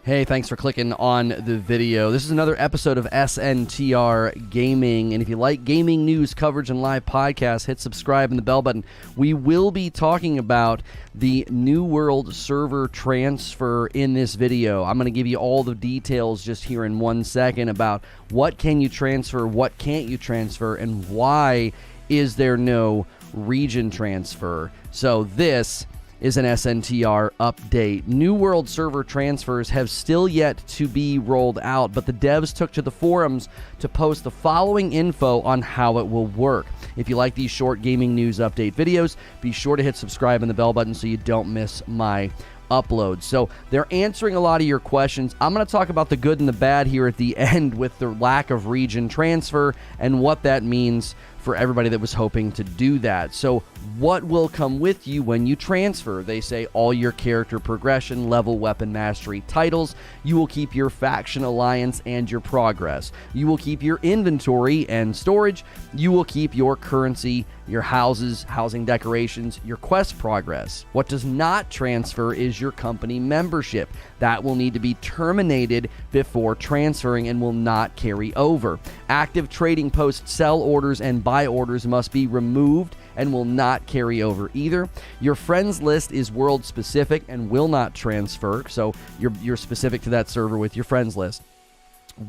Hey, thanks for clicking on the video. This is another episode of SNTR Gaming, and if you like gaming news coverage and live podcasts, hit subscribe and the bell button. We will be talking about the New World server transfer in this video. I'm going to give you all the details just here in 1 second about what can you transfer, what can't you transfer, and why is there no region transfer. So this is an SNTR update. New World server transfers have still yet to be rolled out, but the devs took to the forums to post the following info on how it will work. If you like these short gaming news update videos, be sure to hit subscribe and the bell button so you don't miss my uploads. So they're answering a lot of your questions. I'm going to talk about the good and the bad here at the end with the lack of region transfer and what that means for everybody that was hoping to do that. So what will come with you when you transfer? They say all your character progression, level, weapon mastery, titles. You will keep your faction alliance and your progress. You will keep your inventory and storage. You will keep your currency, your houses, housing decorations, your quest progress. What does not transfer is your company membership. That will need to be terminated before transferring and will not carry over. Active trading posts, sell orders, and buy orders must be removed and will not carry over either. Your friends list is world specific and will not transfer, so you're specific to that server with your friends list.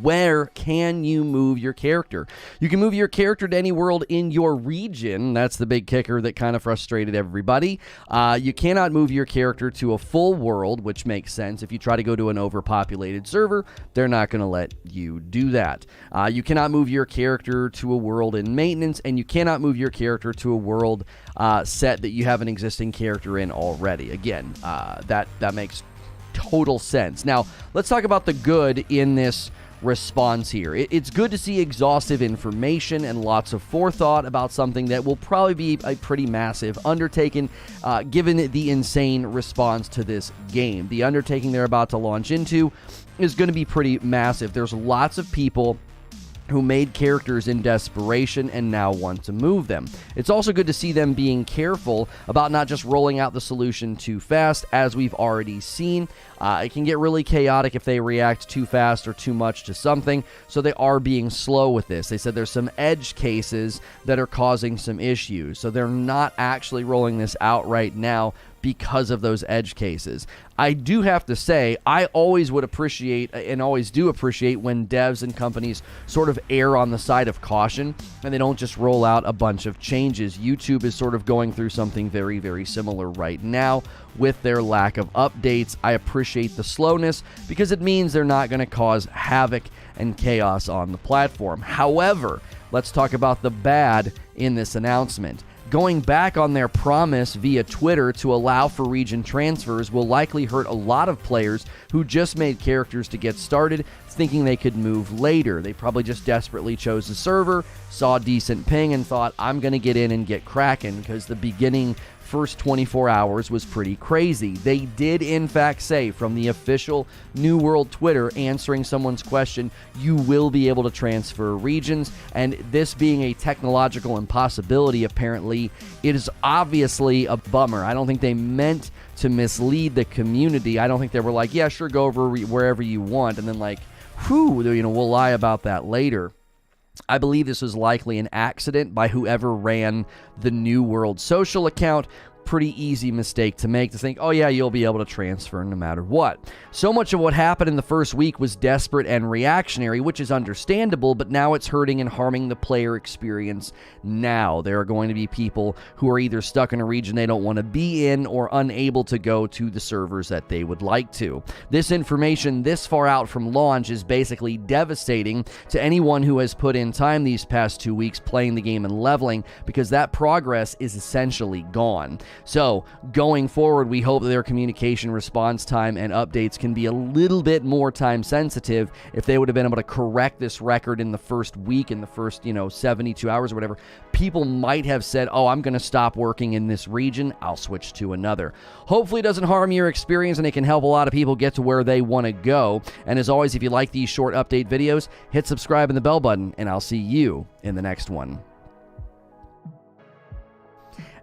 Where can you move your character? You can move your character to any world in your region. That's the big kicker that kind of frustrated everybody. You cannot move your character to a full world, which makes sense. If you try to go to an overpopulated server, they're not going to let you do that. You cannot move your character to a world in maintenance, and you cannot move your character to a world set that you have an existing character in already. Again, that makes total sense. Now, let's talk about the good in this response here. It's good to see exhaustive information and lots of forethought about something that will probably be a pretty massive undertaking given the insane response to this game. The undertaking they're about to launch into is going to be pretty massive. There's lots of people who made characters in desperation and now want to move them. It's also good to see them being careful about not just rolling out the solution too fast, as we've already seen. It can get really chaotic if they react too fast or too much to something, so they are being slow with this. They said there's some edge cases that are causing some issues, so they're not actually rolling this out right now because of those edge cases. I do have to say, I always would appreciate and always do appreciate when devs and companies sort of err on the side of caution and they don't just roll out a bunch of changes. YouTube is sort of going through something very, very similar right now with their lack of updates. I appreciate the slowness because it means they're not going to cause havoc and chaos on the platform. However, let's talk about the bad in this announcement. Going back on their promise via Twitter to allow for region transfers will likely hurt a lot of players who just made characters to get started thinking they could move later. They probably just desperately chose the server, saw decent ping, and thought, I'm going to get in and get cracking because the beginning first 24 hours was pretty crazy. They did in fact say from the official New World Twitter answering someone's question, you will be able to transfer regions, and this being a technological impossibility, apparently, it is obviously a bummer. I don't think they meant to mislead the community. I don't think they were like, yeah, sure, go over wherever you want, and then like, whew, we'll lie about that later. I believe this was likely an accident by whoever ran the New World social account. Pretty easy mistake to make, to think, oh yeah, you'll be able to transfer no matter what. So much of what happened in the first week was desperate and reactionary, which is understandable, but now it's hurting and harming the player experience now. There are going to be people who are either stuck in a region they don't want to be in or unable to go to the servers that they would like to. This information this far out from launch is basically devastating to anyone who has put in time these past 2 weeks playing the game and leveling, because that progress is essentially gone. So, going forward, we hope that their communication response time and updates can be a little bit more time sensitive. If they would have been able to correct this record in the first week, in the first, 72 hours or whatever, people might have said, oh, I'm going to stop working in this region, I'll switch to another. Hopefully it doesn't harm your experience and it can help a lot of people get to where they want to go. And as always, if you like these short update videos, hit subscribe and the bell button, and I'll see you in the next one.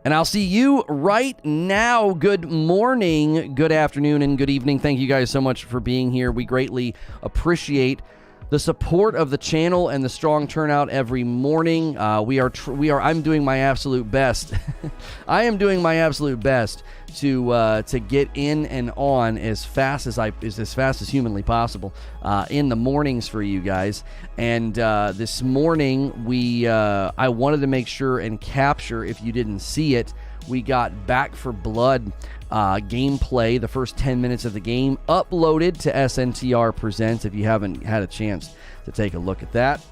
And I'll see you right now. Good morning, good afternoon, and good evening. Thank you guys so much for being here. We greatly appreciate the support of the channel and the strong turnout every morning. I'm doing my absolute best. I am doing my absolute best to get in and on as fast as humanly possible in the mornings for you guys. And this morning I wanted to make sure and capture, if you didn't see it, we got Back for Blood gameplay, the first 10 minutes of the game, uploaded to SNTR Presents if you haven't had a chance to take a look at that.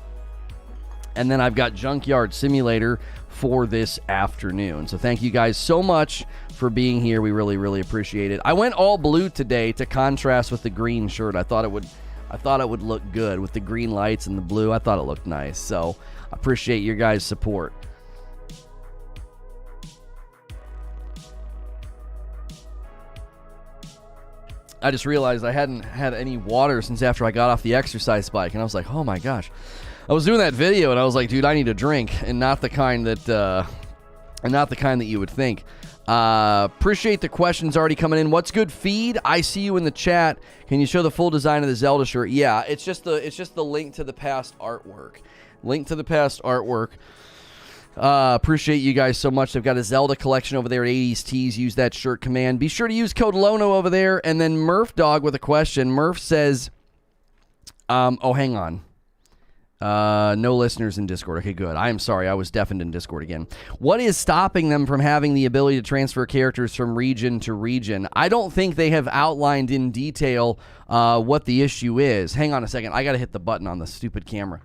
And then I've got Junkyard Simulator for this afternoon. So thank you guys so much for being here. We really, really appreciate it. I went all blue today to contrast with the green shirt. I thought it would look good with the green lights and the blue. I thought it looked nice. So I appreciate your guys' support. I just realized I hadn't had any water since after I got off the exercise bike, and I was like, oh my gosh. I was doing that video, and I was like, dude, I need a drink, and not the kind that you would think. Appreciate the questions already coming in. What's good, Feed? I see you in the chat. Can you show the full design of the Zelda shirt? Yeah, it's just the link to the past artwork. Link to the past artwork. Appreciate you guys so much. They've got a Zelda collection over there at 80s Tees. Use that shirt command. Be sure to use code Lono over there. And then Murph Dog with a question. Murph says, oh, hang on. No listeners in Discord. Okay, good. I am sorry. I was deafened in Discord again. What is stopping them from having the ability to transfer characters from region to region? I don't think they have outlined in detail what the issue is. Hang on a second. I got to hit the button on the stupid camera.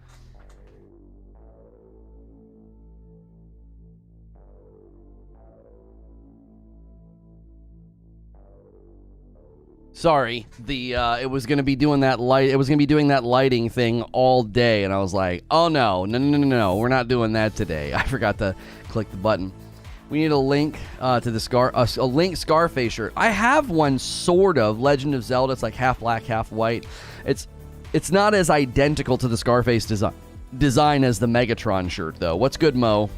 Sorry, it was going to be doing that lighting thing all day, and I was like, oh no, we're not doing that today. I forgot to click the button. We need a link to the Link Scarface shirt. I have one, sort of, Legend of Zelda. It's like half black, half white. It's not as identical to the Scarface design as the Megatron shirt, though. What's good, Mo?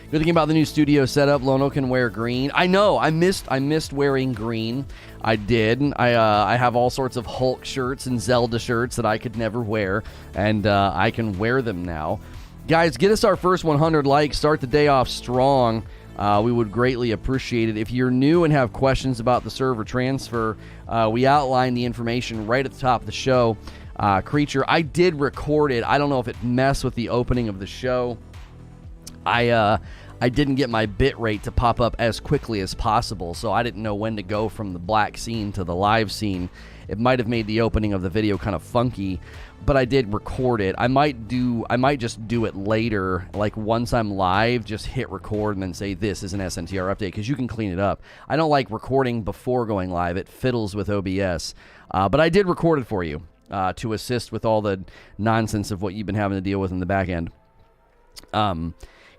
Good thing about the new studio setup, Lono can wear green. I know, I missed wearing green. I did. I have all sorts of Hulk shirts and Zelda shirts that I could never wear, and I can wear them now. Guys, get us our first 100 likes. Start the day off strong. We would greatly appreciate it. If you're new and have questions about the server transfer, we outline the information right at the top of the show. Creature, I did record it. I don't know if it messed with the opening of the show. I didn't get my bit rate to pop up as quickly as possible, so I didn't know when to go from the black scene to the live scene. It might have made the opening of the video kind of funky, but I did record it. I might just do it later, like once I'm live, just hit record and then say this is an SNTR update, because you can clean it up. I don't like recording before going live. It fiddles with OBS, but I did record it for you to assist with all the nonsense of what you've been having to deal with in the back end.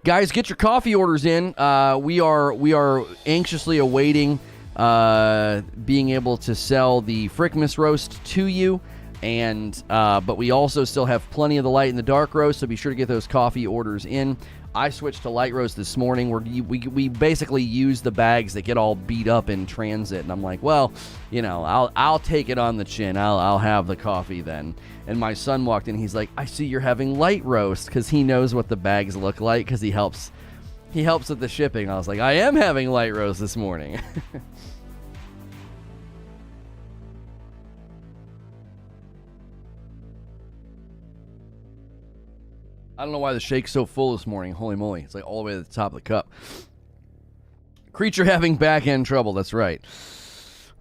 Guys, get your coffee orders in. We are anxiously awaiting being able to sell the Frickmas roast to you, and but we also still have plenty of the light and the dark roast, so be sure to get those coffee orders in. I switched to light roast this morning, where we basically use the bags that get all beat up in transit, and I'm like, well, you know, I'll take it on the chin. I'll have the coffee then. And my son walked in. He's like, I see you're having light roast, because he knows what the bags look like, because he helps with the shipping. I was like, I am having light roast this morning. I don't know why the shake's so full this morning. Holy moly. It's like all the way to the top of the cup. Creature having back-end trouble. That's right.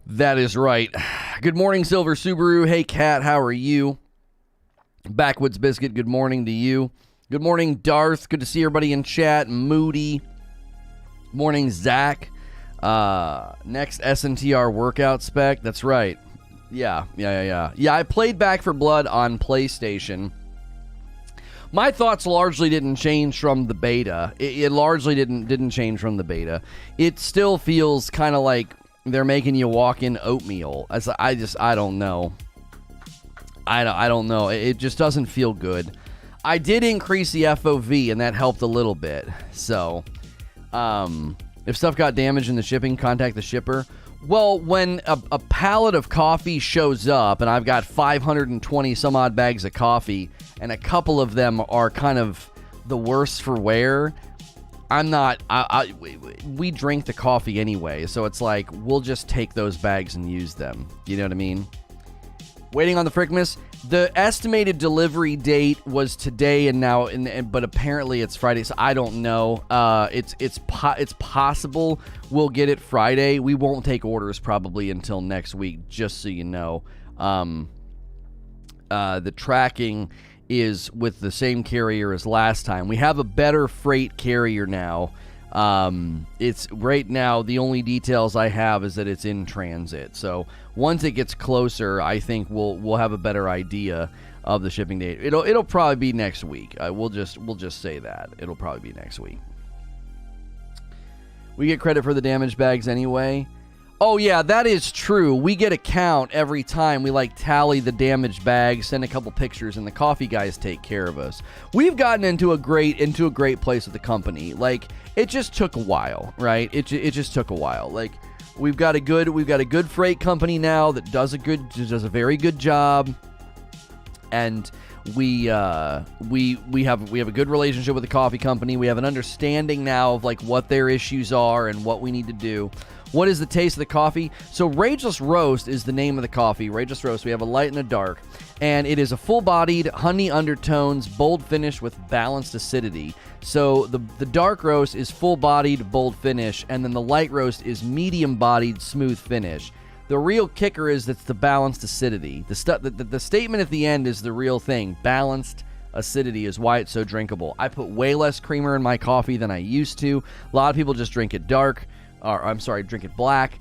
That is right. Good morning, Silver Subaru. Hey, Kat. How are you? Backwoods Biscuit, good morning to you. Good morning, Darth. Good to see everybody in chat. Moody. Morning, Zach. Next SNTR workout spec. That's right. Yeah, I played Back for Blood on PlayStation. My thoughts largely didn't change from the beta. It largely didn't change from the beta. It still feels kind of like they're making you walk in oatmeal. I don't know. I don't know. It just doesn't feel good. I did increase the FOV, and that helped a little bit. So, If stuff got damaged in the shipping, contact the shipper. Well, when a pallet of coffee shows up, and I've got 520 some odd bags of coffee, and a couple of them are kind of the worse for wear, I'm not, we drink the coffee anyway, so it's like, we'll just take those bags and use them. You know what I mean? Waiting on the Frickmas. The estimated delivery date was today, and now, but apparently it's Friday, so I don't know. It's possible we'll get it Friday. We won't take orders probably until next week, just so you know. The tracking is with the same carrier as last time. We have a better freight carrier now. It's right now, the only details I have is that it's in transit. So once it gets closer, I think we'll have a better idea of the shipping date. It'll probably be next week. We'll just say that it'll probably be next week. We get credit for the damaged bags anyway. Oh yeah, that is true. We get a count every time. We tally the damaged bags, send a couple pictures, and the coffee guys take care of us. We've gotten into a great place with the company. It just took a while, right? It just took a while. We've got a good freight company now that does a very good job, and we have a good relationship with the coffee company. We have an understanding now of what their issues are and what we need to do. What is the taste of the coffee? So Rageless Roast is the name of the coffee. Rageless Roast. We have a light and a dark. And it is a full-bodied, honey undertones, bold finish with balanced acidity. So the dark roast is full-bodied, bold finish. And then the light roast is medium-bodied, smooth finish. The real kicker is it's the balanced acidity. The statement at the end is the real thing. Balanced acidity is why it's so drinkable. I put way less creamer in my coffee than I used to. A lot of people just drink it dark. Drink it black.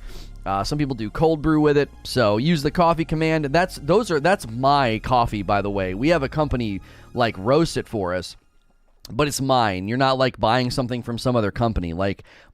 Some people do cold brew with it. So use the coffee command. And that's my coffee, by the way. We have a company roast it for us, but it's mine. You're not buying something from some other company.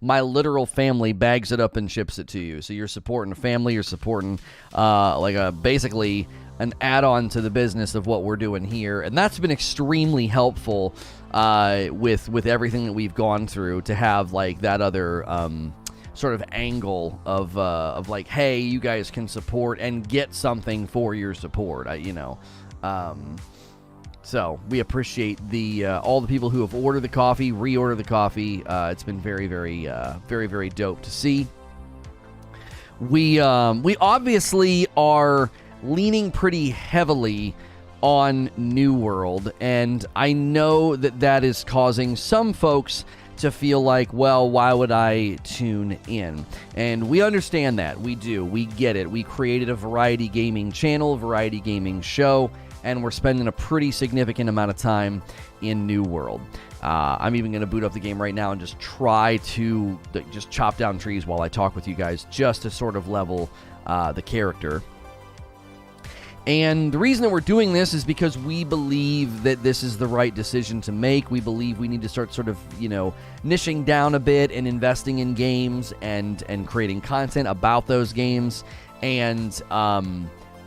My literal family bags it up and ships it to you. So you're supporting a family. You're supporting basically an add-on to the business of what we're doing here, and that's been extremely helpful with everything that we've gone through to have that other sort of angle of hey, you guys can support and get something for your support. So we appreciate all the people who have ordered the coffee, reordered the coffee. It's been very, very, very, very dope to see. We obviously are leaning pretty heavily on New World, and I know that is causing some folks to feel well, why would I tune in? And we understand that. We do. We get it. We created a variety gaming channel, variety gaming show, and we're spending a pretty significant amount of time in New World. I'm even going to boot up the game right now and just try to just chop down trees while I talk with you guys, just to sort of level the character. And the reason that we're doing this is because we believe that this is the right decision to make. We believe we need to start sort of, niching down a bit and investing in games and creating content about those games. And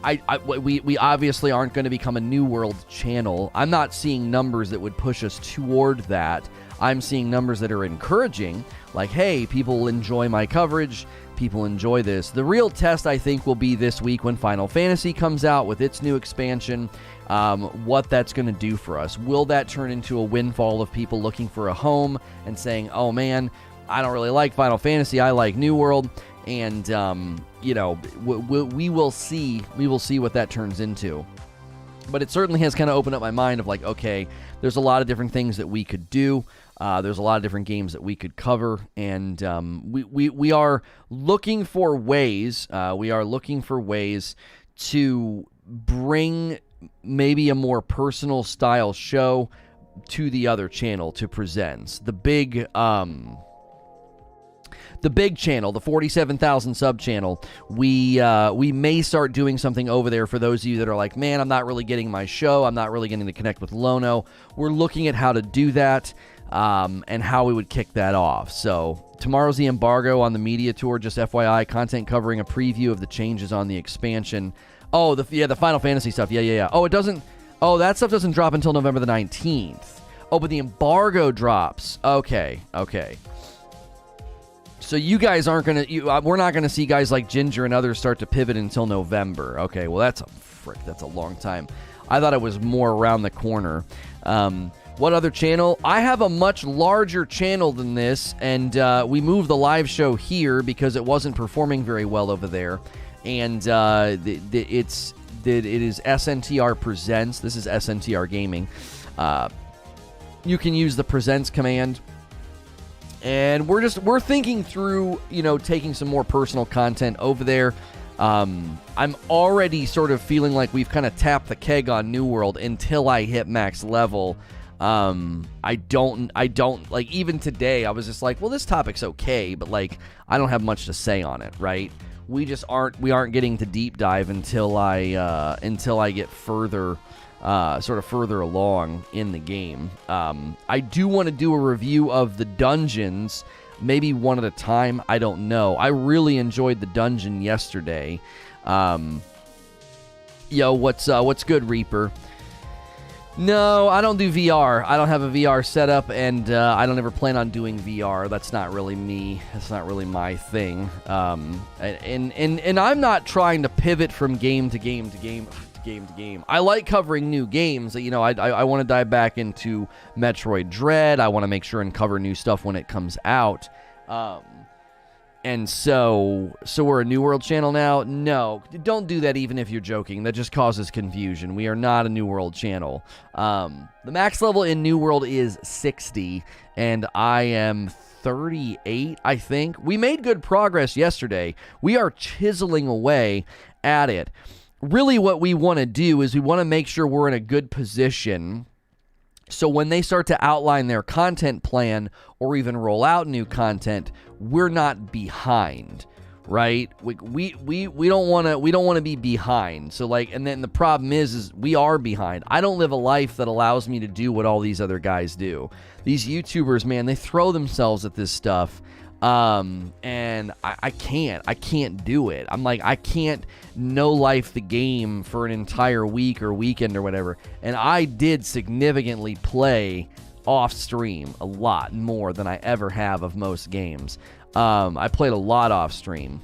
we obviously aren't going to become a New World channel. I'm not seeing numbers that would push us toward that. I'm seeing numbers that are encouraging, hey, people enjoy my coverage. People enjoy this. The real test, I think, will be this week when Final Fantasy comes out with its new expansion, what that's going to do for us. Will that turn into a windfall of people looking for a home and saying, oh man, I don't really like Final Fantasy, I like New World, and, we will see what that turns into. But it certainly has kind of opened up my mind of okay, there's a lot of different things that we could do. There's a lot of different games that we could cover, and we are looking for ways. We are looking for ways to bring maybe a more personal style show to the other channel to present the big channel, the 47,000 sub channel. We may start doing something over there for those of you that are man, I'm not really getting my show. I'm not really getting to connect with Lono. We're looking at how to do that. And how we would kick that off. So tomorrow's the embargo on the media tour, just FYI, content covering a preview of the changes on the expansion. Oh, the Final Fantasy stuff. Yeah. Oh, that stuff doesn't drop until November the 19th. Oh, but the embargo drops. Okay. So you guys aren't going to, we're not going to see guys like Ginger and others start to pivot until November. Okay, well, that's a long time. I thought it was more around the corner. What other channel? I have a much larger channel than this, and we moved the live show here because it wasn't performing very well over there. And it is SNTR Presents. This is SNTR Gaming. You can use the Presents command. And we're thinking through, taking some more personal content over there. I'm already sort of feeling like we've kind of tapped the keg on New World until I hit max level. I don't like, even today I was just like, well, this topic's okay, but like I don't have much to say on it, right? We aren't getting to deep dive until I get further along in the game. I do want to do a review of the dungeons, maybe one at a time. I don't know. I really enjoyed the dungeon yesterday. What's good, Reaper? No, I don't do VR. I don't have a VR setup, and I don't ever plan on doing VR. That's not really me. That's not really my thing. And I'm not trying to pivot from game to game to game. I like covering new games. I want to dive back into Metroid Dread. I want to make sure and cover new stuff when it comes out. And so we're a New World channel now? No, don't do that even if you're joking. That just causes confusion. We are not a New World channel. The max level in New World is 60, and I am 38, I think. We made good progress yesterday. We are chiseling away at it. Really what we want to do is we want to make sure we're in a good position so when they start to outline their content plan or even roll out new content, we're not behind, right? We don't want to be behind. So and then the problem is we are behind. I don't live a life that allows me to do what all these other guys do. These YouTubers, man, they throw themselves at this stuff. And I can't do it. I'm like, I can't no life the game for an entire week or weekend or whatever. And I did significantly play off stream a lot more than I ever have of most games. I played a lot off stream,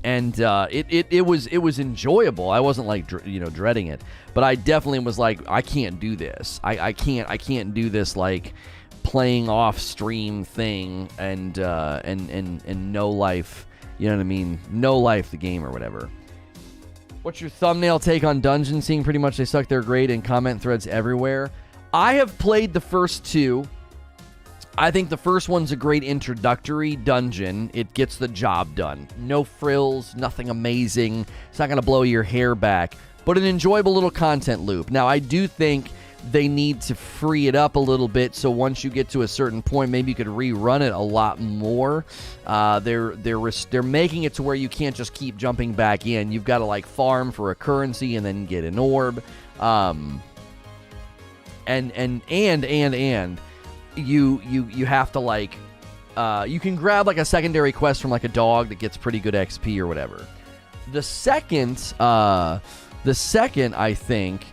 and it was enjoyable. I wasn't like dreading it, but I definitely was like, I can't do this. I can't do this like playing off stream thing and no life, you know what I mean? No life the game or whatever. What's your thumbnail take on Dungeon? Seeing pretty much they suck their grade in comment threads everywhere. I have played the first two. I think the first one's a great introductory dungeon. It gets the job done. No frills, nothing amazing. It's not going to blow your hair back, but an enjoyable little content loop. Now, I do think they need to free it up a little bit, so once you get to a certain point, maybe you could rerun it a lot more. They're making it to where you can't just keep jumping back in. You've got to like farm for a currency and then get an orb. And you have to like you can grab like a secondary quest from like a dog that gets pretty good XP or whatever. The second I think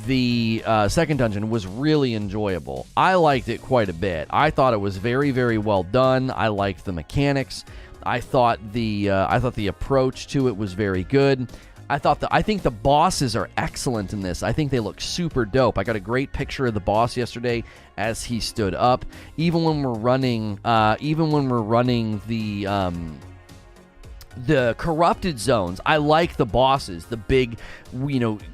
the second dungeon was really enjoyable. I liked it quite a bit. I thought it was very, very well done. I liked the mechanics. I thought the approach to it was very good. I think the bosses are excellent in this. I think they look super dope. I got a great picture of the boss yesterday as he stood up. Even when we're running the corrupted zones, I like the bosses, the big,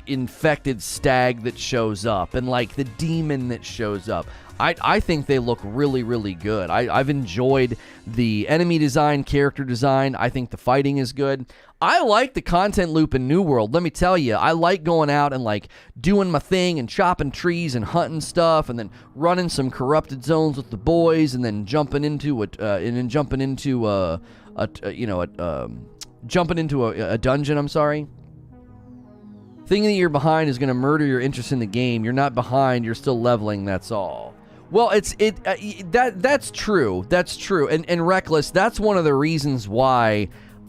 infected stag that shows up, and like the demon that shows up. I think they look really, really good. I've enjoyed the enemy design, character design. I think the fighting is good. I like the content loop in New World. Let me tell you, I like going out and like doing my thing and chopping trees and hunting stuff, and then running some corrupted zones with the boys, and then jumping into a dungeon. I'm sorry. Thinking that you're behind is going to murder your interest in the game. You're not behind. You're still leveling. That's all. Well, that's true. That's true. And Reckless, that's one of the reasons why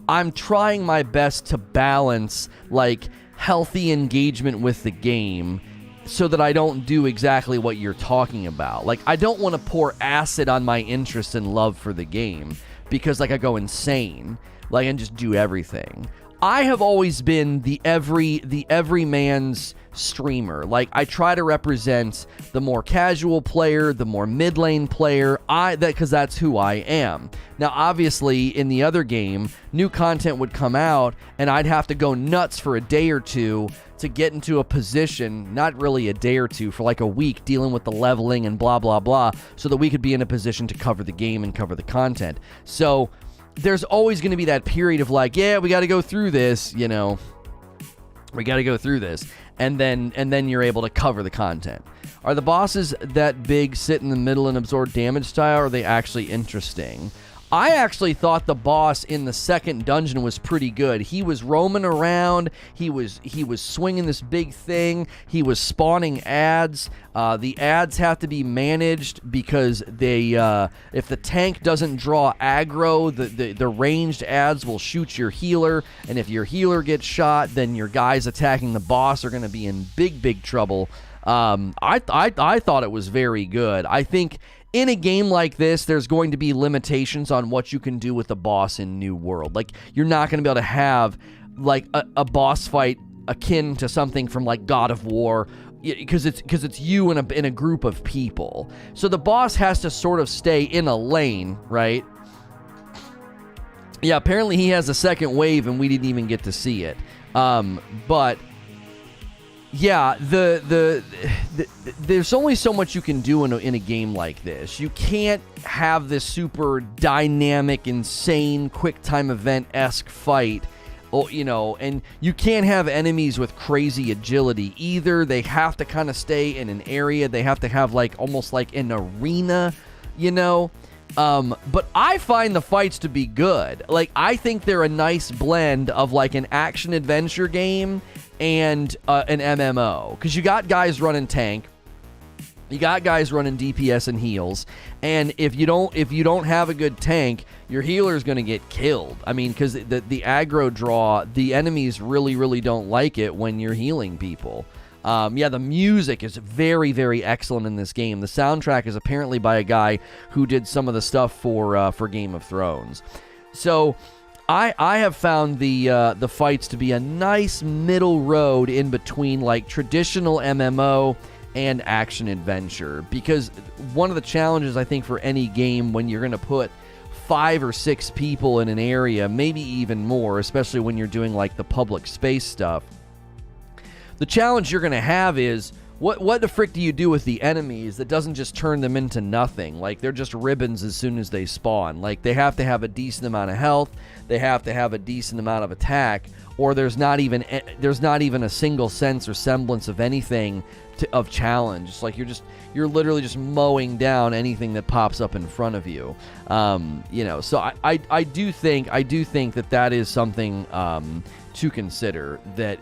I'm trying my best to balance like healthy engagement with the game, so that I don't do exactly what you're talking about. Like, I don't want to pour acid on my interest and love for the game, because like I go insane, like, and just do everything. I have always been the everyman's streamer. Like, I try to represent the more casual player, the more mid lane player, because that's who I am. Now, obviously, in the other game, new content would come out, and I'd have to go nuts for a day or two to get into a position, not really a day or two, for like a week, dealing with the leveling and blah, blah, blah, so that we could be in a position to cover the game and cover the content. So there's always going to be that period of like, yeah, we got to go through this, we got to go through this, and then you're able to cover the content. Are the bosses that big, sit in the middle, and absorb damage style, or are they actually interesting? I actually thought the boss in the second dungeon was pretty good. He was roaming around. He was swinging this big thing. He was spawning ads. The ads have to be managed because they, if the tank doesn't draw aggro, the ranged ads will shoot your healer. And if your healer gets shot, then your guys attacking the boss are going to be in big trouble. I thought it was very good. I think in a game like this, there's going to be limitations on what you can do with the boss in New World. Like, you're not going to be able to have like a boss fight akin to something from like God of War, because it's you in a group of people. So the boss has to sort of stay in a lane, right? Yeah, apparently he has a second wave and we didn't even get to see it. But yeah, there's only so much you can do in a game like this. You can't have this super dynamic, insane, quick time event-esque fight, and you can't have enemies with crazy agility either. They have to kind of stay in an area. They have to have like almost like an arena, But I find the fights to be good. Like, I think they're a nice blend of like an action-adventure game and an MMO, because you got guys running tank, you got guys running DPS and heals, and if you don't have a good tank, your healer's going to get killed. I mean, because the aggro draw, the enemies really don't like it when you're healing people. The music is very excellent in this game. The soundtrack is apparently by a guy who did some of the stuff for Game of Thrones. So I have found the fights to be a nice middle road in between like traditional MMO and action adventure, because one of the challenges I think for any game when you're going to put 5 or 6 people in an area, maybe even more, especially when you're doing like the public space stuff, the challenge you're going to have is what the frick do you do with the enemies that doesn't just turn them into nothing? Like, they're just ribbons as soon as they spawn. Like, they have to have a decent amount of health, they have to have a decent amount of attack, or there's not even a single sense or semblance of anything of challenge. It's like you're literally just mowing down anything that pops up in front of you. So I do think that is something to consider, that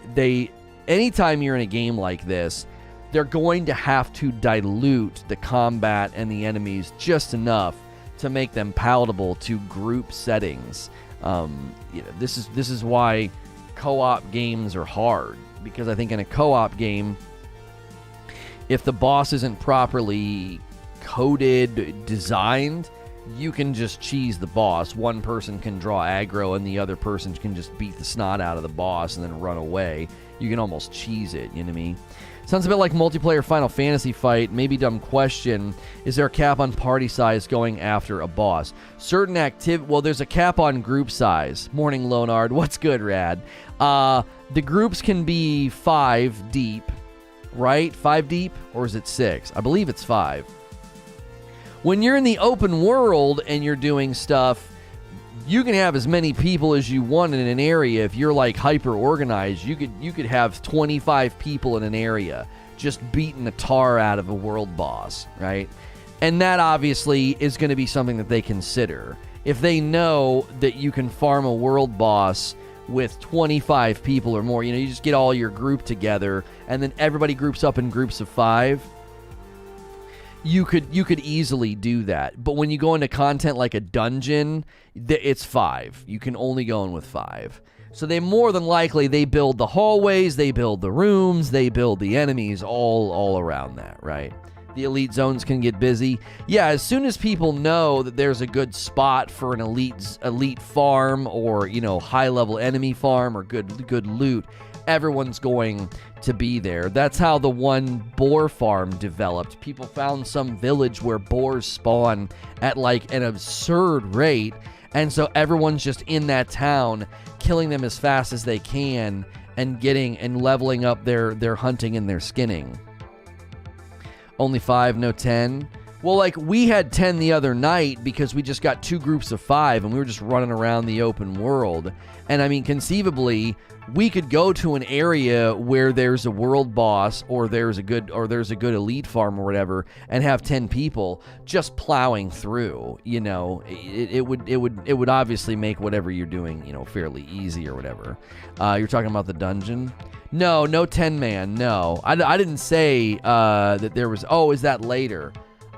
anytime you're in a game like this, they're going to have to dilute the combat and the enemies just enough to make them palatable to group settings. This is why co-op games are hard, because I think in a co-op game, if the boss isn't properly coded, designed, you can just cheese the boss. One person can draw aggro and the other person can just beat the snot out of the boss and then run away. You can almost cheese it, you know what I mean? Sounds a bit like multiplayer Final Fantasy fight. Maybe dumb question. Is there a cap on party size going after a boss? Well, there's a cap on group size. Morning, Lonard. What's good, Rad? The groups can be 5 deep, right? 5 deep? Or is it 6? I believe it's 5. When you're in the open world and you're doing stuff, you can have as many people as you want in an area. If you're like hyper organized, you could have 25 people in an area just beating the tar out of a world boss, right? And that obviously is going to be something that they consider. If they know that you can farm a world boss with 25 people or more, you just get all your group together and then everybody groups up in groups of 5. You could easily do that. But when you go into content like a dungeon, it's 5. You can only go in with 5. So they more than likely, they build the hallways, they build the rooms, they build the enemies all around that, right? The elite zones can get busy. Yeah, as soon as people know that there's a good spot for an elite farm, or, you know, high-level enemy farm, or good loot, everyone's going to be there. That's how the one boar farm developed. People found some village where boars spawn at like an absurd rate, and so everyone's just in that town killing them as fast as they can and getting and leveling up their hunting and their skinning. Only 5, no 10. Well, like, we had 10 the other night because we just got 2 groups of 5 and we were just running around the open world. And I mean, conceivably, we could go to an area where there's a world boss, or there's a good elite farm or whatever, and have 10 people just plowing through. You know, it would obviously make whatever you're doing, you know, fairly easy or whatever. You're talking about the dungeon? No 10-man. No, I didn't say that there was. Oh, is that later?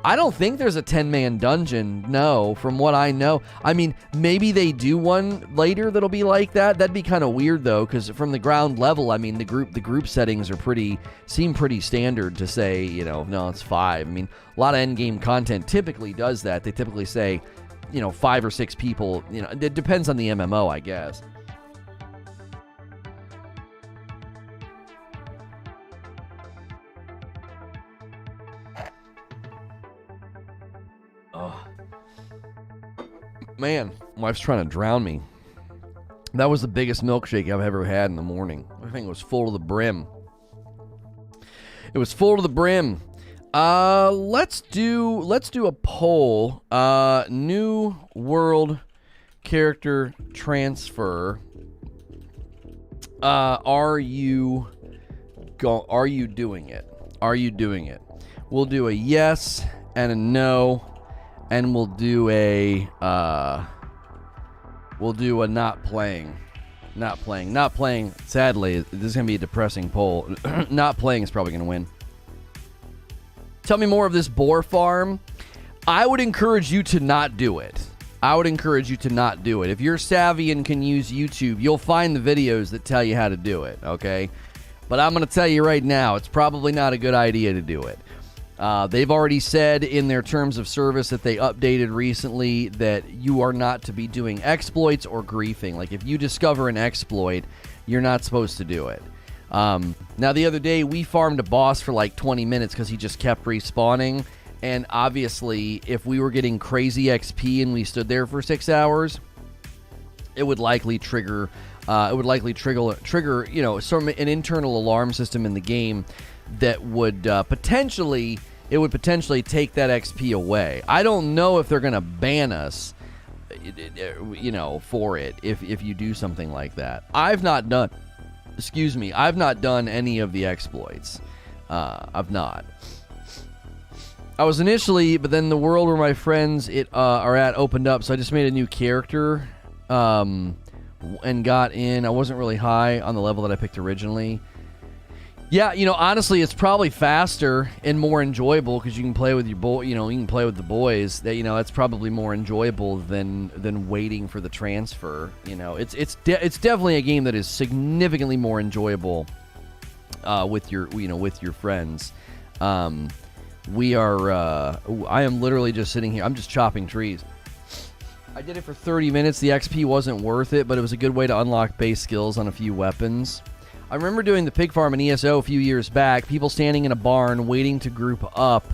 I don't think there's a 10-man dungeon, no, from what I know. I mean, maybe they do one later that'll be like that. That'd be kind of weird, though, because from the ground level, I mean, the group settings are seem pretty standard to say, you know, no, it's 5. I mean, a lot of endgame content typically does that. They typically say, you know, 5 or 6 people. You know, it depends on the MMO, I guess. Man, my wife's trying to drown me. That was the biggest milkshake I've ever had in the morning. I think it was full to the brim. It was full to the brim. Let's do a poll. New world character transfer. Are you doing it? Are you doing it? We'll do a yes and a no. And we'll do a not playing. Not playing. Sadly, this is going to be a depressing poll. Not playing is probably going to win. Tell me more of this boar farm. I would encourage you to not do it. If you're savvy and can use YouTube, you'll find the videos that tell you how to do it, okay? But I'm going to tell you right now, it's probably not a good idea to do it. They've already said in their terms of service that they updated recently that you are not to be doing exploits or griefing. Like, if you discover an exploit, you're not supposed to do it. Now, the other day, we farmed a boss for like 20 minutes because he just kept respawning. And obviously, if we were getting crazy XP and we stood there for 6 hours, it would likely trigger, you know, an internal alarm system in the game that would potentially take that XP away. I don't know if they're going to ban us, you know, for it if you do something like that. I've not done any of the exploits. I've not. I was initially, but then the world where my friends are at opened up, so I just made a new character and got in. I wasn't really high on the level that I picked originally. Yeah, you know, honestly, it's probably faster and more enjoyable because you can play with your you can play with the boys. That, you know, that's probably more enjoyable than waiting for the transfer. You know, it's definitely a game that is significantly more enjoyable with your friends. I am literally just sitting here. I'm just chopping trees. I did it for 30 minutes. The XP wasn't worth it, but it was a good way to unlock base skills on a few weapons. I remember doing the pig farm in ESO a few years back, people standing in a barn waiting to group up,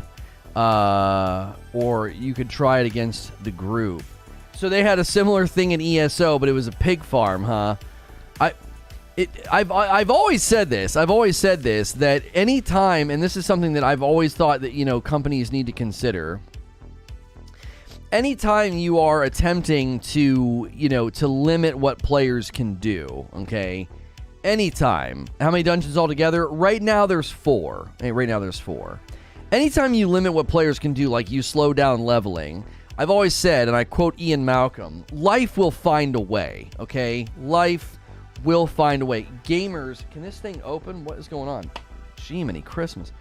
or you could try it against the group. So they had a similar thing in ESO, but it was a pig farm, huh? I've always said this, that any time, and this is something that I've always thought that, you know, companies need to consider. Anytime you are attempting to, you know, to limit what players can do, okay? Anytime. How many dungeons altogether? Right now there's 4. Anytime you limit what players can do, like you slow down leveling, I've always said, and I quote Ian Malcolm, life will find a way, okay? Life will find a way. Gamers, can this thing open? What is going on? Jiminy Christmas.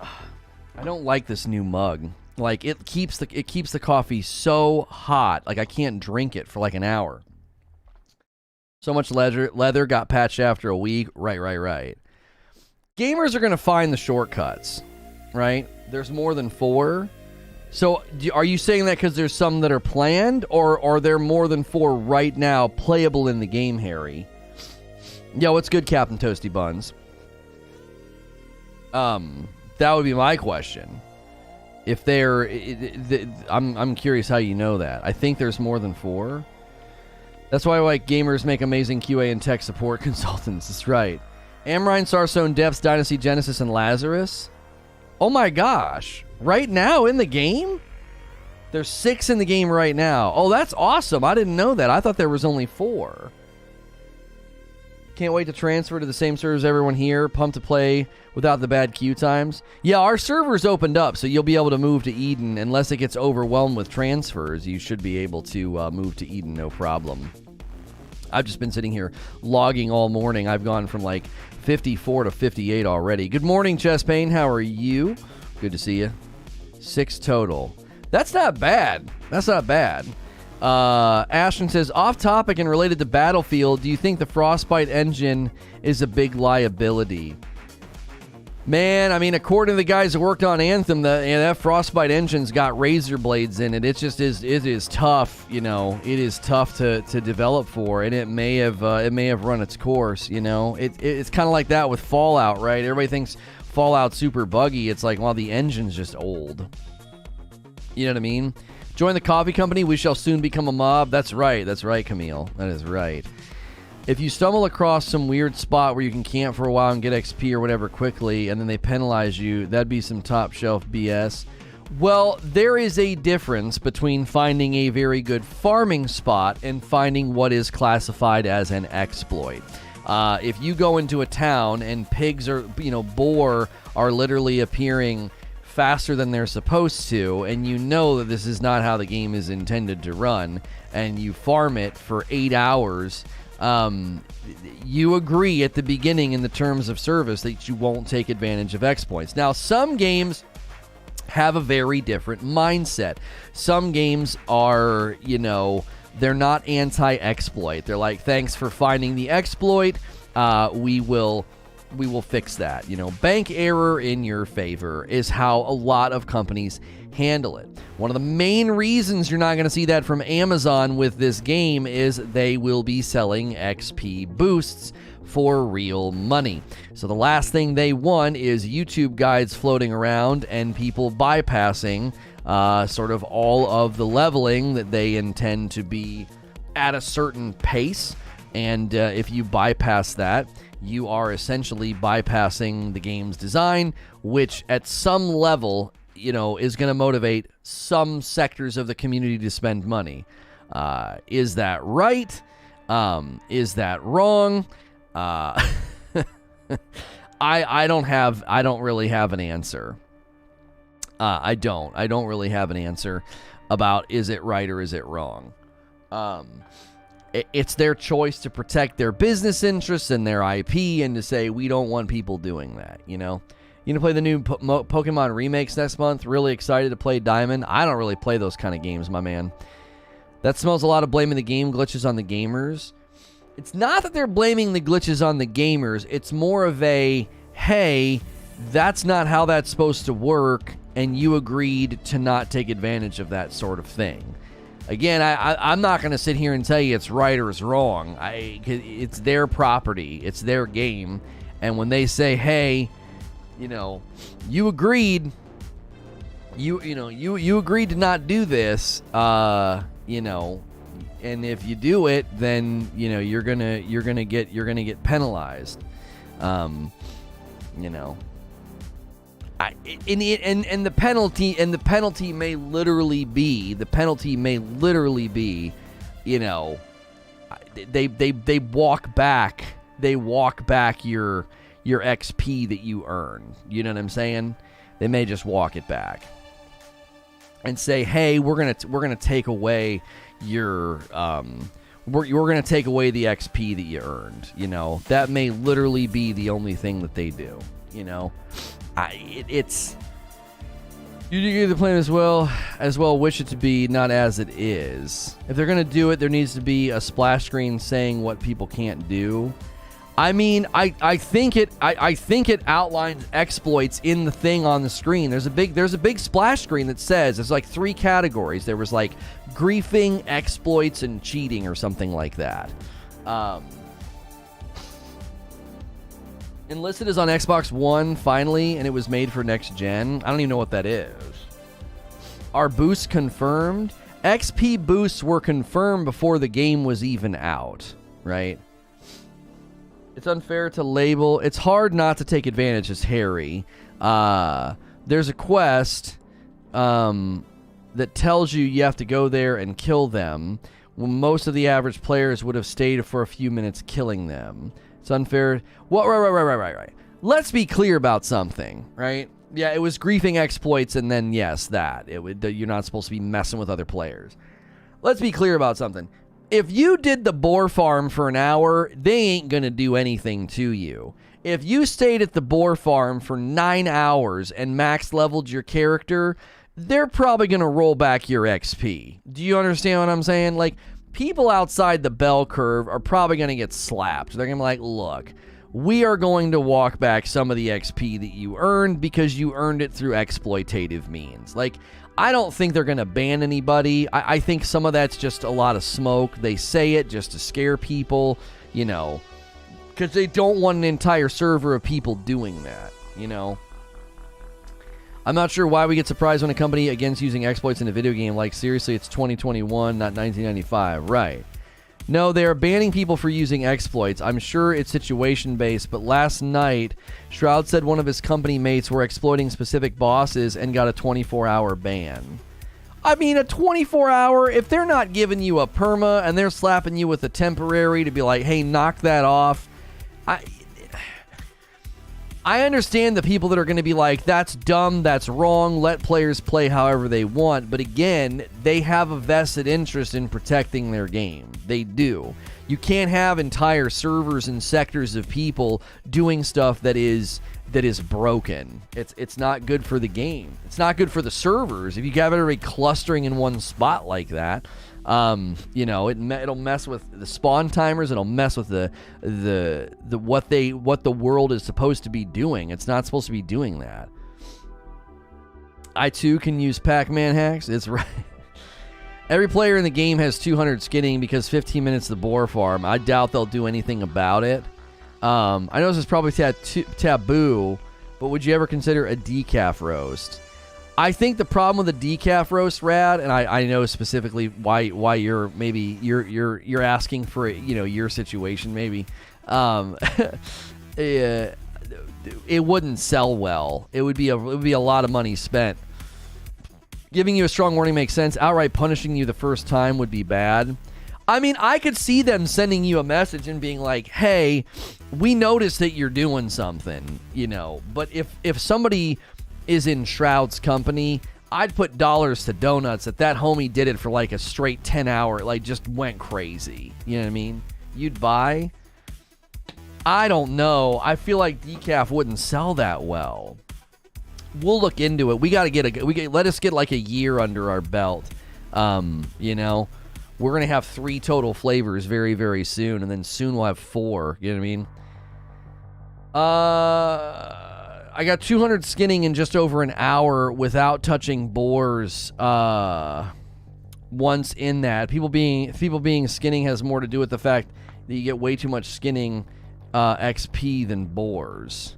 I don't like this new mug. Like, it keeps the coffee so hot, like I can't drink it for like an hour. So much leather got patched after a week. Right. gamers are going to find the shortcuts, right? There's more than 4. So are you saying that because there's some that are planned, or are there more than 4 right now playable in the game, Harry? Yo, what's good, Captain Toasty Buns? That would be my question. If they're... I'm curious how you know that. I think there's more than 4. That's why like gamers make amazing QA and tech support consultants. That's right. Amrine, Sarson, Depths, Dynasty, Genesis, and Lazarus. Oh my gosh. Right now in the game? There's 6 in the game right now. Oh, that's awesome. I didn't know that. I thought there was only 4. Can't wait to transfer to the same servers everyone here. Pumped to play without the bad queue times. Yeah, our servers opened up, so you'll be able to move to Eden. Unless it gets overwhelmed with transfers, you should be able to move to Eden, no problem. I've just been sitting here logging all morning. I've gone from like 54 to 58 already. Good morning, Chest Pain. How are you? Good to see you. 6 total. That's not bad. That's not bad. Ashton says, off topic and related to Battlefield, do you think the Frostbite engine is a big liability? Man, I mean, according to the guys that worked on Anthem, that Frostbite engine's got razor blades in it. It just is. It is tough, you know. It is tough to develop for, and it may have run its course. You know, it's kind of like that with Fallout, right? Everybody thinks Fallout's super buggy. It's like, well, the engine's just old. You know what I mean? Join the coffee company. We shall soon become a mob. That's right. That's right, Camille. That is right. If you stumble across some weird spot where you can camp for a while and get XP or whatever quickly, and then they penalize you, that'd be some top shelf BS. Well, there is a difference between finding a very good farming spot and finding what is classified as an exploit. If you go into a town and pigs are, boar are literally appearing faster than they're supposed to, and you know that this is not how the game is intended to run, and you farm it for 8 hours, you agree at the beginning in the terms of service that you won't take advantage of exploits. Now, some games have a very different mindset. Some games are, they're not anti-exploit. They're like, thanks for finding the exploit. We will fix that. Bank error in your favor is how a lot of companies handle it. One of the main reasons you're not going to see that from Amazon with this game is they will be selling XP boosts for real money. So the last thing they want is YouTube guides floating around and people bypassing sort of all of the leveling that they intend to be at a certain pace. And if you bypass that, you are essentially bypassing the game's design, which at some level, is going to motivate some sectors of the community to spend money. Is that right? Is that wrong? I don't really have an answer. I don't really have an answer about is it right or is it wrong. It's their choice to protect their business interests and their IP and to say, we don't want people doing that, You gonna play the new Pokemon remakes next month? Really excited to play Diamond. I don't really play those kind of games, my man. That smells a lot of blaming the game glitches on the gamers. It's not that they're blaming the glitches on the gamers. It's more of a, hey, that's not how that's supposed to work, and you agreed to not take advantage of that sort of thing. Again, I'm not going to sit here and tell you it's right or it's wrong. It's their property. It's their game. And when they say, hey, you agreed, you agreed to not do this, and if you do it, then, you're gonna get penalized. And the penalty may literally be they walk back your XP that you earned. You know what I'm saying? They may just walk it back and say, hey, we're gonna take away your we're gonna take away the XP that you earned. That may literally be the only thing that they do. It's you do the plan as well wish it to be, not as it is. If they're gonna do it, there needs to be a splash screen saying what people can't do. I mean, I think it outlines exploits in the thing on the screen. There's a big splash screen that says there's like 3 categories. There was like griefing, exploits, and cheating or something like that. Enlisted is on Xbox One finally, and it was made for next gen. I don't even know what that is. Are boosts confirmed? XP boosts were confirmed before the game was even out, right? It's unfair to label. It's hard not to take advantage, as Harry. There's a quest that tells you have to go there and kill them, when most of the average players would have stayed for a few minutes killing them. It's unfair. What? Right. Let's be clear about something, right? Yeah, it was griefing exploits, and then yes, you're not supposed to be messing with other players. Let's be clear about something. If you did the boar farm for an hour, they ain't gonna do anything to you. If you stayed at the boar farm for 9 hours and max leveled your character, they're probably gonna roll back your XP. Do you understand what I'm saying? Like, people outside the bell curve are probably gonna get slapped. They're gonna be like, look, we are going to walk back some of the XP that you earned because you earned it through exploitative means. Like, I don't think they're going to ban anybody. I think some of that's just a lot of smoke. They say it just to scare people, you know, because they don't want an entire server of people doing that, you know. I'm not sure why we get surprised when a company against using exploits in a video game. Like, seriously, it's 2021, not 1995. Right. No, they are banning people for using exploits. I'm sure it's situation-based, but last night, Shroud said one of his company mates were exploiting specific bosses and got a 24-hour ban. I mean, a 24-hour, if they're not giving you a perma and they're slapping you with a temporary to be like, hey, knock that off, I understand the people that are going to be like, that's dumb, that's wrong, let players play however they want. But again, they have a vested interest in protecting their game. They do. You can't have entire servers and sectors of people doing stuff that is broken. It's not good for the game. It's not good for the servers. If you have everybody clustering in one spot like that, you know, it'll mess with the spawn timers. It'll mess with what the world is supposed to be doing. It's not supposed to be doing that. I too can use Pac-Man hacks. It's right. Every player in the game has 200 skinning because 15 minutes the boar farm. I doubt they'll do anything about it. I know this is probably taboo, but would you ever consider a decaf roast? I think the problem with the decaf roast, Rad, and I know specifically why you're asking for, you know, your situation maybe. It wouldn't sell well. It would be a lot of money spent. Giving you a strong warning makes sense. Outright punishing you the first time would be bad. I mean, I could see them sending you a message and being like, hey, we noticed that you're doing something, you know. But if somebody is in Shroud's company, I'd put dollars to donuts that homie did it for like a straight 10 hour, like just went crazy. You know what I mean? You'd buy? I don't know. I feel like decaf wouldn't sell that well. We'll look into it. We got to let us get like a year under our belt. You know, we're going to have 3 total flavors very, very soon. And then soon we'll have 4. You know what I mean? I got 200 skinning in just over an hour without touching boars. Once in that, people being skinning has more to do with the fact that you get way too much skinning XP than boars.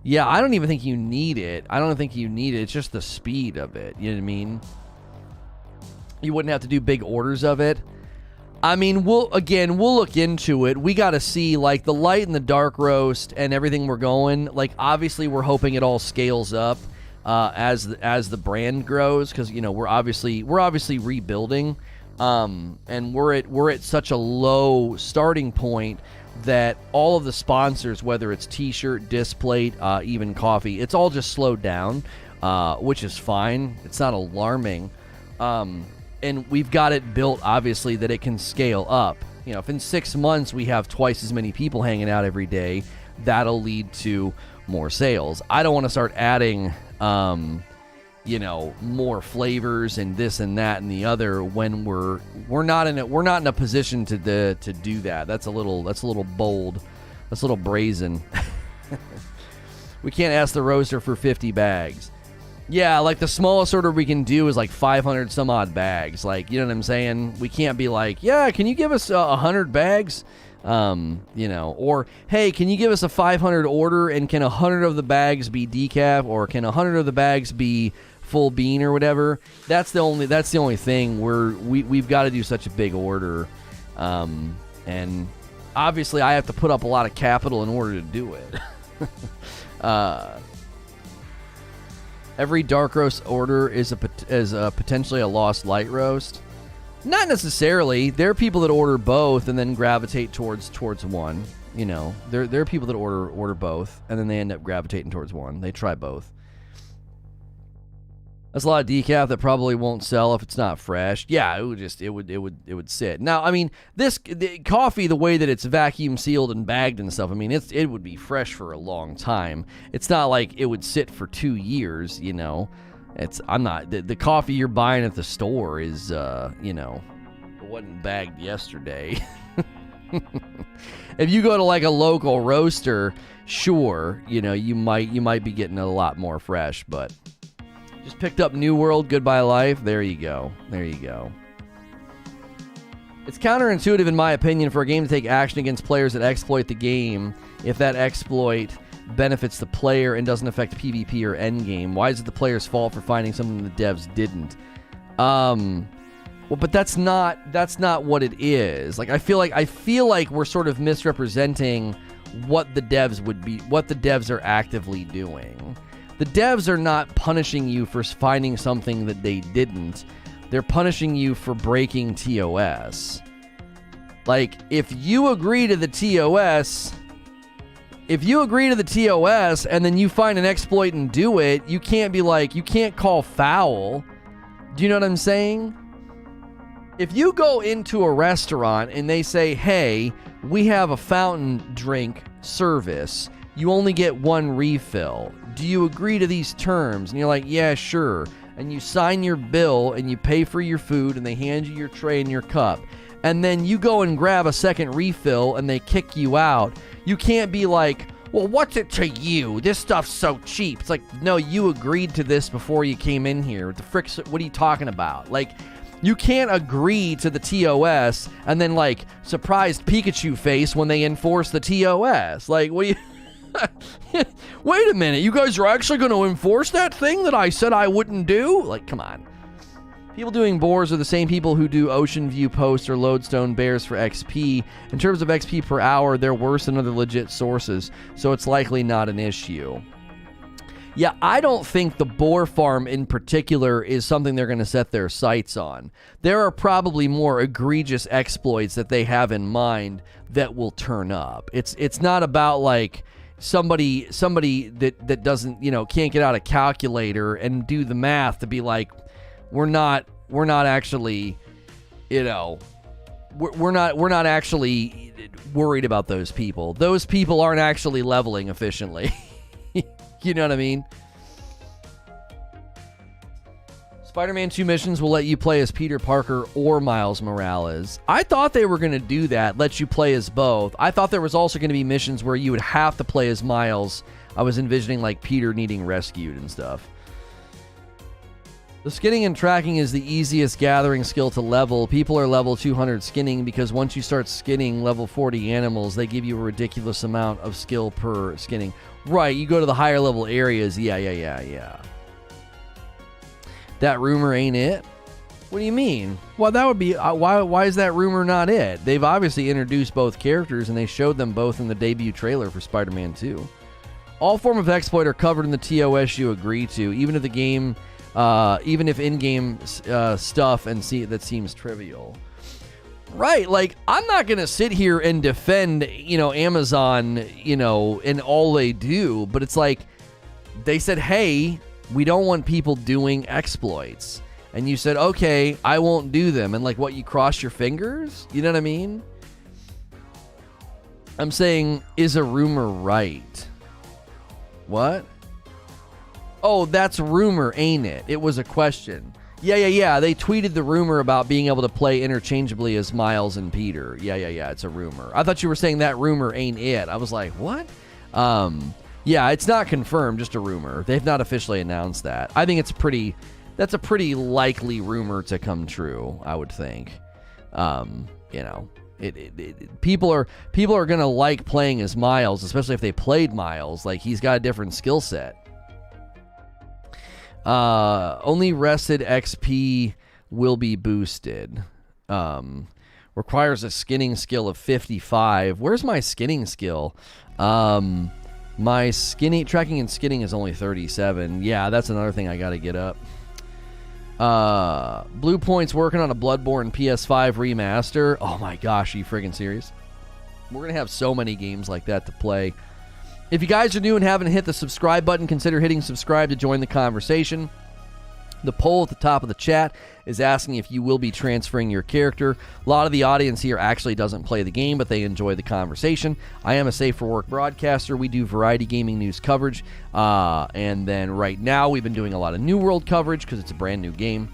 Yeah, I don't even think you need it. It's just the speed of it. You know what I mean? You wouldn't have to do big orders of it. I mean, we'll look into it. We got to see, like, the light and the dark roast and everything we're going. Like, obviously, we're hoping it all scales up as the brand grows, because, you know, we're obviously rebuilding, and we're at such a low starting point that all of the sponsors, whether it's T-shirt, Displate, even coffee, it's all just slowed down, which is fine. It's not alarming. And we've got it built, obviously, that it can scale up. You know, if in 6 months we have twice as many people hanging out every day, that'll lead to more sales. I don't want to start adding, you know, more flavors and this and that and the other when we're not in a position to do that. That's a little bold. That's a little brazen. We can't ask the roaster for 50 bags. Yeah, like the smallest order we can do is like 500 some odd bags. Like, you know what I'm saying? We can't be like, yeah, can you give us 100 bags? You know, or hey, can you give us a 500 order and can 100 of the bags be decaf or can 100 of the bags be full bean or whatever? That's the only thing we've got to do such a big order. And obviously I have to put up a lot of capital in order to do it. Every dark roast order is potentially a lost light roast. Not necessarily. There are people that order both and then gravitate towards one. You know, there are people that order both and then they end up gravitating towards one. They try both. That's a lot of decaf that probably won't sell if it's not fresh. Yeah, it would sit. Now, I mean, the coffee, the way that it's vacuum sealed and bagged and stuff, I mean, it would be fresh for a long time. It's not like it would sit for 2 years, you know. The coffee you're buying at the store is, you know, it wasn't bagged yesterday. If you go to like a local roaster, sure, you know, you might be getting a lot more fresh, but just picked up New World, Goodbye Life. There you go. It's counterintuitive, in my opinion, for a game to take action against players that exploit the game if that exploit benefits the player and doesn't affect PvP or endgame. Why is it the player's fault for finding something the devs didn't? Well, but that's not what it is. Like I feel like we're sort of misrepresenting what the devs are actively doing. The devs are not punishing you for finding something that they didn't. They're punishing you for breaking TOS. Like, if you agree to the TOS and then you find an exploit and do it, you can't be like, you can't call foul. Do you know what I'm saying? If you go into a restaurant and they say, hey, we have a fountain drink service, you only get one refill. Do you agree to these terms? And you're like, yeah, sure. And you sign your bill and you pay for your food and they hand you your tray and your cup. And then you go and grab a second refill and they kick you out. You can't be like, well, what's it to you? This stuff's so cheap. It's like, no, you agreed to this before you came in here. What are you talking about? Like, you can't agree to the TOS and then, like, surprised Pikachu face when they enforce the TOS. Like, what do you... Wait a minute, you guys are actually going to enforce that thing that I said I wouldn't do? Like, come on. People doing boars are the same people who do Ocean View Posts or Lodestone Bears for XP. In terms of XP per hour, they're worse than other legit sources, so it's likely not an issue. Yeah, I don't think the boar farm in particular is something they're going to set their sights on. There are probably more egregious exploits that they have in mind that will turn up. It's not about like somebody that doesn't, you know, can't get out a calculator and do the math to be like, we're not actually, you know, we're not actually worried about those people. Those people aren't actually leveling efficiently. You know what I mean? Spider-Man 2 missions will let you play as Peter Parker or Miles Morales. I thought they were going to do that, let you play as both. I thought there was also going to be missions where you would have to play as Miles. I was envisioning like Peter needing rescued and stuff. The skinning and tracking is the easiest gathering skill to level. People are level 200 skinning because once you start skinning level 40 animals, they give you a ridiculous amount of skill per skinning. Right, you go to the higher level areas. Yeah. That rumor ain't it? What do you mean? Well, that would be... why is that rumor not it? They've obviously introduced both characters and they showed them both in the debut trailer for Spider-Man 2. All form of exploit are covered in the TOS you agree to, even if the game... even if in-game stuff and that seems trivial. Right, like, I'm not going to sit here and defend, you know, Amazon, you know, and all they do, but it's like, they said, hey, we don't want people doing exploits. And you said, okay, I won't do them. And like, what, you cross your fingers? You know what I mean? I'm saying, is a rumor right? What? Oh, that's rumor, ain't it? It was a question. Yeah. They tweeted the rumor about being able to play interchangeably as Miles and Peter. Yeah. It's a rumor. I thought you were saying that rumor ain't it. I was like, what? Yeah, it's not confirmed, just a rumor. They've not officially announced that. I think that's a pretty likely rumor to come true, I would think. You know, people are going to like playing as Miles, especially if they played Miles. Like, he's got a different skill set. Only rested XP will be boosted. Requires a skinning skill of 55. Where's my skinning skill? My tracking and skinning is only 37. Yeah, that's another thing I got to get up. Blue Point's working on a Bloodborne PS5 remaster. Oh my gosh, are you friggin' serious? We're going to have so many games like that to play. If you guys are new and haven't hit the subscribe button, consider hitting subscribe to join the conversation. The poll at the top of the chat is asking if you will be transferring your character. A lot of the audience here actually doesn't play the game, but they enjoy the conversation. I am a Safe for Work broadcaster. We do variety gaming news coverage. And then right now we've been doing a lot of New World coverage because it's a brand new game.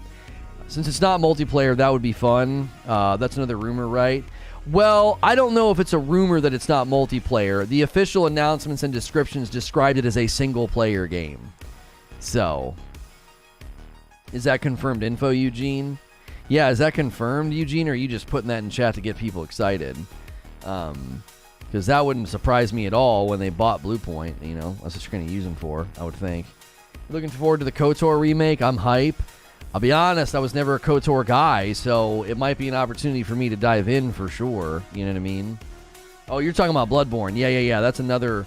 Since it's not multiplayer, that would be fun. That's another rumor, right? Well, I don't know if it's a rumor that it's not multiplayer. The official announcements and descriptions described it as a single-player game. So, is that confirmed info, Eugene? Yeah, is that confirmed, Eugene, or are you just putting that in chat to get people excited? Because that wouldn't surprise me at all when they bought Blue Point, you know. That's what you're going to use them for, I would think. Looking forward to the KOTOR remake. I'm hype. I'll be honest, I was never a KOTOR guy, so it might be an opportunity for me to dive in for sure. You know what I mean? Oh, you're talking about Bloodborne. Yeah. That's another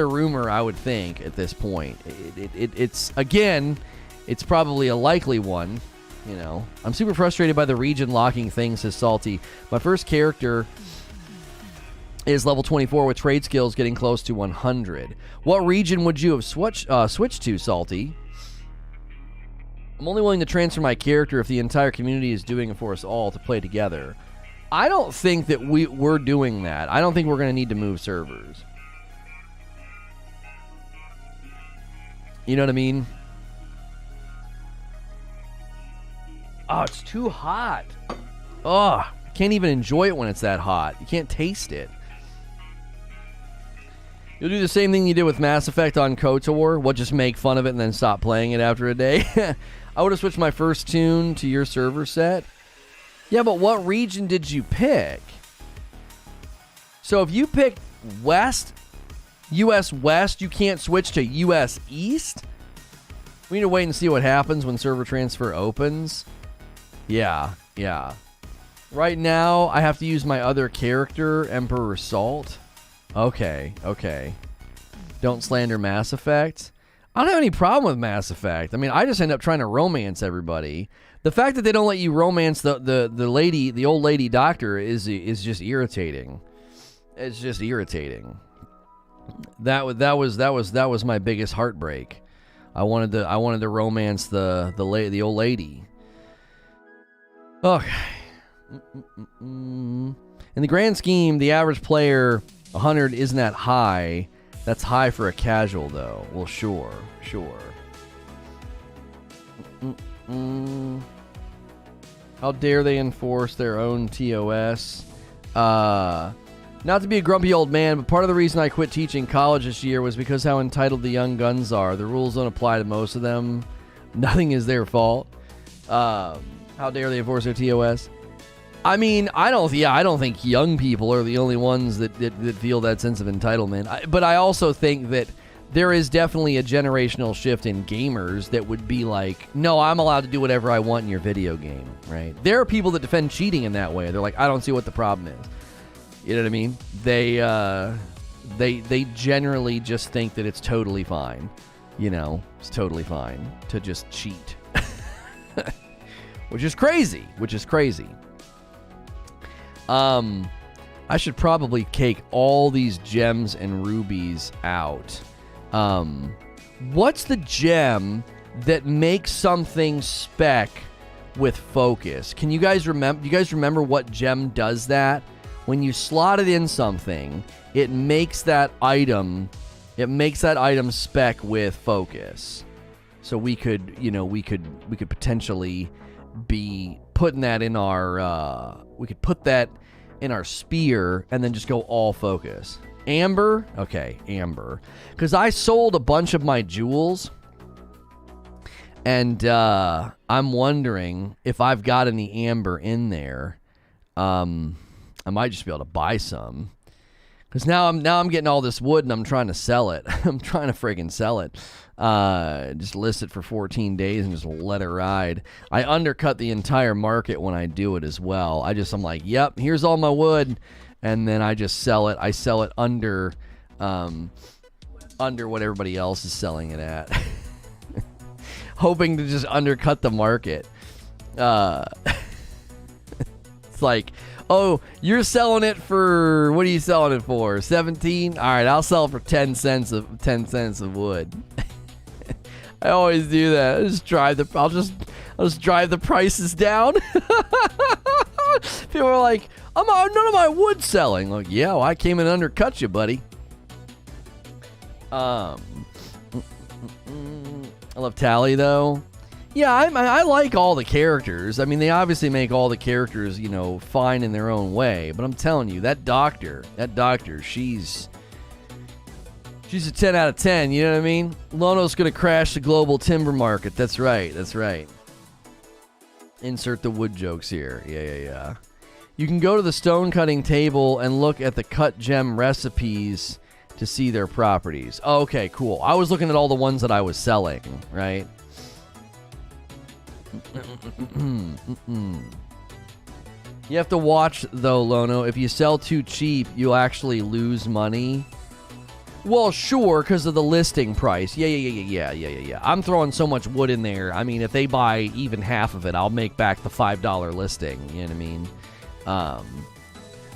rumor, I would think, at this point. It's again, it's probably a likely one. You know, I'm super frustrated by the region locking thing, says Salty. My first character is level 24 with trade skills getting close to 100. What region would you have switched to, Salty? I'm only willing to transfer my character if the entire community is doing it for us all to play together. I don't think that we're doing that. I don't think we're going to need to move servers. You know what I mean? Oh, it's too hot. Oh, I can't even enjoy it when it's that hot. You can't taste it. You'll do the same thing you did with Mass Effect on KOTOR. What, just make fun of it and then stop playing it after a day? I would have switched my first tune to your server set. Yeah, but what region did you pick? So if you picked West, US West, you can't switch to US East? We need to wait and see what happens when server transfer opens. Yeah. Right now, I have to use my other character, Emperor Salt. Okay. Don't slander Mass Effect. I don't have any problem with Mass Effect. I mean, I just end up trying to romance everybody. The fact that they don't let you romance the old lady doctor is just irritating. It's just irritating. That was my biggest heartbreak. I wanted to romance the old lady. Okay. In the grand scheme, the average player 100 isn't that high. That's high for a casual, though. Well, sure. How dare they enforce their own TOS? Not to be a grumpy old man, but part of the reason I quit teaching college this year was because how entitled the young guns are. The rules don't apply to most of them. Nothing is their fault. How dare they enforce their TOS? I mean, I don't think young people are the only ones that feel that sense of entitlement. But I also think that there is definitely a generational shift in gamers that would be like, no, I'm allowed to do whatever I want in your video game, right? There are people that defend cheating in that way. They're like, I don't see what the problem is. You know what I mean? They generally just think that it's totally fine. You know, it's totally fine to just cheat. Which is crazy. I should probably cake all these gems and rubies out. What's the gem that makes something spec with focus? Can you guys remember? You guys remember what gem does that? When you slot it in something, it makes that item spec with focus. So we could, we could potentially be putting that in our, we could put that in our spear and then just go all focus. Amber? Okay, amber. Because I sold a bunch of my jewels, and I'm wondering if I've got any amber in there. I might just be able to buy some. Because now I'm getting all this wood and I'm trying to sell it. I'm trying to friggin' sell it. Just list it for 14 days and just let it ride. I undercut the entire market when I do it as well. I'm like, yep, here's all my wood. And then I just sell it. I sell it under what everybody else is selling it at. Hoping to just undercut the market. It's like, oh, you're selling it for, what are you selling it for? 17? All right, I'll sell it for 10 cents of wood. I always do that. I'll just drive the prices down. People are like, none of my wood selling. Like, yeah, well, I came and undercut you, buddy. I love Tally though. Yeah, I like all the characters. I mean, they obviously make all the characters, fine in their own way. But I'm telling you, that doctor, she's a 10 out of 10. You know what I mean? Lono's gonna crash the global timber market. That's right. Insert the wood jokes here. Yeah. You can go to the stone cutting table and look at the cut gem recipes to see their properties. Oh, okay, cool. I was looking at all the ones that I was selling, right? You have to watch, though, Lono. If you sell too cheap, you'll actually lose money. Well, sure, because of the listing price. Yeah. I'm throwing so much wood in there. I mean, if they buy even half of it, I'll make back the $5 listing. You know what I mean?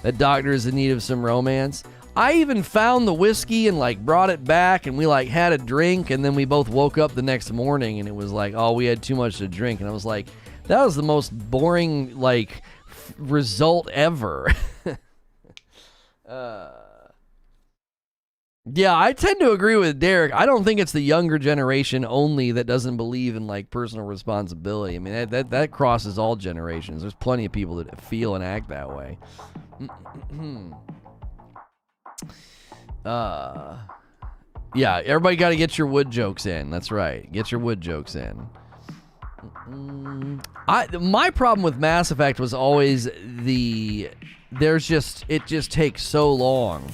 That doctor is in need of some romance. I even found the whiskey and brought it back, and we had a drink, and then we both woke up the next morning, and it was like, oh, we had too much to drink, and I was like, that was the most boring result ever. Yeah, I tend to agree with Derek. I don't think it's the younger generation only that doesn't believe in personal responsibility. I mean, that crosses all generations. There's plenty of people that feel and act that way. Yeah, everybody got to get your wood jokes in. That's right. Get your wood jokes in. My problem with Mass Effect was always it just takes so long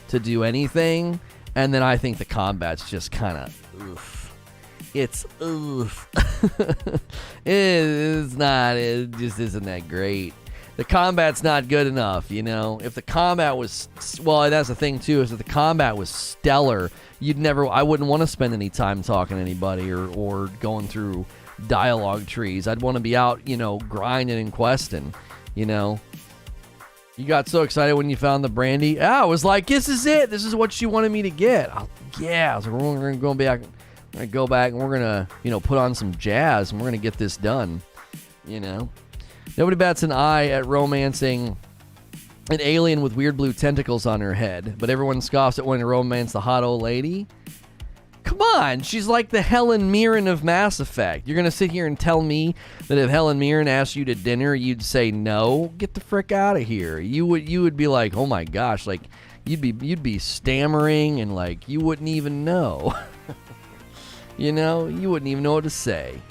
to do anything, and then I think the combat's just kind of oof. It's oof. It just isn't that great. The combat's not good enough, If the combat was, well, that's the thing too, is if the combat was stellar, I wouldn't want to spend any time talking to anybody or going through dialogue trees. I'd want to be out, grinding and questing, You got so excited when you found the brandy. I was like, this is it. This is what she wanted me to get. I was like, we're going to go back. We're going to go back and we're going to, put on some jazz and we're going to get this done, Nobody bats an eye at romancing an alien with weird blue tentacles on her head, but everyone scoffs at wanting to romance the hot old lady. Come on, she's like the Helen Mirren of Mass Effect. You're going to sit here and tell me that if Helen Mirren asked you to dinner, you'd say no? Get the frick out of here. You would be like, oh my gosh, you'd be stammering and you wouldn't even know. You wouldn't even know what to say.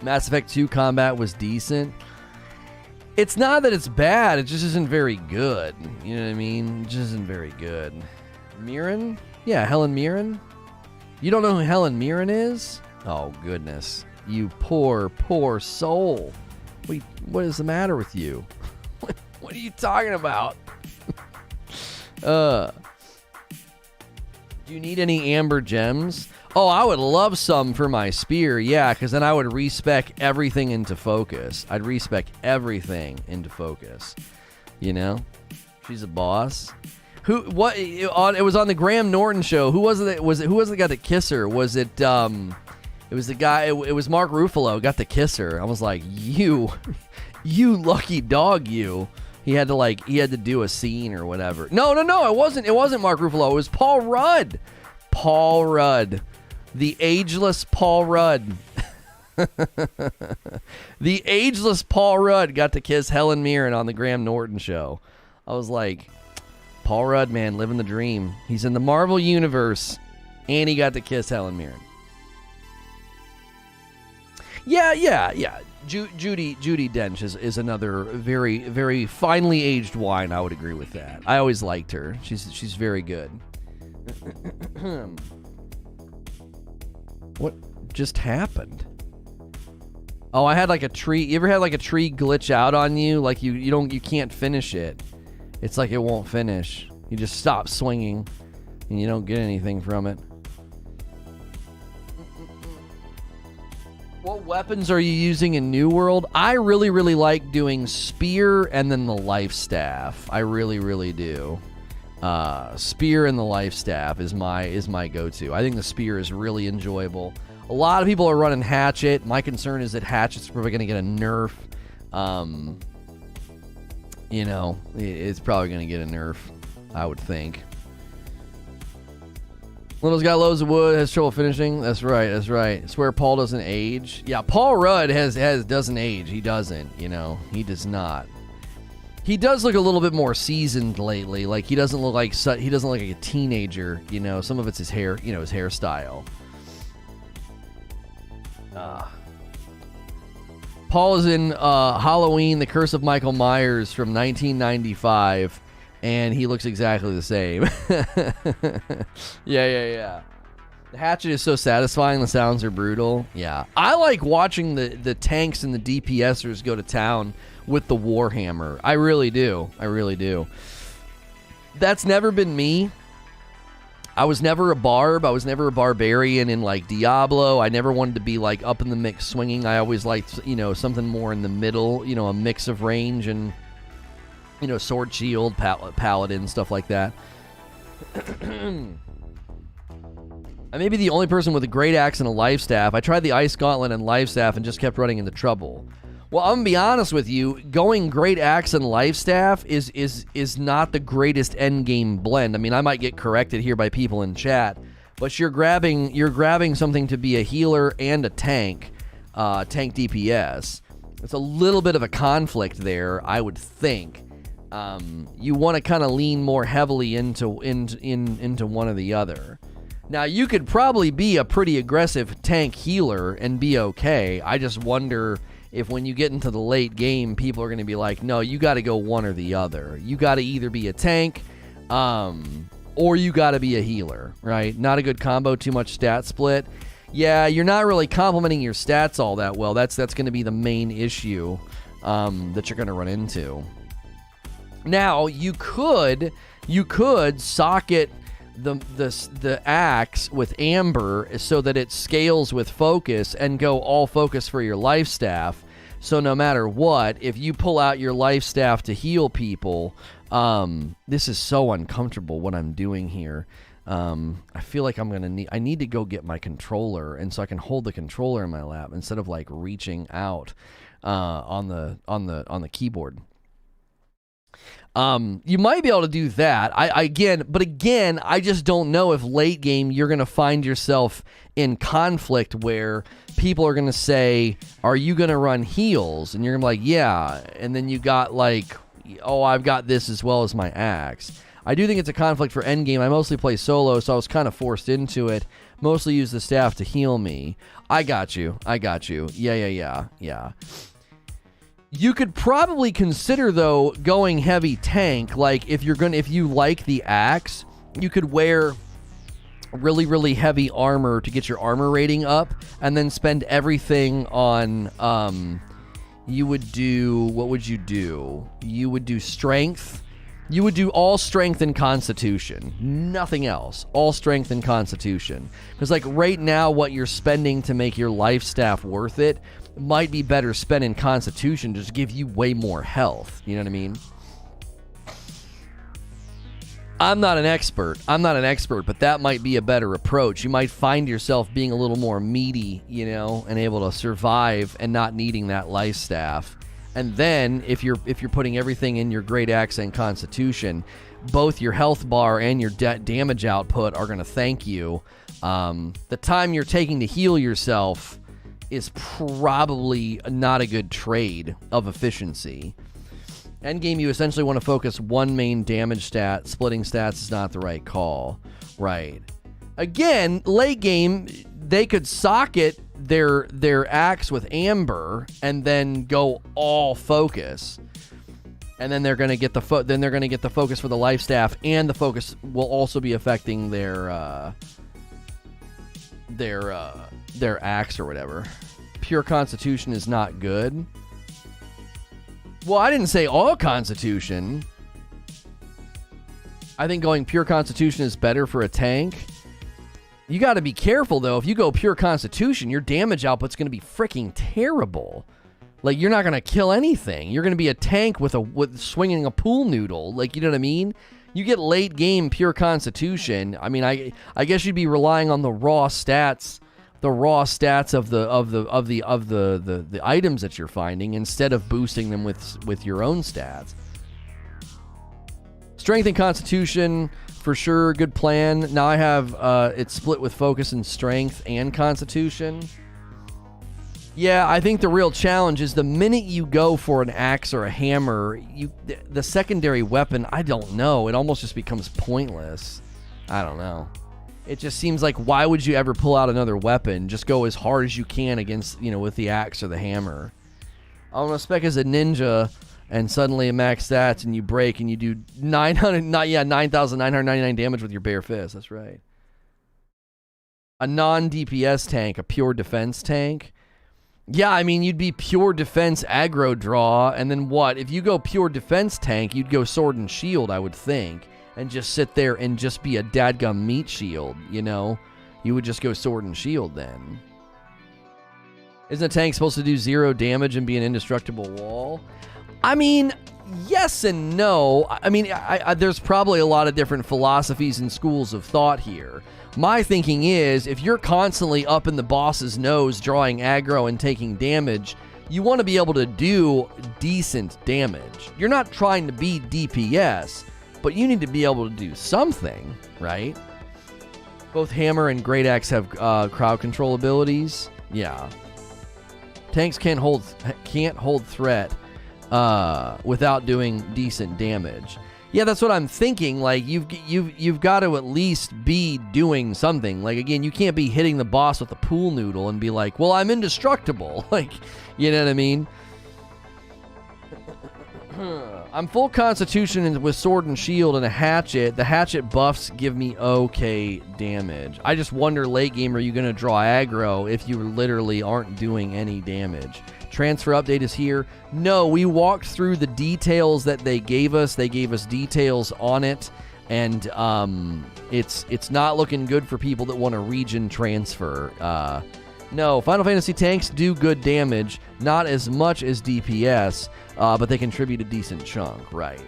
Mass Effect 2 combat was decent. It's not that it's bad, it just isn't very good. You know what I mean? It just isn't very good. Mirren? Yeah, Helen Mirren. You don't know who Helen Mirren is? Oh, goodness. You poor, poor soul. What is the matter with you? What are you talking about? Do you need any amber gems? Oh, I would love some for my spear, yeah, because then I would respec everything into focus. I'd respec everything into focus. She's a boss. It was on the Graham Norton show. Who was it? Who was the guy that kissed her? Was it? It was the guy. It was Mark Ruffalo got to kiss her. I was like, you lucky dog, you. He had to do a scene or whatever. No. It wasn't Mark Ruffalo. It was Paul Rudd. The ageless Paul Rudd. The ageless Paul Rudd got to kiss Helen Mirren on the Graham Norton show. I was like, Paul Rudd, man, living the dream. He's in the Marvel Universe, and he got to kiss Helen Mirren. Yeah. Judi Dench is another very, very finely aged wine. I would agree with that. I always liked her. She's very good. What just happened? Oh, I had like a tree. You ever had like a tree glitch out on you? Like you can't finish it. It's like it won't finish. You just stop swinging, and you don't get anything from it. What weapons are you using in New World? I really, really like doing spear and then the life staff. I really, really do. Spear and the life staff is my go-to. I think the spear is really enjoyable. A lot of people are running hatchet. My concern is that hatchet's probably going to get a nerf. It's probably going to get a nerf, I would think. Lono's got loads of wood, has trouble finishing. That's right. I swear Paul doesn't age. Yeah, Paul Rudd doesn't age. He doesn't, he does not. He does look a little bit more seasoned lately. Like he doesn't look like a teenager, Some of it's his hair, his hairstyle. Paul is in Halloween, The Curse of Michael Myers from 1995. And he looks exactly the same. Yeah. The hatchet is so satisfying. The sounds are brutal. Yeah. I like watching the tanks and the DPSers go to town with the Warhammer. I really do. That's never been me. I was never a barb. I was never a barbarian in like Diablo. I never wanted to be like up in the mix swinging. I always liked, something more in the middle, a mix of range and sword, shield, paladin, stuff like that. I may be the only person with a great axe and a life staff. I tried the ice gauntlet and life staff and just kept running into trouble. Well, I'm gonna be honest with you. Going great axe and life staff is not the greatest endgame blend. I mean, I might get corrected here by people in chat, but you're grabbing something to be a healer and a tank DPS. It's a little bit of a conflict there, I would think. You want to kind of lean more heavily into one or the other. Now, you could probably be a pretty aggressive tank healer and be okay. I just wonder if when you get into the late game, people are going to be like, no, you got to go one or the other. You got to either be a tank, or you got to be a healer, right? Not a good combo, too much stat split. Yeah, you're not really complementing your stats all that well. That's going to be the main issue that you're going to run into. Now, you could socket the axe with amber so that it scales with focus and go all focus for your life staff. So no matter what, if you pull out your life staff to heal people, this is so uncomfortable what I'm doing here. I feel like I need to go get my controller, and so I can hold the controller in my lap instead of like reaching out on the keyboard. You might be able to do that. Again, I just don't know if late game you're going to find yourself in conflict where people are going to say, are you going to run heals? And you're going to be like, yeah. And then you got like, oh, I've got this as well as my axe. I do think it's a conflict for endgame. I mostly play solo, so I was kind of forced into it. Mostly use the staff to heal me. I got you. Yeah. You could probably consider, though, going heavy tank. Like, if you like the axe, you could wear really, really heavy armor to get your armor rating up, and then spend everything on, what would you do? You would do strength. You would do all strength and constitution. Nothing else. All strength and constitution. Because, like, right now, what you're spending to make your life staff worth it might be better spent in constitution to just give you way more health. You know what I mean? I'm not an expert, but that might be a better approach. You might find yourself being a little more meaty, and able to survive and not needing that life staff. And then if you're putting everything in your great axe and constitution, both your health bar and your damage output are going to thank you The time you're taking to heal yourself is probably not a good trade of efficiency. Endgame, you essentially want to focus one main damage stat. Splitting stats is not the right call. Right. Again, late game, they could socket their axe with amber and then go all focus. And then they're going to get the focus for the life staff, and the focus will also be affecting their axe or whatever. Pure Constitution is not good. Well, I didn't say all Constitution. I think going pure Constitution is better for a tank. You got to be careful, though. If you go pure Constitution, your damage output's going to be freaking terrible. Like, you're not going to kill anything. You're going to be a tank with swinging a pool noodle. Like, you know what I mean? You get late game pure Constitution. I mean, I guess you'd be relying on the raw stats of the items that you're finding instead of boosting them with your own stats. Strength and Constitution, for sure, good plan. Now I have it split with focus and strength and Constitution. Yeah, I think the real challenge is the minute you go for an axe or a hammer, the secondary weapon, I don't know. It almost just becomes pointless. I don't know. It just seems like, why would you ever pull out another weapon? Just go as hard as you can against, with the axe or the hammer. I'm gonna spec as a ninja, and suddenly a max stats, and you break, and you do 9,999 damage with your bare fist. That's right. A non-DPS tank, a pure defense tank. Yeah, I mean, you'd be pure defense aggro draw, and then what? If you go pure defense tank, you'd go sword and shield, I would think, and just sit there and just be a dadgum meat shield, You would just go sword and shield then. Isn't a tank supposed to do 0 damage and be an indestructible wall? I mean, yes and no. I mean, there's probably a lot of different philosophies and schools of thought here. My thinking is, if you're constantly up in the boss's nose drawing aggro and taking damage, you want to be able to do decent damage. You're not trying to be DPS, but you need to be able to do something, right? Both Hammer and Great Axe have crowd control abilities. Yeah. Tanks can't hold threat without doing decent damage. Yeah, that's what I'm thinking. Like, you've got to at least be doing something. Like, again, you can't be hitting the boss with a pool noodle and be like, well, I'm indestructible. Like, you know what I mean? I'm full Constitution with sword and shield and a hatchet. The hatchet buffs give me okay damage. I just wonder, late game, are you going to draw aggro if you literally aren't doing any damage? Transfer update is here. No, we walked through the details that they gave us. They gave us details on it, and it's not looking good for people that want a region transfer. No, Final Fantasy tanks do good damage, not as much as DPS, but they contribute a decent chunk, right?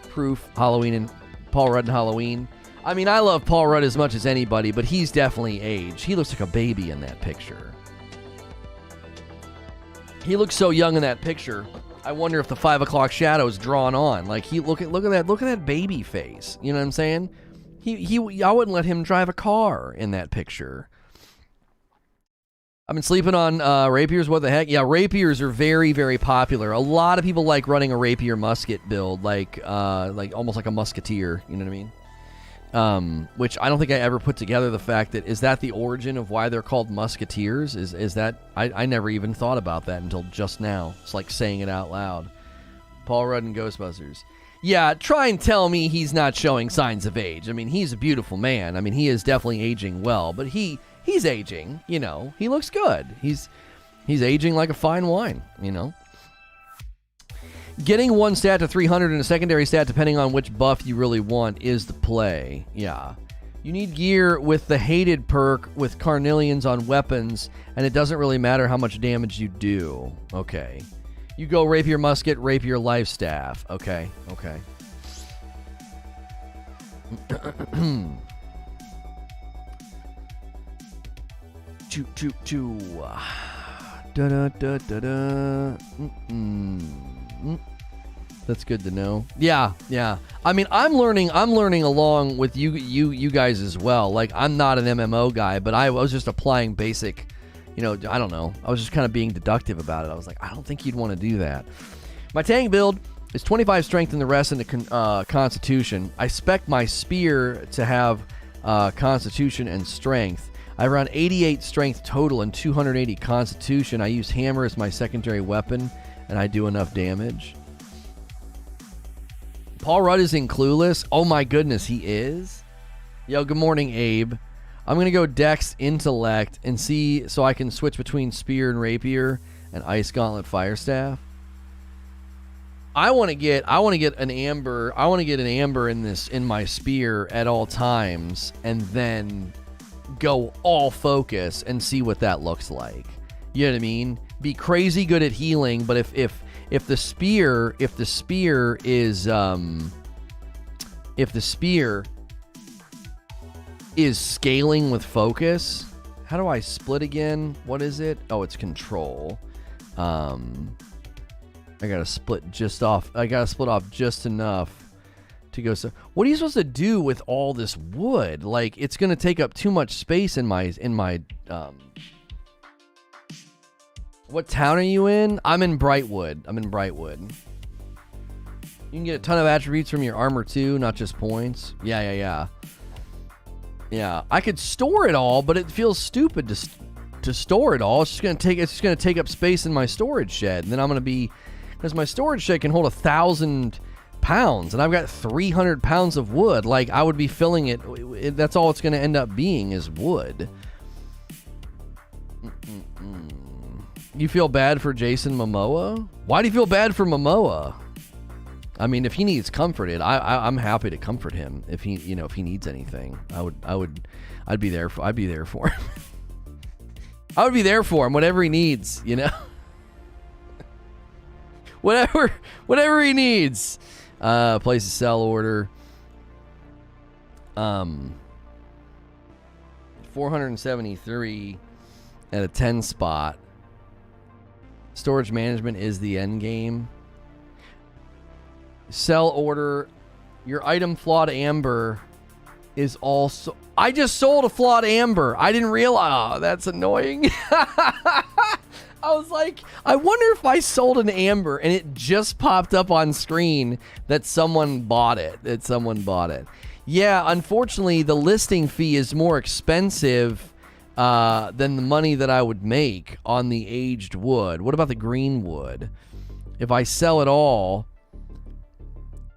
Proof, Halloween, and Paul Rudd and Halloween. I mean, I love Paul Rudd as much as anybody, but he's definitely aged. He looks like a baby in that picture. He looks so young in that picture. I wonder if the 5 o'clock shadow is drawn on. Like, look at that baby face. You know what I'm saying? I wouldn't let him drive a car in that picture. I've been sleeping on rapiers. What the heck? Yeah, rapiers are very, very popular. A lot of people like running a rapier musket build, like almost like a musketeer. You know what I mean? Which I don't think I ever put together the fact that, is that the origin of why they're called musketeers? Is that, I never even thought about that until just now. It's like saying it out loud. Paul Rudd and Ghostbusters. Yeah, try and tell me he's not showing signs of age. I mean, he's a beautiful man. I mean, he is definitely aging well, but he's aging, he looks good. He's aging like a fine wine, Getting one stat to 300 and a secondary stat, depending on which buff you really want, is the play. Yeah. You need gear with the hated perk with carnelians on weapons, and it doesn't really matter how much damage you do. Okay. You go rapier musket, rapier life staff. Okay. Choo. Da da da da da. That's good to know. Yeah. I mean, I'm learning along with you guys as well. Like, I'm not an MMO guy, but I was just applying basic, I don't know. I was just kind of being deductive about it. I was like, I don't think you'd want to do that. My tank build is 25 strength and the rest in the constitution. I spec my spear to have constitution and strength. I have around 88 strength total and 280 constitution. I use hammer as my secondary weapon, and I do enough damage. Paul Rudd is in Clueless. Oh my goodness, he is? Yo, good morning, Abe. I'm going to go Dex Intellect and see so I can switch between Spear and Rapier and Ice Gauntlet Firestaff. I want to get an amber. I want to get an amber in my spear at all times, and then go all focus and see what that looks like. You know what I mean? Be crazy good at healing, but if the spear is scaling with focus, how do I split again? What is it? Oh, it's control. I gotta split off just enough to go. So what are you supposed to do with all this wood? Like, it's gonna take up too much space in my what town are you in? I'm in Brightwood. You can get a ton of attributes from your armor too, not just points. Yeah. I could store it all, but it feels stupid to store it all. It's just gonna take up space in my storage shed, and then I'm gonna be, because my storage shed can hold 1,000 pounds, and I've got 300 pounds of wood. Like, I would be filling it. That's all it's gonna end up being is wood. You feel bad for Jason Momoa? Why do you feel bad for Momoa? I mean, if he needs comforted, I'm happy to comfort him. If he needs anything, I'd be there for him. I would be there for him, whatever he needs, whatever he needs. Place a sell order. 473 at a 10 spot. Storage management is the end game. Sell order. Your item flawed amber is also... I just sold a flawed amber. I didn't realize... Oh, that's annoying. I was like, I wonder if I sold an amber, and it just popped up on screen that someone bought it. Yeah, unfortunately, the listing fee is more expensive than the money that I would make on the aged wood. What about the green wood? If I sell it all,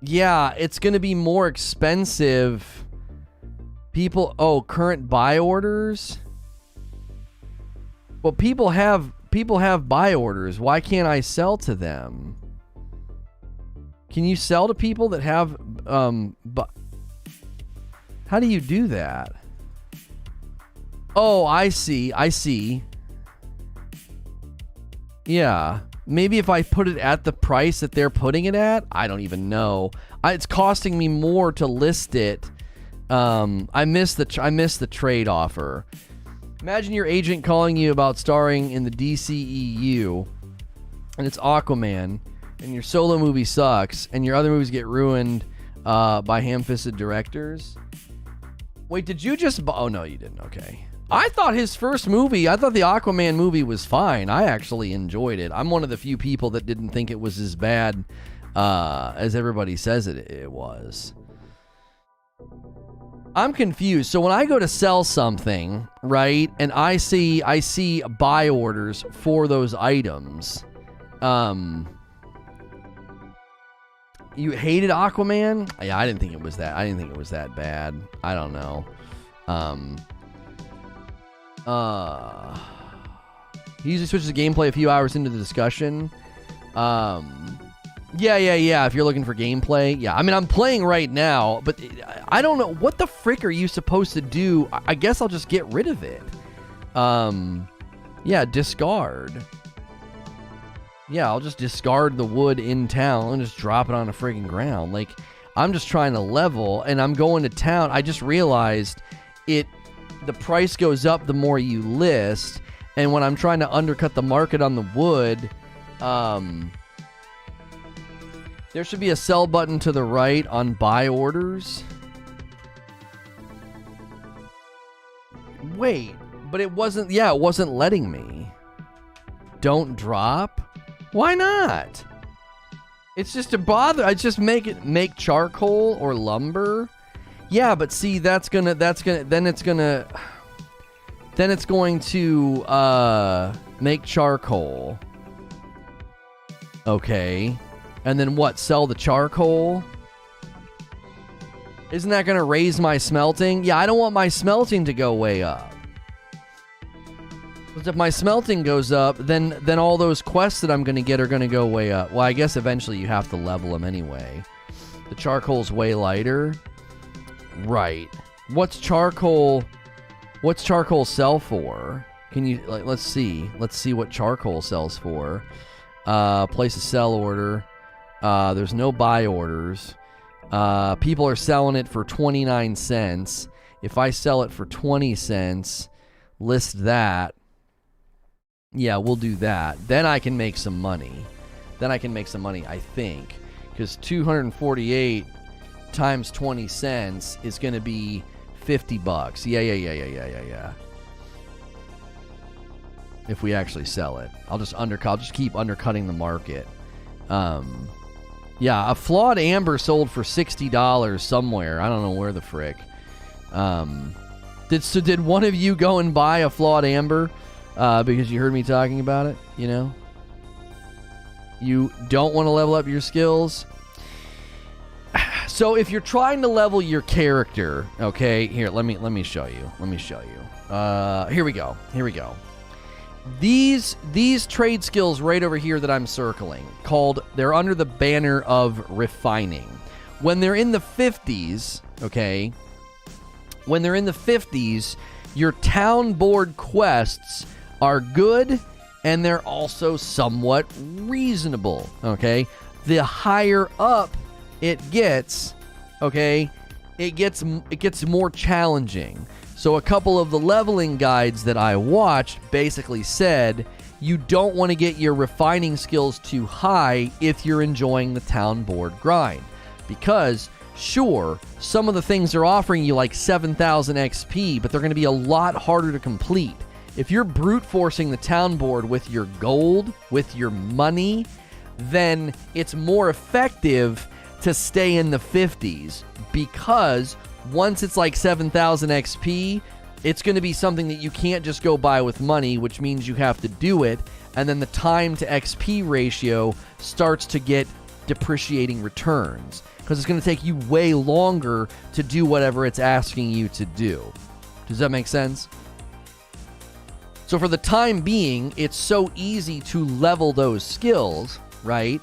yeah, it's going to be more expensive. Current buy orders? Well, people have buy orders. Why can't I sell to them? Can you sell to people that have how do you do that? Oh, I see. Yeah. Maybe if I put it at the price that they're putting it at, I don't even know. It's costing me more to list it. I missed the trade offer. Imagine your agent calling you about starring in the DCEU, and it's Aquaman, and your solo movie sucks, and your other movies get ruined by ham-fisted directors. Wait, did you just... Oh, no, you didn't. Okay. I thought the Aquaman movie was fine. I actually enjoyed it. I'm one of the few people that didn't think it was as bad as everybody says it was. I'm confused. So when I go to sell something, right, and I see buy orders for those items, you hated Aquaman? Yeah, I didn't think it was that bad. I don't know. He usually switches the gameplay a few hours into the discussion. Yeah. If you're looking for gameplay, yeah. I mean, I'm playing right now, but I don't know what the frick are you supposed to do. I guess I'll just get rid of it. Yeah, discard. Yeah, I'll just discard the wood in town and just drop it on the friggin' ground. Like, I'm just trying to level, and I'm going to town. I just realized the price goes up the more you list, and when I'm trying to undercut the market on the wood, There should be a sell button to the right on buy orders. Wait, but it wasn't, yeah, it wasn't letting me. Don't drop? Why not? It's just a bother. I just make charcoal or lumber. Yeah, but see, then it's going to make charcoal. Okay. And then what? Sell the charcoal? Isn't that going to raise my smelting? Yeah, I don't want my smelting to go way up. Because if my smelting goes up, then all those quests that I'm going to get are going to go way up. Well, I guess eventually you have to level them anyway. The charcoal's way lighter. Right. What's charcoal sell for? Can you, like, let's see what charcoal sells for. Place a sell order. There's no buy orders. People are selling it for 29 cents. If I sell it for 20 cents, list that. Yeah, we'll do that. Then I can make some money. I think. Because 248 times 20 cents is going to be 50 bucks. Yeah. If we actually sell it. I'll just keep undercutting the market. Yeah, a flawed amber sold for $60 somewhere. I don't know where the frick. Did one of you go and buy a flawed amber? Because you heard me talking about it, you know? You don't want to level up your skills. So if you're trying to level your character, okay, here, let me show you. Here we go. These trade skills right over here that I'm circling, they're under the banner of refining. When they're in the 50s, okay, your town board quests are good and they're also somewhat reasonable, okay? The higher up it gets, okay, it gets more challenging. So a couple of the leveling guides that I watched basically said you don't want to get your refining skills too high if you're enjoying the town board grind. Because, sure, some of the things are offering you like 7,000 XP, but they're going to be a lot harder to complete. If you're brute forcing the town board with your gold, with your money, then it's more effective to stay in the 50s, because once it's like 7,000 XP, it's going to be something that you can't just go buy with money, which means you have to do it, and then the time to XP ratio starts to get depreciating returns, because it's going to take you way longer to do whatever it's asking you to do. Does that make sense? So for the time being, it's so easy to level those skills, right?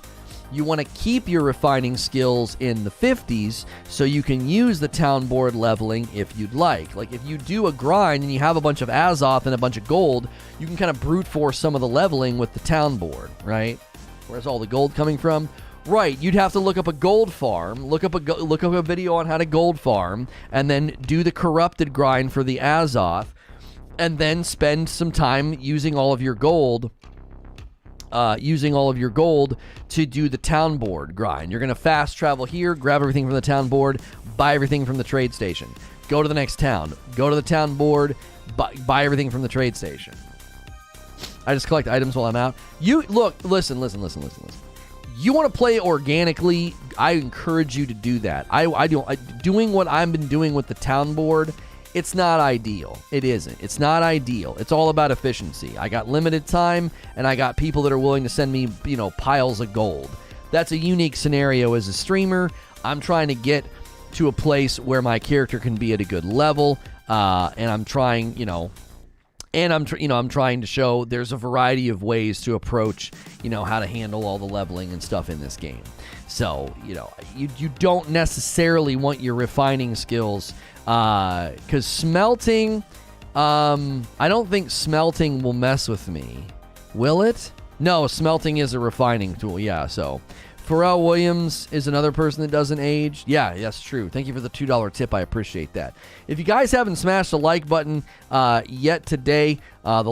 You want to keep your refining skills in the 50s so you can use the town board leveling if you'd like. Like if you do a grind and you have a bunch of Azoth and a bunch of gold, you can kind of brute force some of the leveling with the town board, right? Where's all the gold coming from? Right, you'd have to look up a gold farm, look up a video on how to gold farm, and then do the corrupted grind for the Azoth, and then spend some time using all of your gold to do the town board grind. You're going to fast travel here, grab everything from the town board, buy everything from the trade station. Go to the next town. Go to the town board, buy everything from the trade station. I just collect items while I'm out. Listen. You want to play organically, I encourage you to do that. Doing what I've been doing with the town board, it's not ideal. It isn't. It's not ideal. It's all about efficiency. I got limited time, and I got people that are willing to send me, piles of gold. That's a unique scenario as a streamer. I'm trying to get to a place where my character can be at a good level, and I'm trying, I'm trying to show there's a variety of ways to approach, how to handle all the leveling and stuff in this game. So, you don't necessarily want your refining skills, because smelting, I don't think smelting will mess with me. Will it? No, smelting is a refining tool, yeah, so. Pharrell Williams is another person that doesn't age. Yeah, that's true. Thank you for the $2 tip. I appreciate that. If you guys haven't smashed the like button yet today, The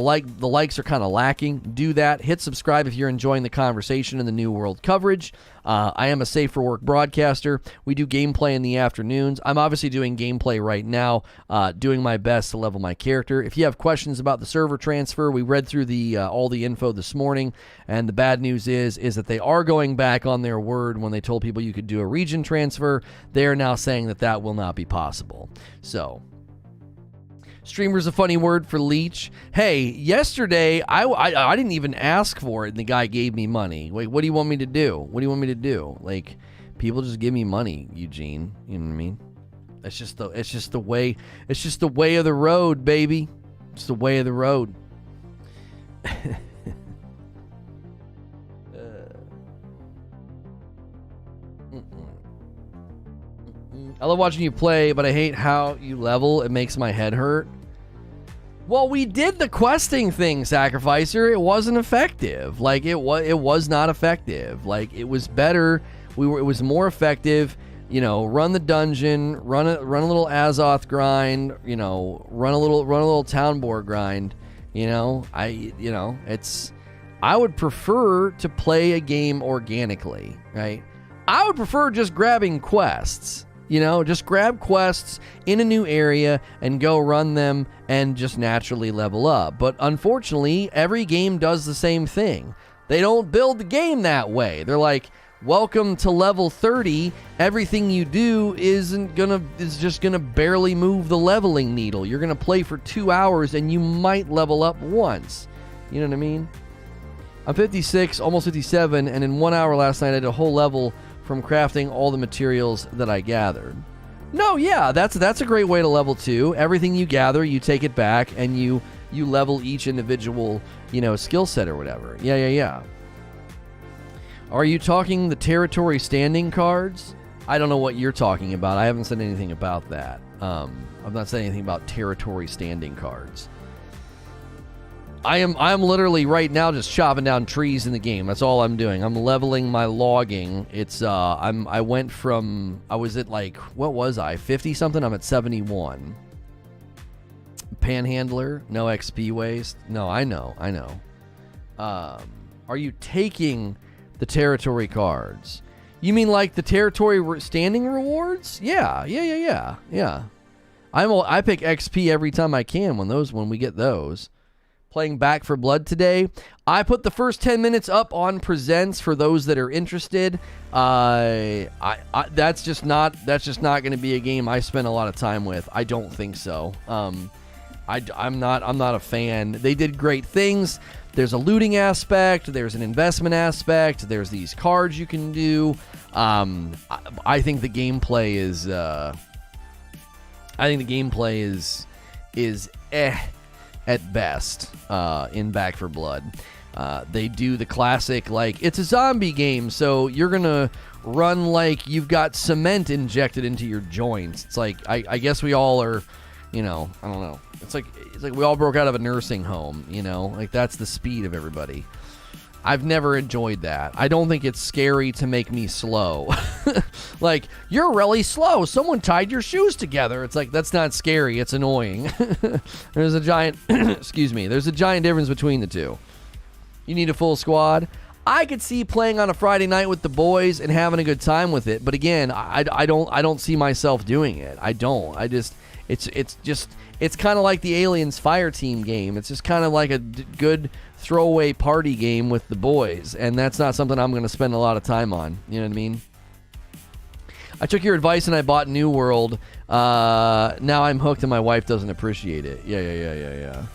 likes are kind of lacking. Do that. Hit subscribe if you're enjoying the conversation and the New World coverage. I am a Safe for Work broadcaster. We do gameplay in the afternoons. I'm obviously doing gameplay right now, doing my best to level my character. If you have questions about the server transfer, we read through the all the info this morning, and the bad news is that they are going back on their word when they told people you could do a region transfer. They are now saying that will not be possible. So, streamer's a funny word for leech. Hey, yesterday, I didn't even ask for it, and the guy gave me money. Like, what do you want me to do? What do you want me to do? Like, people just give me money, Eugene. You know what I mean? It's just the way of the road, baby. It's the way of the road. I love watching you play, but I hate how you level. It makes my head hurt. Well, we did the questing thing, Sacrificer. It wasn't effective. Like, it was not effective. Like, it was better. It was more effective. You know, run the dungeon, run a little Azoth grind. You know, run a little town board grind. You know, I would prefer to play a game organically, right? I would prefer just grabbing quests. You know, just grab quests in a new area and go run them and just naturally level up. But unfortunately, every game does the same thing. They don't build the game that way. They're like, welcome to level 30. Everything you do is just gonna barely move the leveling needle. You're gonna play for 2 hours and you might level up once. You know what I mean? I'm 56, almost 57, and in 1 hour last night I did a whole level from crafting all the materials that I gathered. No, yeah, that's a great way to level too. Everything you gather, you take it back and you level each individual, skill set or whatever. Yeah. Are you talking the territory standing cards? I don't know what you're talking about. I haven't said anything about that. I've not said anything about territory standing cards. I'm literally right now just chopping down trees in the game. That's all I'm doing. I'm leveling my logging. It's I was at like, what was I? 50 something. I'm at 71. Panhandler, no XP waste. No, I know. Are you taking the territory cards? You mean like the territory standing rewards? Yeah. I pick XP every time I can when we get those. Playing Back for Blood today. I put the first 10 minutes up on Presents for those that are interested. That's just not going to be a game I spend a lot of time with. I don't think so. I'm not a fan. They did great things. There's a looting aspect. There's an investment aspect. There's these cards you can do. I think the gameplay is at best in Back for Blood. They do the classic, like, it's a zombie game, so you're gonna run like you've got cement injected into your joints. It's like, I guess we all are, I don't know. It's like we all broke out of a nursing home, like that's the speed of everybody. I've never enjoyed that. I don't think it's scary to make me slow. Like, you're really slow. Someone tied your shoes together. It's like, that's not scary. It's annoying. There's a giant, there's a giant difference between the two. You need a full squad. I could see playing on a Friday night with the boys and having a good time with it. But again, I don't see myself doing it. I don't. It's kind of like the Aliens Fire Team game. It's just kind of like a good throwaway party game with the boys, and that's not something I'm going to spend a lot of time on. You know what I mean? I took your advice and I bought New World. Now I'm hooked and my wife doesn't appreciate it. Yeah.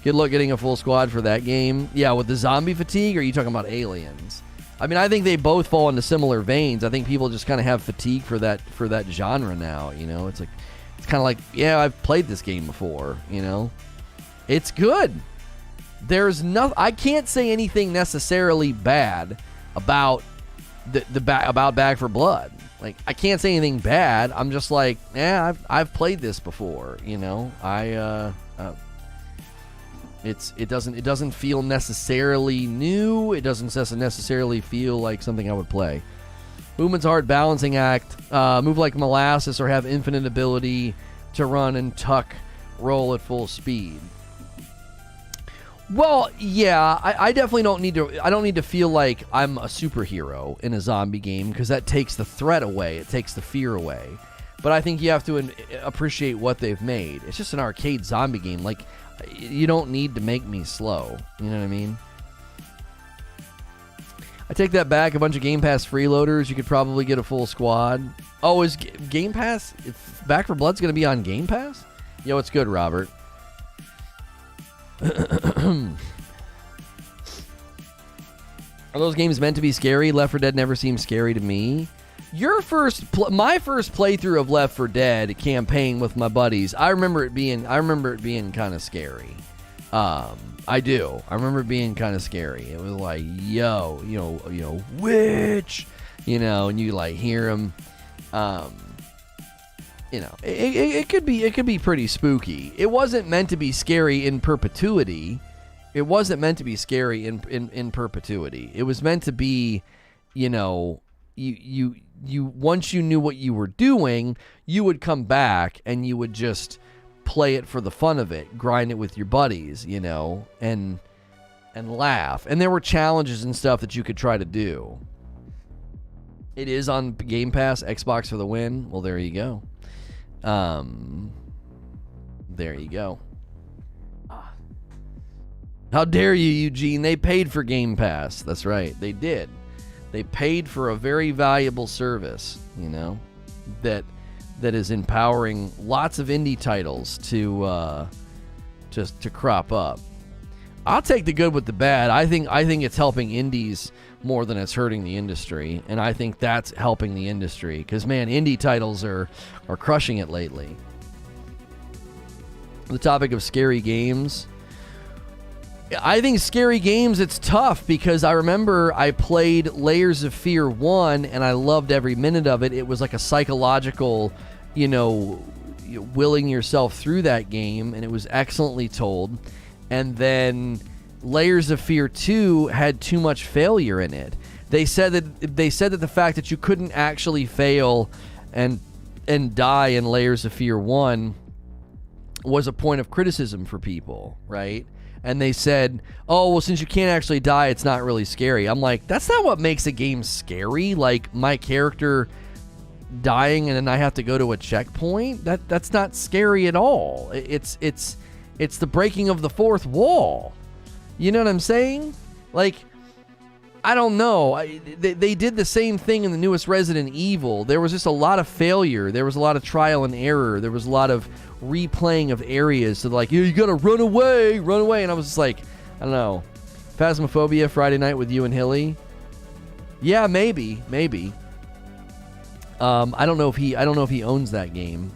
Good luck getting a full squad for that game. Yeah, with the zombie fatigue, or are you talking about Aliens? I mean, I think they both fall into similar veins. I think people just kind of have fatigue for that genre now. It's like, it's kind of like, yeah, I've played this game before. It's good. There's no, I can't say anything necessarily bad about about Back for Blood. Like, I can't say anything bad. I'm just like, yeah, I've played this before. It doesn't feel necessarily new. It doesn't necessarily feel like something I would play. Movement's a hard balancing act. Move like molasses or have infinite ability to run and tuck roll at full speed. Well, yeah, I definitely don't need to. I don't need to feel like I'm a superhero in a zombie game because that takes the threat away. It takes the fear away. But I think you have to appreciate what they've made. It's just an arcade zombie game. Like, you don't need to make me slow. You know what I mean? I take that back. A bunch of Game Pass freeloaders. You could probably get a full squad. Oh, is Game Pass? Back 4 Blood's going to be on Game Pass? Yo, it's good, Robert. Are those games meant to be scary? Left 4 Dead never seemed scary to me. My first playthrough of Left 4 Dead campaign with my buddies, I remember it being kind of scary. I do. I remember it being kind of scary. It was like, yo, witch, and you like hear them. It could be pretty spooky. It wasn't meant to be scary in perpetuity. It wasn't meant to be scary in perpetuity. It was meant to be, you once you knew what you were doing, you would come back and you would just play it for the fun of it, grind it with your buddies, and laugh. And there were challenges and stuff that you could try to do. It is on Game Pass, Xbox for the win. Well, there you go. There you go. How dare you, Eugene? They paid for Game Pass. That's right. They did. They paid for a very valuable service, that is empowering lots of indie titles to crop up. I'll take the good with the bad. I think it's helping indies more than it's hurting the industry, and I think that's helping the industry because, man, indie titles are crushing it lately. The topic of scary games. I think scary games, it's tough because I remember I played Layers of Fear 1 and I loved every minute of it. It was like a psychological, willing yourself through that game, and it was excellently told. And then Layers of Fear 2 had too much failure in it. They said that the fact that you couldn't actually fail and die in Layers of Fear 1 was a point of criticism for people, right? And they said, oh, well, since you can't actually die, it's not really scary. I'm like, that's not what makes a game scary. Like, my character dying and then I have to go to a checkpoint? That's not scary at all. It's the breaking of the fourth wall. You know what I'm saying? Like, I don't know. They did the same thing in the newest Resident Evil. There was just a lot of failure. There was a lot of trial and error. There was a lot of replaying of areas. So like, you gotta run away. And I was just like, I don't know. Phasmophobia Friday night with you and Hilly. Yeah, maybe. I don't know if he owns that game.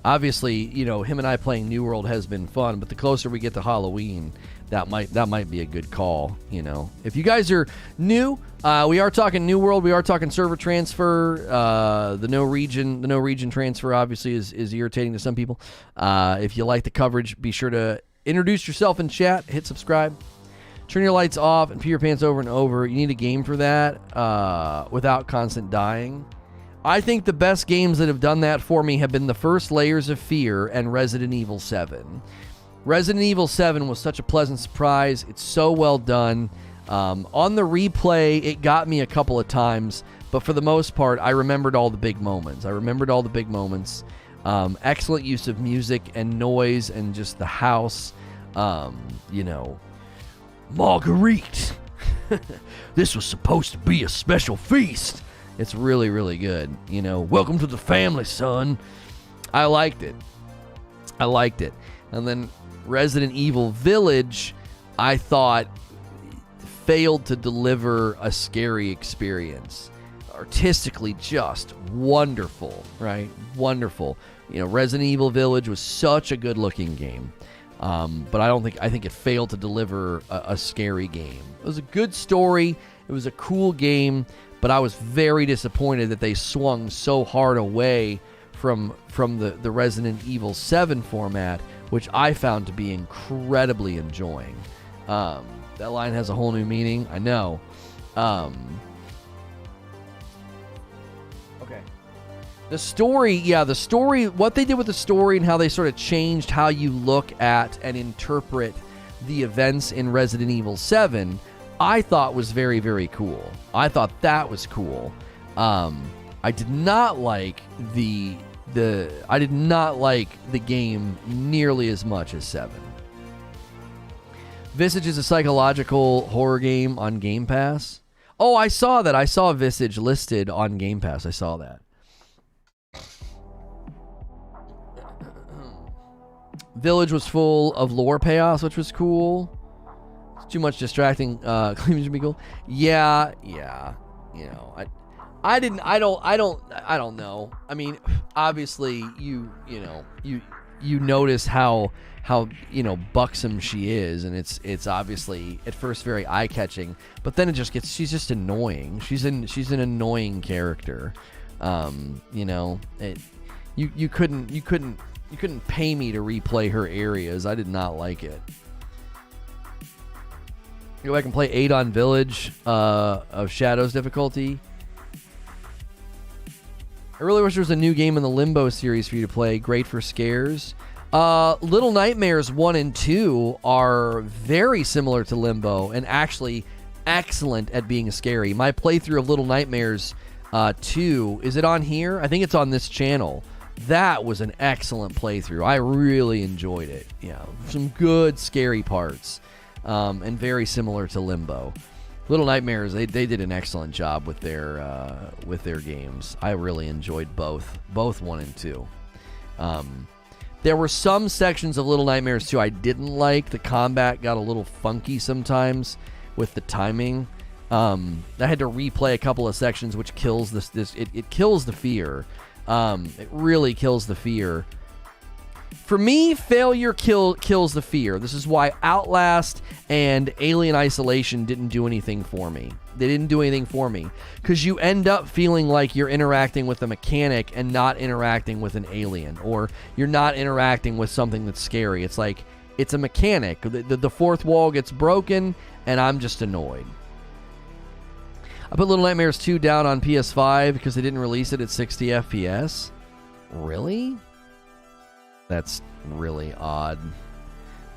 Obviously, him and I playing New World has been fun, but the closer we get to Halloween, that might be a good call. If you guys are new, we are talking New World. We are talking server transfer. The no region transfer obviously is irritating to some people. If you like the coverage, be sure to introduce yourself in chat. Hit subscribe. Turn your lights off and pee your pants over and over. You need a game for that without constant dying. I think the best games that have done that for me have been the first Layers of Fear and Resident Evil 7. Resident Evil 7 was such a pleasant surprise. It's so well done. On the replay, it got me a couple of times, but for the most part, I remembered all the big moments. Excellent use of music and noise and just the house. Marguerite. This was supposed to be a special feast. It's really, really good. Welcome to the family, son. I liked it. And then Resident Evil Village, I thought, failed to deliver a scary experience. Artistically, just wonderful, right? Wonderful. Resident Evil Village was such a good-looking game. But I think it failed to deliver a scary game. It was a good story. It was a cool game. But I was very disappointed that they swung so hard away from the Resident Evil 7 format, which I found to be incredibly enjoying. That line has a whole new meaning. I know. Okay. The story, what they did with the story and how they sort of changed how you look at and interpret the events in Resident Evil 7, I thought was very, very cool. I thought that was cool. I did not like the game nearly as much as 7. Visage is a psychological horror game on Game Pass. Oh, I saw that. I saw Visage listed on Game Pass. I saw that. Village was full of lore payoffs, which was cool. It's too much distracting cleavage to be cool. Yeah. You know, I don't know. I mean, obviously you notice how buxom she is, and it's obviously at first very eye-catching, but then she's just annoying. She's an annoying character. You couldn't pay me to replay her areas. I did not like it. Go back and play 8 on Village of Shadows difficulty. I really wish there was a new game in the Limbo series for you to play. Great for scares. Little Nightmares 1 and 2 are very similar to Limbo and actually excellent at being scary. My playthrough of Little Nightmares 2, is it on here? I think it's on this channel. That was an excellent playthrough. I really enjoyed it. Yeah, some good scary parts, and very similar to Limbo. Little Nightmares, they did an excellent job with their games. I really enjoyed both 1 and 2. There were some sections of Little Nightmares 2 I didn't like. The combat got a little funky sometimes with the timing. I had to replay a couple of sections, which kills it kills the fear. It really kills the fear. For me, failure kills the fear. This is why Outlast and Alien Isolation didn't do anything for me. They didn't do anything for me. Because you end up feeling like you're interacting with a mechanic and not interacting with an alien. Or you're not interacting with something that's scary. It's like, it's a mechanic. The fourth wall gets broken, and I'm just annoyed. I put Little Nightmares 2 down on PS5 because they didn't release it at 60 FPS. Really? That's really odd.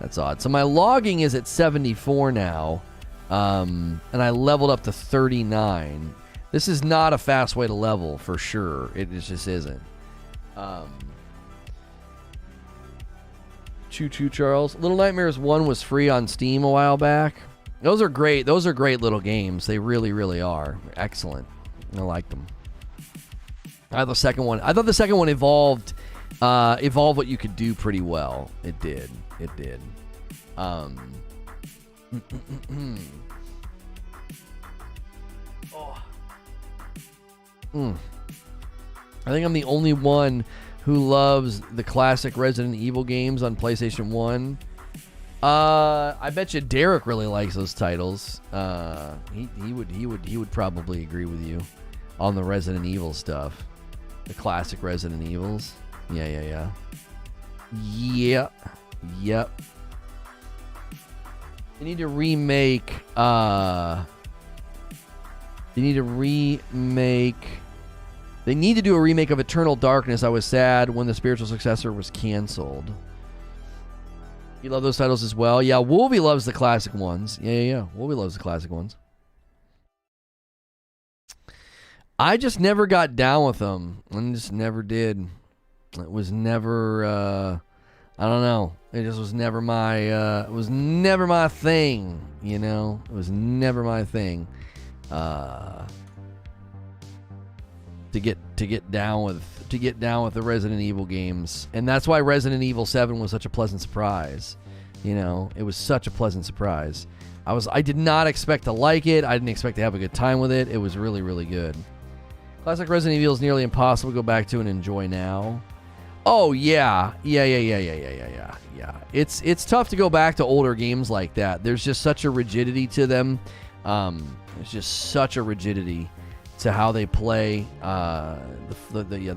That's odd. So my logging is at 74 now, and I leveled up to 39. This is not a fast way to level, for sure. It just isn't. Choo-choo, Charles. Little Nightmares 1 was free on Steam a while back. Those are great. Those are great little games. They really, really are. Excellent. I like them. I thought the second one evolved what you could do pretty well. It did. Oh. I think I'm the only one who loves the classic Resident Evil games on PlayStation 1. I bet you Derek really likes those titles. He would probably agree with you on the Resident Evil stuff. The classic Resident Evils. Yeah. Yep. They need to remake. They need to do a remake of Eternal Darkness. I was sad when the spiritual successor was canceled. You love those titles as well? Yeah, Wolby loves the classic ones. Yeah. Wolby loves the classic ones. I just never got down with them. I just never did. It was never, I don't know. It just was never my, it was never my thing, you know? It was never my thing. To get down with the Resident Evil games. And that's why Resident Evil 7 was such a pleasant surprise. You know, it was such a pleasant surprise. I did not expect to like it. I didn't expect to have a good time with it. It was really, really good. Classic Resident Evil is nearly impossible to go back to and enjoy now. Oh yeah. It's tough to go back to older games like that. There's just such a rigidity to them. There's just such a rigidity to how they play, the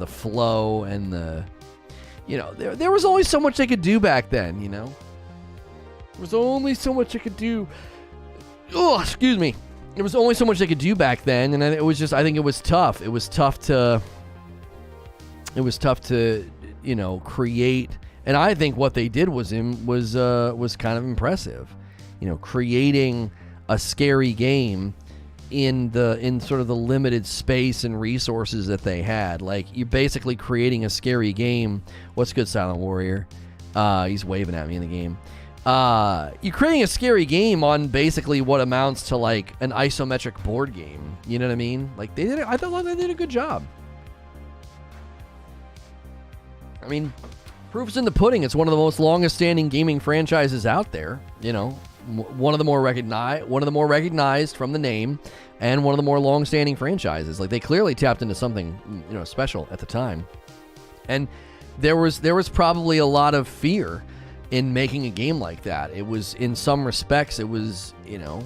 flow and the, you know, there was only so much they could do back then, you know. There was only so much they could do. Oh, excuse me. There was only so much they could do back then, and it was just, I think it was tough. It was tough to, you know, create And I think what they did was kind of impressive. You know, creating a scary game in sort of the limited space and resources that they had. Like, you're basically creating a scary game. What's good, Silent Warrior? He's waving at me in the game. You're creating a scary game on basically what amounts to like an isometric board game. You know what I mean? Like, I thought they did a good job. I mean, proof's in the pudding. It's one of the most longest standing gaming franchises out there. You know, one of the more recognized from the name, and one of the more long-standing franchises. Like, they clearly tapped into something, you know, special at the time. And there was probably a lot of fear in making a game like that. It was, in some respects, it was, you know,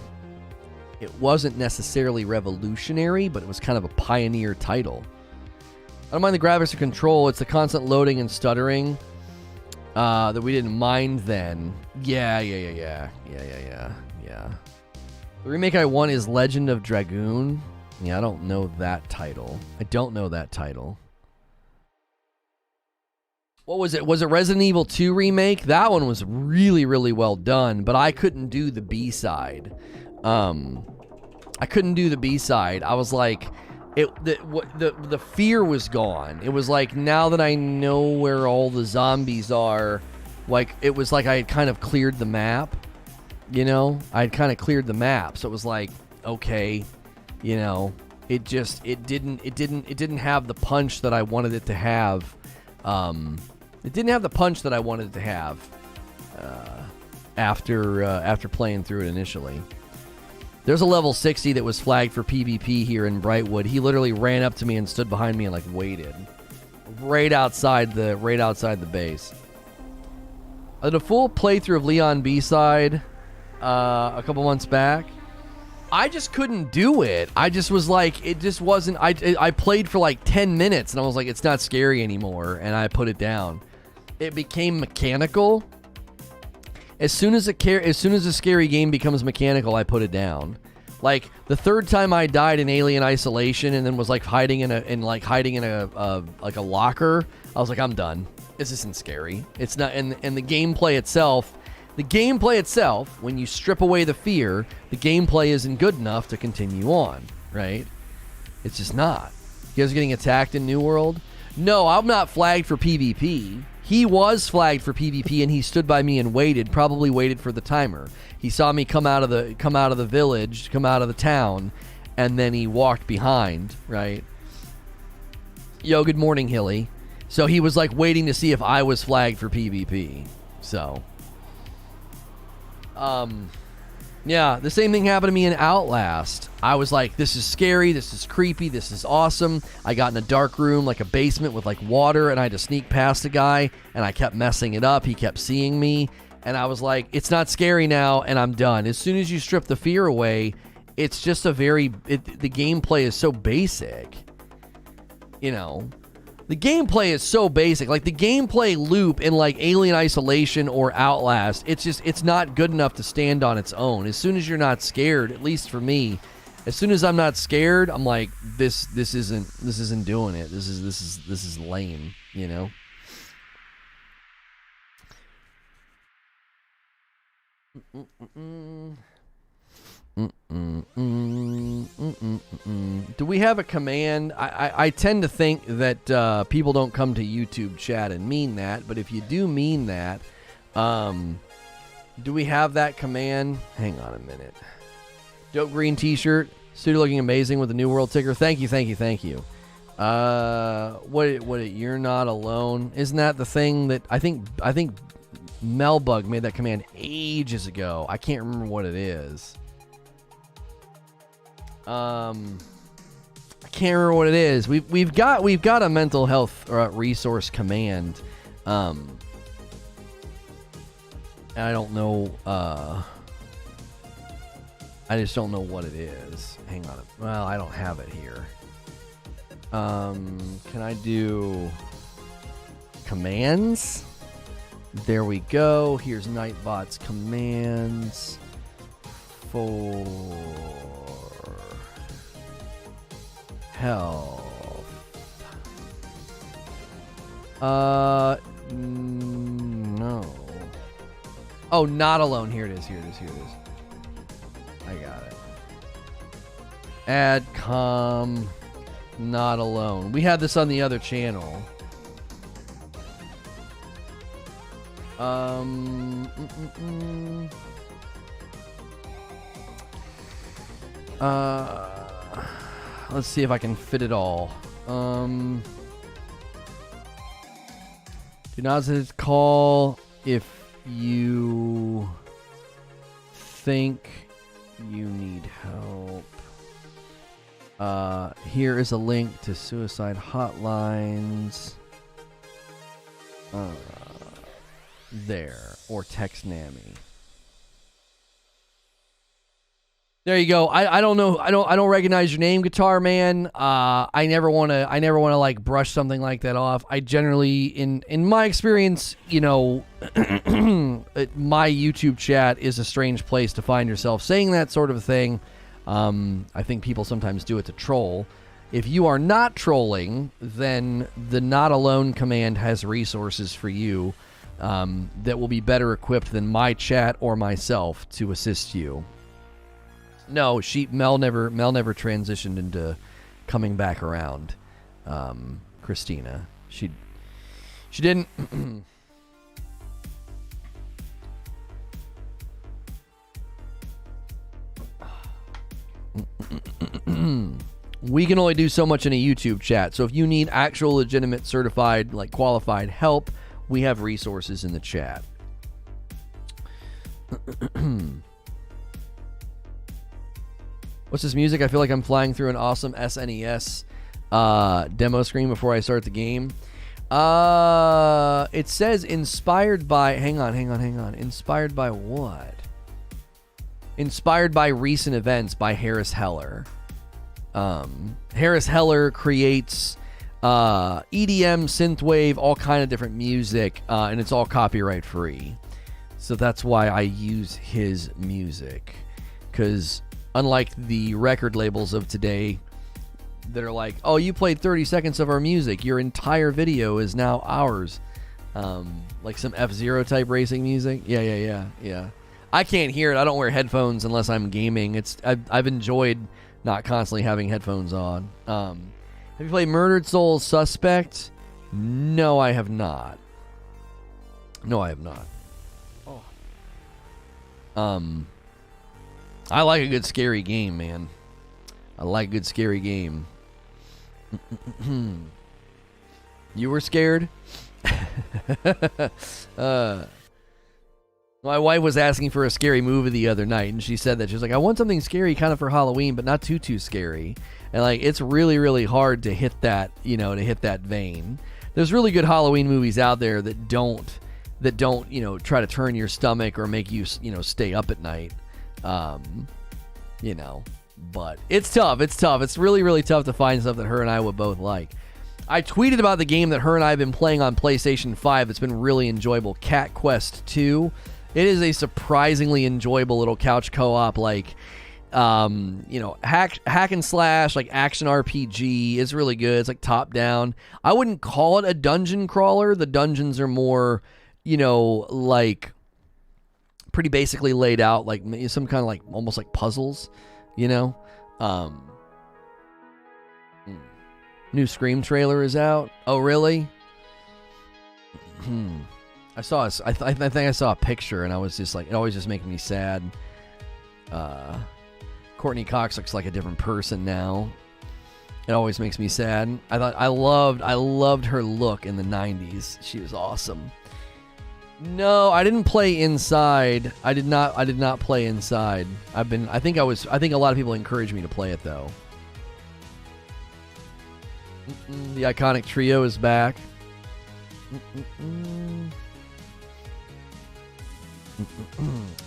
it wasn't necessarily revolutionary, but it was kind of a pioneer title. I don't mind the graphics or control. It's the constant loading and stuttering that we didn't mind then. Yeah. The remake I want is Legend of Dragoon. Yeah, I don't know that title. What was it? Was it Resident Evil 2 remake? That one was really, really well done, but I couldn't do the B-side. I was like, the fear was gone. It was like, now that I know where all the zombies are, like, it was like I had kind of cleared the map. You know, I'd kind of cleared the map, so it was like, okay, you know, it didn't have the punch that I wanted it to have. It didn't have the punch that I wanted it to have after playing through it initially. There's a level 60 that was flagged for PvP here in Brightwood. He literally ran up to me and stood behind me and like waited right outside the base. I did a full playthrough of Leon B-side a couple months back. I just couldn't do it. I just was like, it just wasn't. I played for like 10 minutes and I was like, it's not scary anymore, and I put it down. It became mechanical. As soon as a scary game becomes mechanical, I put it down. Like, the third time I died in Alien Isolation and then was like hiding in a locker, I was like, I'm done. This isn't scary. It's not. And the gameplay itself. The gameplay itself, when you strip away the fear, the gameplay isn't good enough to continue on, right? It's just not. You guys are getting attacked in New World? No, I'm not flagged for PvP. He was flagged for PvP, and he stood by me and waited, probably waited for the timer. He saw me come out of the village, come out of the town, and then he walked behind, right? Yo, good morning, Hilly. So he was like waiting to see if I was flagged for PvP. So... yeah, the same thing happened to me in Outlast. I was like, this is scary, this is creepy, this is awesome. I got in a dark room, like a basement with like water, and I had to sneak past a guy, and I kept messing it up. He kept seeing me, and I was like, it's not scary now, and I'm done. As soon as you strip the fear away, it's just the gameplay is so basic. You know? The gameplay is so basic. Like, the gameplay loop in, like, Alien Isolation or Outlast, it's not good enough to stand on its own. As soon as you're not scared, at least for me, as soon as I'm not scared, I'm like, this isn't doing it. This is lame, you know? Do we have a command? I tend to think that people don't come to YouTube chat and mean that, but if you do mean that, do we have that command? Hang on a minute. Dope green t-shirt, studio looking amazing with the New World ticker. Thank you. What you're not alone? Isn't that the thing that I think Melbug made that command ages ago? I can't remember what it is. I can't remember what it is. We've got a mental health resource command. And I don't know. I just don't know what it is. Hang on. Well, I don't have it here. Can I do commands? There we go. Here's Nightbot's commands for health. Oh, not alone. Here it is. Here it is. Here it is. I got it. Adcom, not alone. We had this on the other channel. Let's see if I can fit it all. Do not call if you think you need help. Here is a link to suicide hotlines. There, or text NAMI. There you go. I don't know. I don't recognize your name, Guitar Man. I never want to like brush something like that off. I generally, in my experience, you know, my YouTube chat is a strange place to find yourself saying that sort of thing. I think people sometimes do it to troll. If you are not trolling, then the not alone command has resources for you that will be better equipped than my chat or myself to assist you. No, Mel never transitioned into coming back around. Christina, she didn't. We can only do so much in a YouTube chat. So if you need actual, legitimate, certified, like qualified help, we have resources in the chat. What's this music? I feel like I'm flying through an awesome SNES demo screen before I start the game. It says inspired by... Hang on. Inspired by what? Inspired by recent events by Harris Heller. Harris Heller creates EDM, synthwave, all kind of different music, and it's all copyright free. So that's why I use his music. Because unlike the record labels of today that are like, oh, you played 30 seconds of our music, your entire video is now ours. Like some F-Zero type racing music. Yeah. I can't hear it. I don't wear headphones unless I'm gaming. I've enjoyed not constantly having headphones on. Have you played Murdered Soul Suspect? No, I have not. Oh. I like a good scary game, man. I like a good scary game. You were scared? My wife was asking for a scary movie the other night, and she said that. She was like, I want something scary kind of for Halloween, but not too scary. And like, it's really, really hard to hit that, you know, to hit that vein. There's really good Halloween movies out there that don't, you know, try to turn your stomach or make you, you know, stay up at night. You know, but it's tough. It's really, really tough to find stuff that her and I would both like. I tweeted about the game that her and I have been playing on PlayStation 5 that's been really enjoyable, Cat Quest 2. It is a surprisingly enjoyable little couch co-op, like, you know, hack and slash, like action RPG. It's really good. It's like top down. I wouldn't call it a dungeon crawler. The dungeons are more, you know, like pretty basically laid out, like some kind of like almost like puzzles, you know. New Scream trailer is out. Oh, really? I think I saw a picture and I was just like, it always just makes me sad. Courtney Cox looks like a different person now. It always makes me sad. I loved her look in the 90s. She was awesome. No, I didn't play Inside. I did not play Inside. I think a lot of people encouraged me to play it though. The iconic trio is back.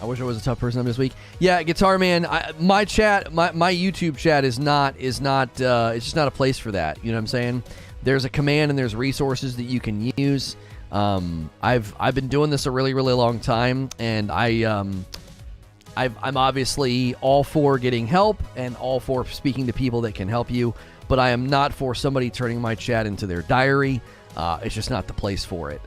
I wish I was a tough person this week. Yeah, Guitar Man, my YouTube chat is not it's just not a place for that. You know what I'm saying? There's a command and there's resources that you can use. I've been doing this a really, really long time, and I'm obviously all for getting help and all for speaking to people that can help you, but I am not for somebody turning my chat into their diary. it's just not the place for it.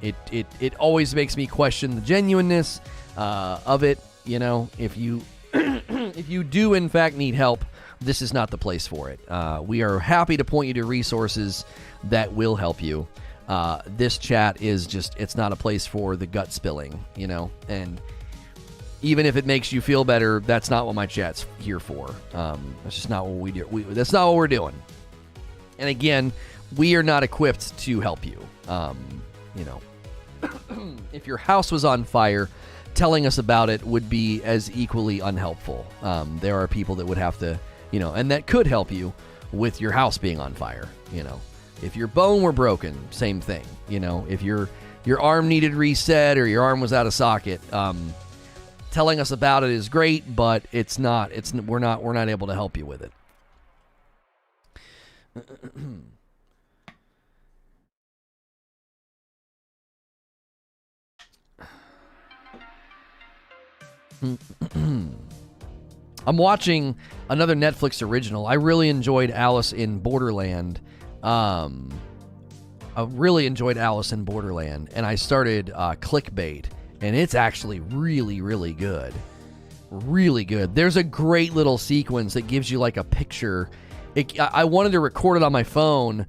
It always makes me question the genuineness of it. You know, if you if you do in fact need help, this is not the place for it. We are happy to point you to resources that will help you. This chat is just, it's not a place for the gut spilling, you know, and even if it makes you feel better, that's not what my chat's here for. That's just not what we do. That's not what we're doing. And again, we are not equipped to help you. You know, if your house was on fire, telling us about it would be as equally unhelpful. There are people that would have to, you know, and that could help you with your house being on fire, you know. If your bone were broken, same thing. You know, if your arm needed reset or your arm was out of socket, telling us about it is great, but it's not. We're not able to help you with it. I'm watching another Netflix original. I really enjoyed Alice in Borderland. I really enjoyed Alice in Borderland, and I started Clickbait, and it's actually really, really good. Really good. There's a great little sequence that gives you like a picture. I wanted to record it on my phone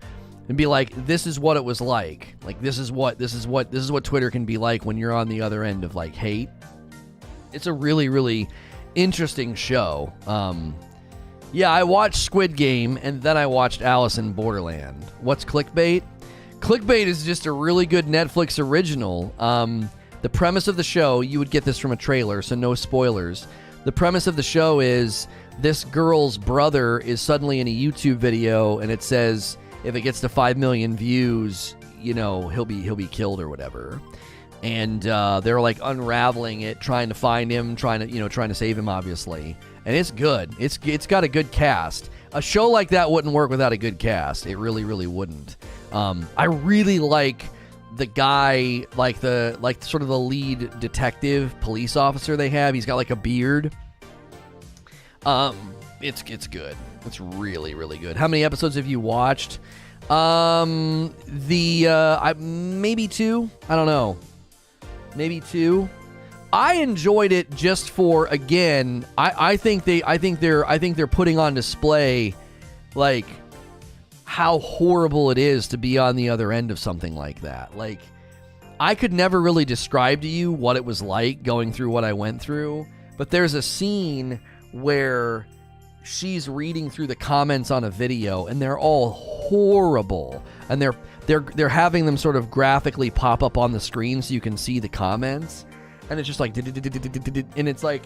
and be like, this is what it was like. Like this is what Twitter can be like when you're on the other end of like hate. It's a really, really interesting show. Yeah, I watched Squid Game, and then I watched Alice in Borderland. What's Clickbait? Clickbait is just a really good Netflix original. The premise of the show, you would get this from a trailer, so no spoilers. The premise of the show is this girl's brother is suddenly in a YouTube video, and it says if it gets to 5 million views, you know, he'll be killed or whatever. And they're like unraveling it, trying to find him, trying to save him, obviously. And it's good. It's got a good cast. A show like that wouldn't work without a good cast. It really, really wouldn't. I really like the guy, like sort of the lead detective police officer they have. He's got like a beard. It's good. It's really, really good. How many episodes have you watched? Maybe 2. I don't know. Maybe 2. I enjoyed it just for, again, I think they're putting on display like how horrible it is to be on the other end of something like that. Like, I could never really describe to you what it was like going through what I went through, but there's a scene where she's reading through the comments on a video and they're all horrible, and they're having them sort of graphically pop up on the screen so you can see the comments. And it's just like, and it's like,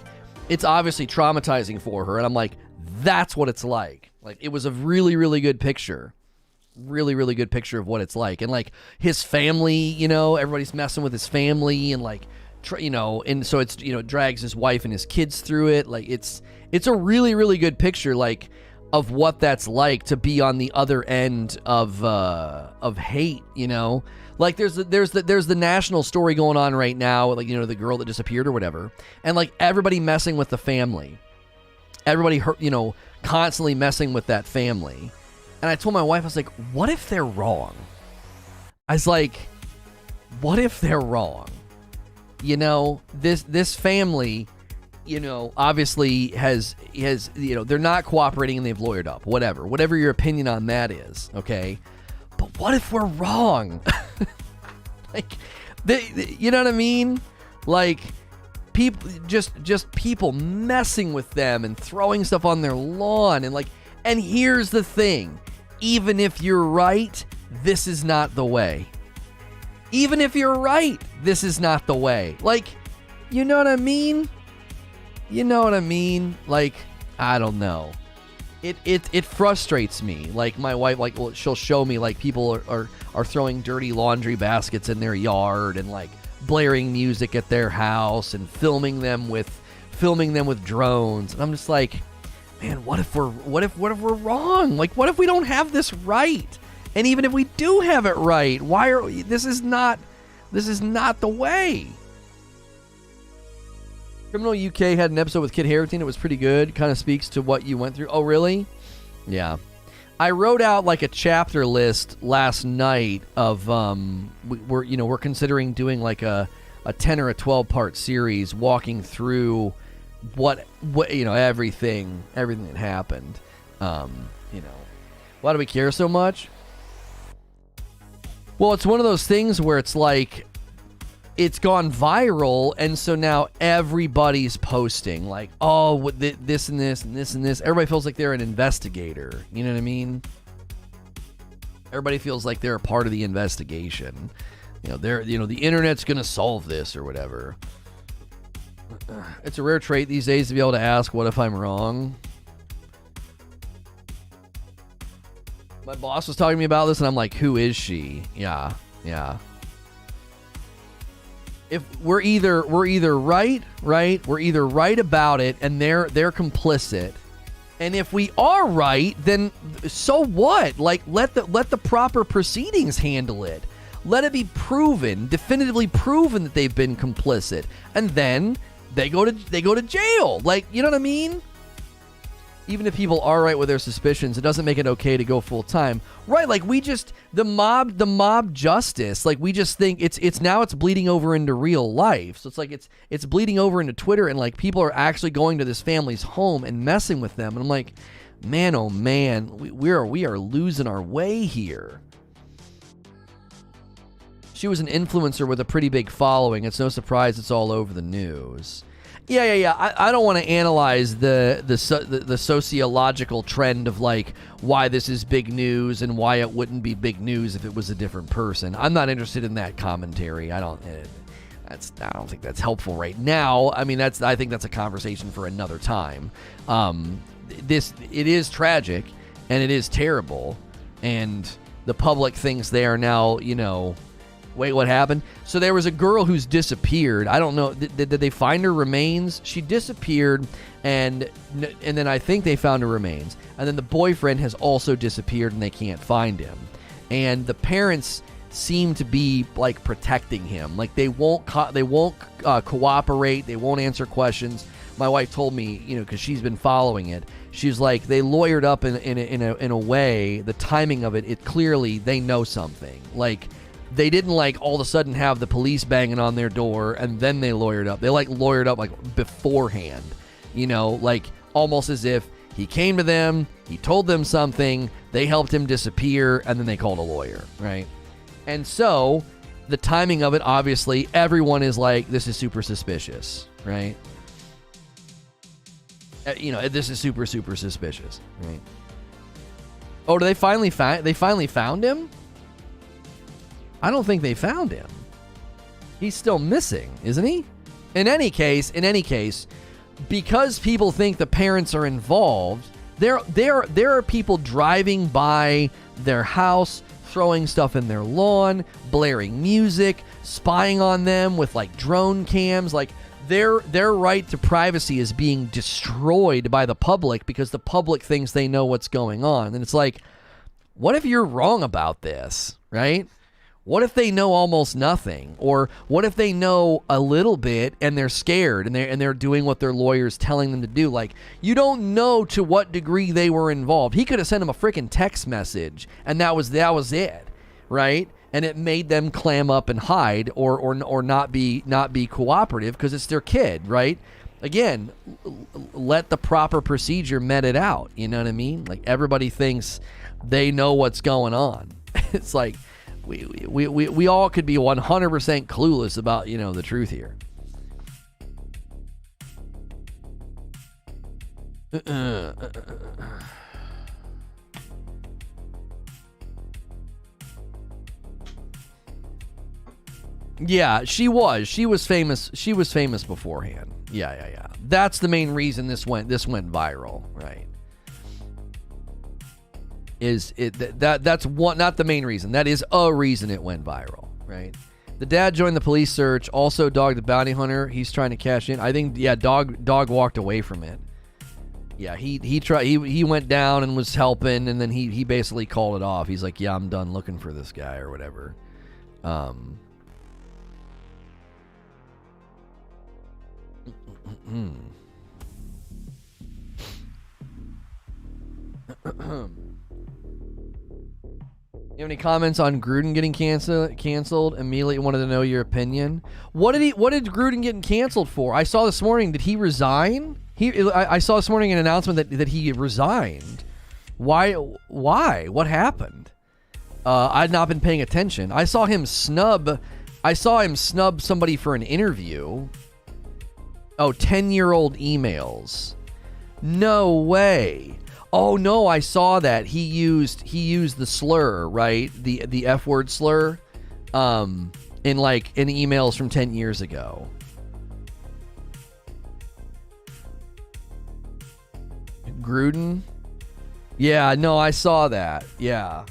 it's obviously traumatizing for her. And I'm like, that's what it's like. Like, it was a really, really good picture. Really, really good picture of what it's like. And like his family, you know, everybody's messing with his family, and like, you know, and so it's, you know, it drags his wife and his kids through it. Like, it's a really, really good picture, like, of what that's like to be on the other end of hate, you know. Like, there's the national story going on right now, like, you know, the girl that disappeared or whatever, and like everybody messing with the family, everybody hurt, you know, constantly messing with that family. And I told my wife, I was like, what if they're wrong? I was like, what if they're wrong? You know, this family, you know, obviously has, you know, they're not cooperating and they've lawyered up, whatever your opinion on that is, okay? But what if we're wrong? Like, you know what I mean? Like, people, just people messing with them and throwing stuff on their lawn, and like, and here's the thing, even if you're right, this is not the way. Even if you're right, this is not the way. Like, you know what I mean? You know what I mean? Like, I don't know. It frustrates me. Like, my wife, like, well, she'll show me, like, people are throwing dirty laundry baskets in their yard and like blaring music at their house and filming them with drones. And I'm just like, man, what if we're wrong? Like, what if we don't have this right? And even if we do have it right, this is not the way. Criminal UK had an episode with Kit Harington. It was pretty good. Kind of speaks to what you went through. Oh, really? Yeah. I wrote out like a chapter list last night of we're considering doing like a 10 or a 12 part series walking through what everything that happened. Why do we care so much? Well, it's one of those things where it's like it's gone viral, and so now everybody's posting like, oh, this and this and this and this. Everybody feels like they're an investigator. You know what I mean? Everybody feels like they're a part of the investigation. The internet's gonna solve this or whatever. It's a rare trait these days to be able to ask, what if I'm wrong? My boss was talking to me about this, and I'm like, who is she? Yeah. If we're either right, we're either right about it, and they're complicit. And if we are right, then so what? Like, let the proper proceedings handle it. Let it be proven, definitively proven that they've been complicit, and then they go to jail. Like, you know what I mean? Even if people are right with their suspicions, it doesn't make it okay to go full time. Right, like we just the mob justice, like we just think it's now bleeding over into real life. So it's like it's bleeding over into Twitter, and like people are actually going to this family's home and messing with them. And I'm like, man, oh man, we are losing our way here. She was an influencer with a pretty big following. It's no surprise it's all over the news. Yeah. I don't want to analyze the sociological trend of like why this is big news and why it wouldn't be big news if it was a different person. I'm not interested in that commentary. I don't think that's helpful right now. I mean, I think that's a conversation for another time. It is tragic and it is terrible, and the public thinks they are now, wait, what happened? So there was a girl who's disappeared. I don't know. Did they find her remains? She disappeared, and then I think they found her remains. And then the boyfriend has also disappeared, and they can't find him. And the parents seem to be like protecting him. Like they won't cooperate. They won't answer questions. My wife told me, because she's been following it. She's like, they lawyered up in a way. The timing of it clearly they know something. Like, they didn't like all of a sudden have the police banging on their door and then they lawyered up. They like lawyered up like beforehand, like almost as if he came to them, he told them something, they helped him disappear, and then they called a lawyer, right? And so the timing of it, obviously, everyone is like, this is super suspicious, right? This is super, super suspicious, right? Oh, they finally found him? I don't think they found him. He's still missing, isn't he? In any case, because people think the parents are involved, there are people driving by their house, throwing stuff in their lawn, blaring music, spying on them with like drone cams. Like their right to privacy is being destroyed by the public because the public thinks they know what's going on. And it's like, what if you're wrong about this, right? What if they know almost nothing? Or what if they know a little bit and they're scared and they're doing what their lawyer's telling them to do? Like, you don't know to what degree they were involved. He could have sent him a freaking text message and that was it, right? And it made them clam up and hide or not be cooperative because it's their kid, right? Again, let the proper procedure met it out. You know what I mean? Like, everybody thinks they know what's going on. It's like, we all could be 100% clueless about, the truth here. Yeah, she was famous. She was famous beforehand. Yeah. That's the main reason this went viral, right? That's one, not the main reason. That is a reason it went viral, right? The dad joined the police search. Also, Dog the bounty hunter. He's trying to cash in. I think, yeah, Dog walked away from it. Yeah, he went down and was helping, and then he basically called it off. He's like, yeah, I'm done looking for this guy or whatever. You have any comments on Gruden getting canceled? Immediately wanted to know your opinion. What did Gruden get canceled for? I saw this morning. Did he resign? I saw this morning an announcement that he resigned. Why? What happened? I'd not been paying attention. I saw him snub somebody for an interview. Oh, 10-year-old emails. No way. Oh no, I saw that. He used the slur, right? The F-word slur in emails from 10 years ago. Gruden? Yeah, no, I saw that. Yeah.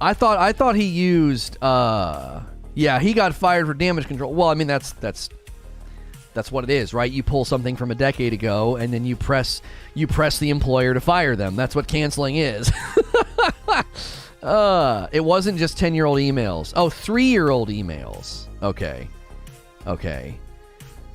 I thought he used he got fired for damage control. Well, I mean that's what it is, right? You pull something from a decade ago and then you press the employer to fire them. That's what canceling is. It wasn't just 10-year-old emails. Oh, 3-year-old emails. Okay.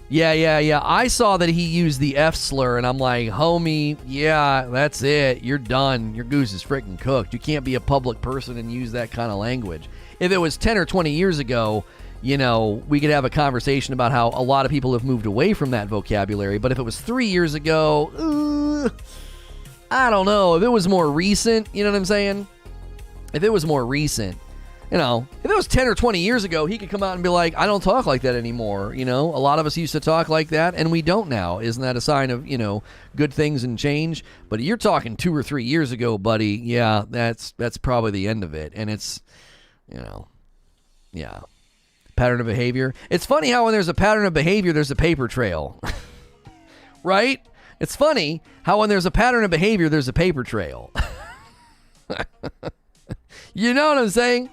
Yeah. I saw that he used the F slur, and I'm like, homie, yeah, that's it. You're done. Your goose is freaking cooked. You can't be a public person and use that kind of language. If it was 10 or 20 years ago, you know, we could have a conversation about how a lot of people have moved away from that vocabulary. But if it was 3 years ago, I don't know. If it was more recent, you know what I'm saying? If it was more recent, you know, if it was 10 or 20 years ago, he could come out and be like, I don't talk like that anymore. You know, a lot of us used to talk like that, and we don't now. Isn't that a sign of, you know, good things and change? But you're talking 2 or 3 years ago, buddy. Yeah, that's probably the end of it. And it's, you know, yeah. Pattern of behavior. It's funny how when there's a pattern of behavior, there's a paper trail. Right? It's funny how when there's a pattern of behavior, there's a paper trail. You know what I'm saying?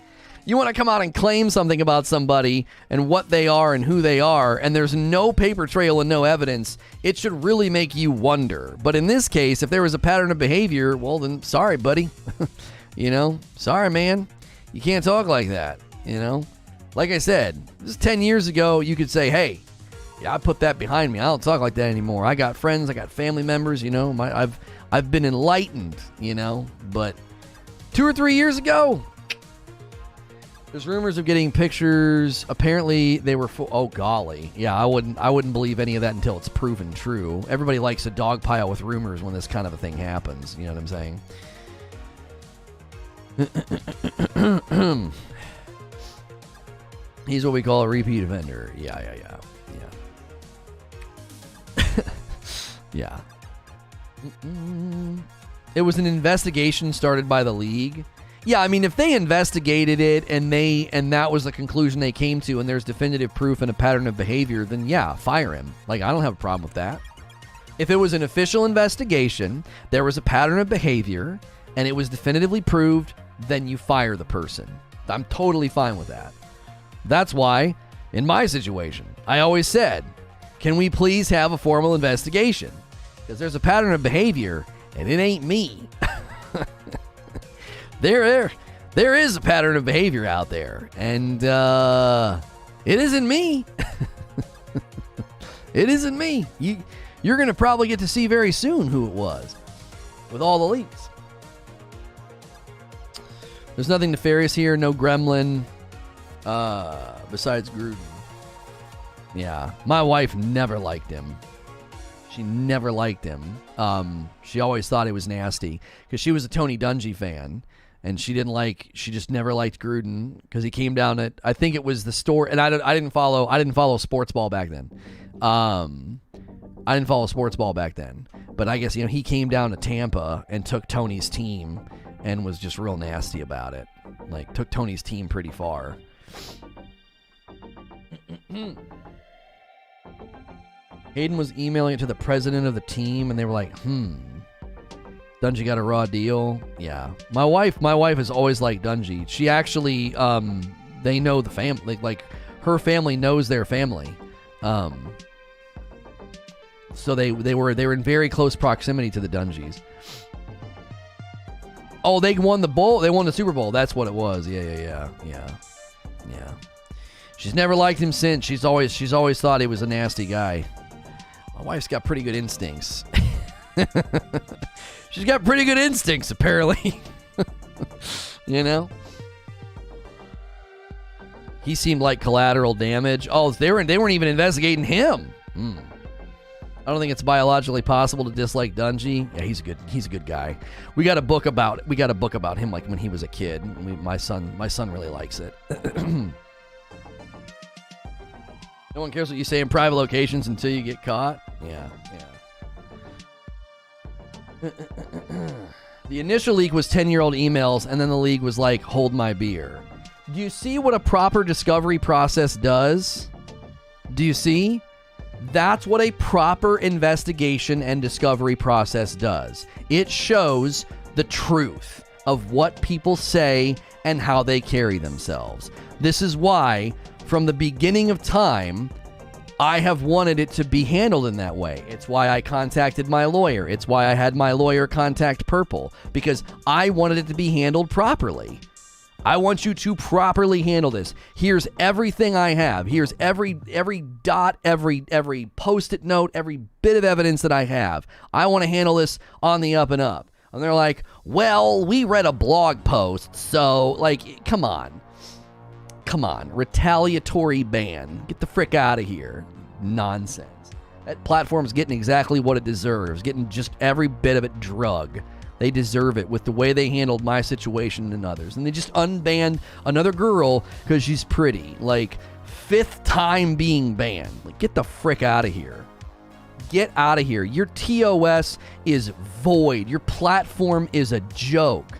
You want to come out and claim something about somebody and what they are and who they are, and there's no paper trail and no evidence, it should really make you wonder. But in this case, if there was a pattern of behavior, well, then sorry, buddy. You know, sorry, man. You can't talk like that, you know? Like I said, this is 10 years ago, you could say, hey, yeah, I put that behind me. I don't talk like that anymore. I got friends, I got family members, you know. I've been enlightened, you know. But 2 or 3 years ago, there's rumors of getting pictures. Apparently, they were oh golly, yeah. I wouldn't believe any of that until it's proven true. Everybody likes to dogpile with rumors when this kind of a thing happens. You know what I'm saying? He's what we call a repeat offender. Yeah. Yeah. It was an investigation started by the league. Yeah, I mean, if they investigated it and that was the conclusion they came to, and there's definitive proof and a pattern of behavior, then yeah, fire him. Like, I don't have a problem with that. If it was an official investigation, there was a pattern of behavior, and it was definitively proved, then you fire the person. I'm totally fine with that. That's why, in my situation, I always said, can we please have a formal investigation? Because there's a pattern of behavior, and it ain't me. There is a pattern of behavior out there, and it isn't me. It isn't me. You're going to probably get to see very soon who it was with all the leaks. There's nothing nefarious here, no gremlin besides Gruden. Yeah, my wife never liked him. She never liked him. She always thought it was nasty because she was a Tony Dungy fan. And she just never liked Gruden because he came down at, I think it was the store, and I didn't follow sports ball back then. I didn't follow sports ball back then, but I guess, you know, he came down to Tampa and took Tony's team and was just real nasty about it. Like, took Tony's team pretty far. Hayden was emailing it to the president of the team, and they were like, Dungy got a raw deal. Yeah. My wife has always liked Dungy. She actually, they know the family. Like, her family knows their family. So they were in very close proximity to the Dungies. Oh, they won the bowl. They won the Super Bowl. That's what it was. Yeah. She's never liked him since. She's always thought he was a nasty guy. My wife's got pretty good instincts. She's got pretty good instincts, apparently. You know? He seemed like collateral damage. Oh, they weren't even investigating him. I don't think it's biologically possible to dislike Dungy. Yeah, he's a good guy. We got a book about him, like when he was a kid. My son really likes it. No one cares what you say in private locations until you get caught. Yeah. The initial leak was 10-year-old emails, and then the leak was like, hold my beer. Do you see what a proper discovery process does? Do you see? That's what a proper investigation and discovery process does. It shows the truth of what people say and how they carry themselves. This is why, from the beginning of time, I have wanted it to be handled in that way. It's why I contacted my lawyer. It's why I had my lawyer contact Purple, because I wanted it to be handled properly. I want you to properly handle this. Here's everything I have. Here's every dot, every post-it note, every bit of evidence that I have. I want to handle this on the up and up. And they're like, well, we read a blog post, so, like, come on. Retaliatory ban. Get the frick out of here. Nonsense. That platform's getting exactly what it deserves. Getting just every bit of it drug. They deserve it with the way they handled my situation and others. And they just unbanned another girl because she's pretty. Like, 5th time being banned. Like, get the frick out of here. Get out of here. Your TOS is void. Your platform is a joke.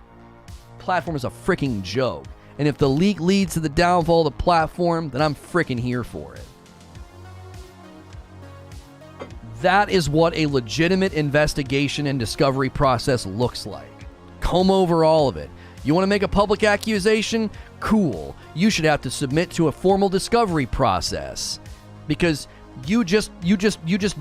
Platform is a freaking joke. And if the leak leads to the downfall of the platform, then I'm freaking here for it. That is what a legitimate investigation and discovery process looks like. Comb over all of it. You want to make a public accusation? Cool. You should have to submit to a formal discovery process, because you just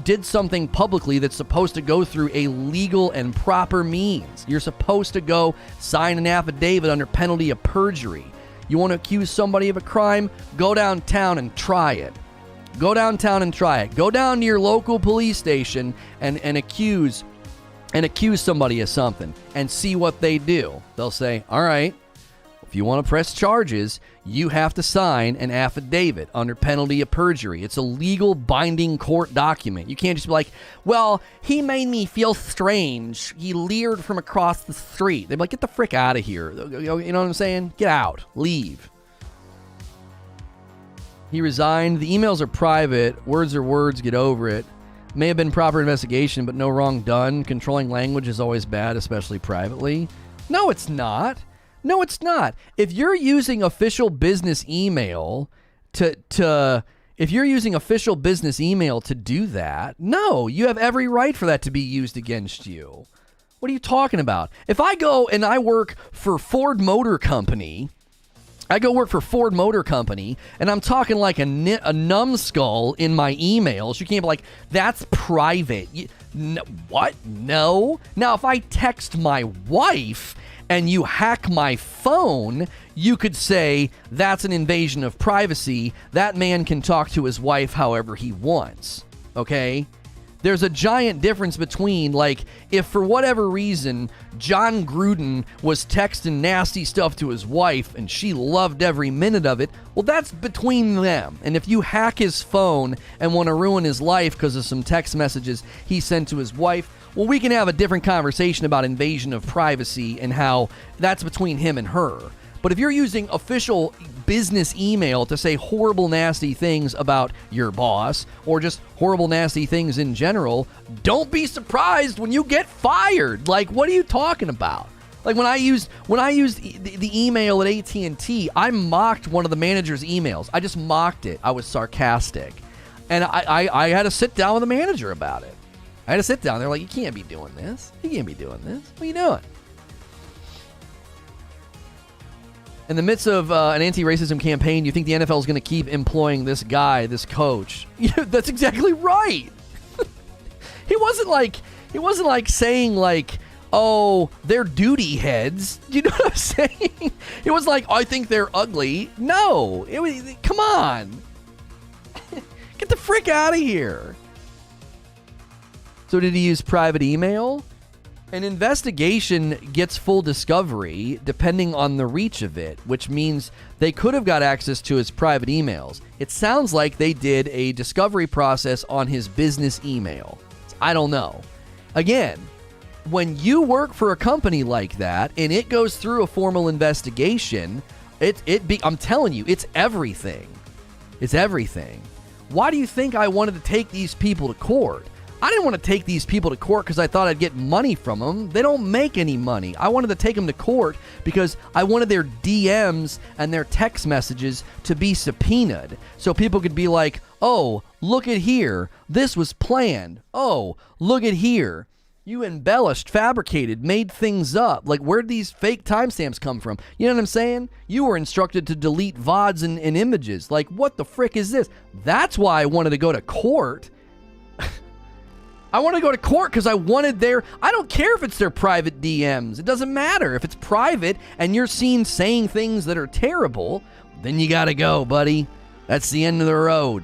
did something publicly that's supposed to go through a legal and proper means. You're supposed to go sign an affidavit under penalty of perjury. You want to accuse somebody of a crime? Go downtown and try it. Go downtown and try it. Go down to your local police station and accuse somebody of something and see what they do. They'll say, all right, if you want to press charges, you have to sign an affidavit under penalty of perjury. It's a legal binding court document. You can't just be like, well, he made me feel strange. He leered from across the street. They'd be like, get the frick out of here. You know what I'm saying? Get out. Leave. He resigned. The emails are private. Words are words. Get over it. May have been proper investigation, but no wrong done. Controlling language is always bad, especially privately. No, it's not. No, it's not. If you're using official business email to do that, no, you have every right for that to be used against you. What are you talking about? If I go and I work for Ford Motor Company, and I'm talking like a numbskull in my emails, you can't be like, that's private. What? No. Now, if I text my wife and you hack my phone, you could say that's an invasion of privacy. That man can talk to his wife however he wants. Okay? There's a giant difference between, like, if for whatever reason John Gruden was texting nasty stuff to his wife and she loved every minute of it, well, that's between them. And if you hack his phone and want to ruin his life because of some text messages he sent to his wife, well, we can have a different conversation about invasion of privacy and how that's between him and her. But if you're using official business email to say horrible, nasty things about your boss or just horrible, nasty things in general, don't be surprised when you get fired. Like, what are you talking about? Like, when I used the email at AT&T, I mocked one of the manager's emails. I just mocked it. I was sarcastic. And I had to sit down with the manager about it. I had to sit down. They're like, you can't be doing this. You can't be doing this. What are you doing? In the midst of an anti-racism campaign, you think the NFL is going to keep employing this guy, this coach? Yeah, that's exactly right. He wasn't like saying like, oh, they're duty heads. Do you know what I'm saying? It was like, I think they're ugly. No, come on, get the frick out of here. So did he use private email? An investigation gets full discovery depending on the reach of it, which means they could have got access to his private emails. It sounds like they did a discovery process on his business email. I don't know. Again, when you work for a company like that and it goes through a formal investigation, I'm telling you, it's everything. It's everything. Why do you think I wanted to take these people to court? I didn't want to take these people to court because I thought I'd get money from them. They don't make any money. I wanted to take them to court because I wanted their DMs and their text messages to be subpoenaed so people could be like, oh, look at here. This was planned. Oh, look at here. You embellished, fabricated, made things up. Like, where'd these fake timestamps come from? You know what I'm saying? You were instructed to delete VODs and images. Like, what the frick is this? That's why I wanted to go to court. I want to go to court because I wanted I don't care if it's their private DMs. It doesn't matter. If it's private and you're seen saying things that are terrible, then you got to go, buddy. That's the end of the road.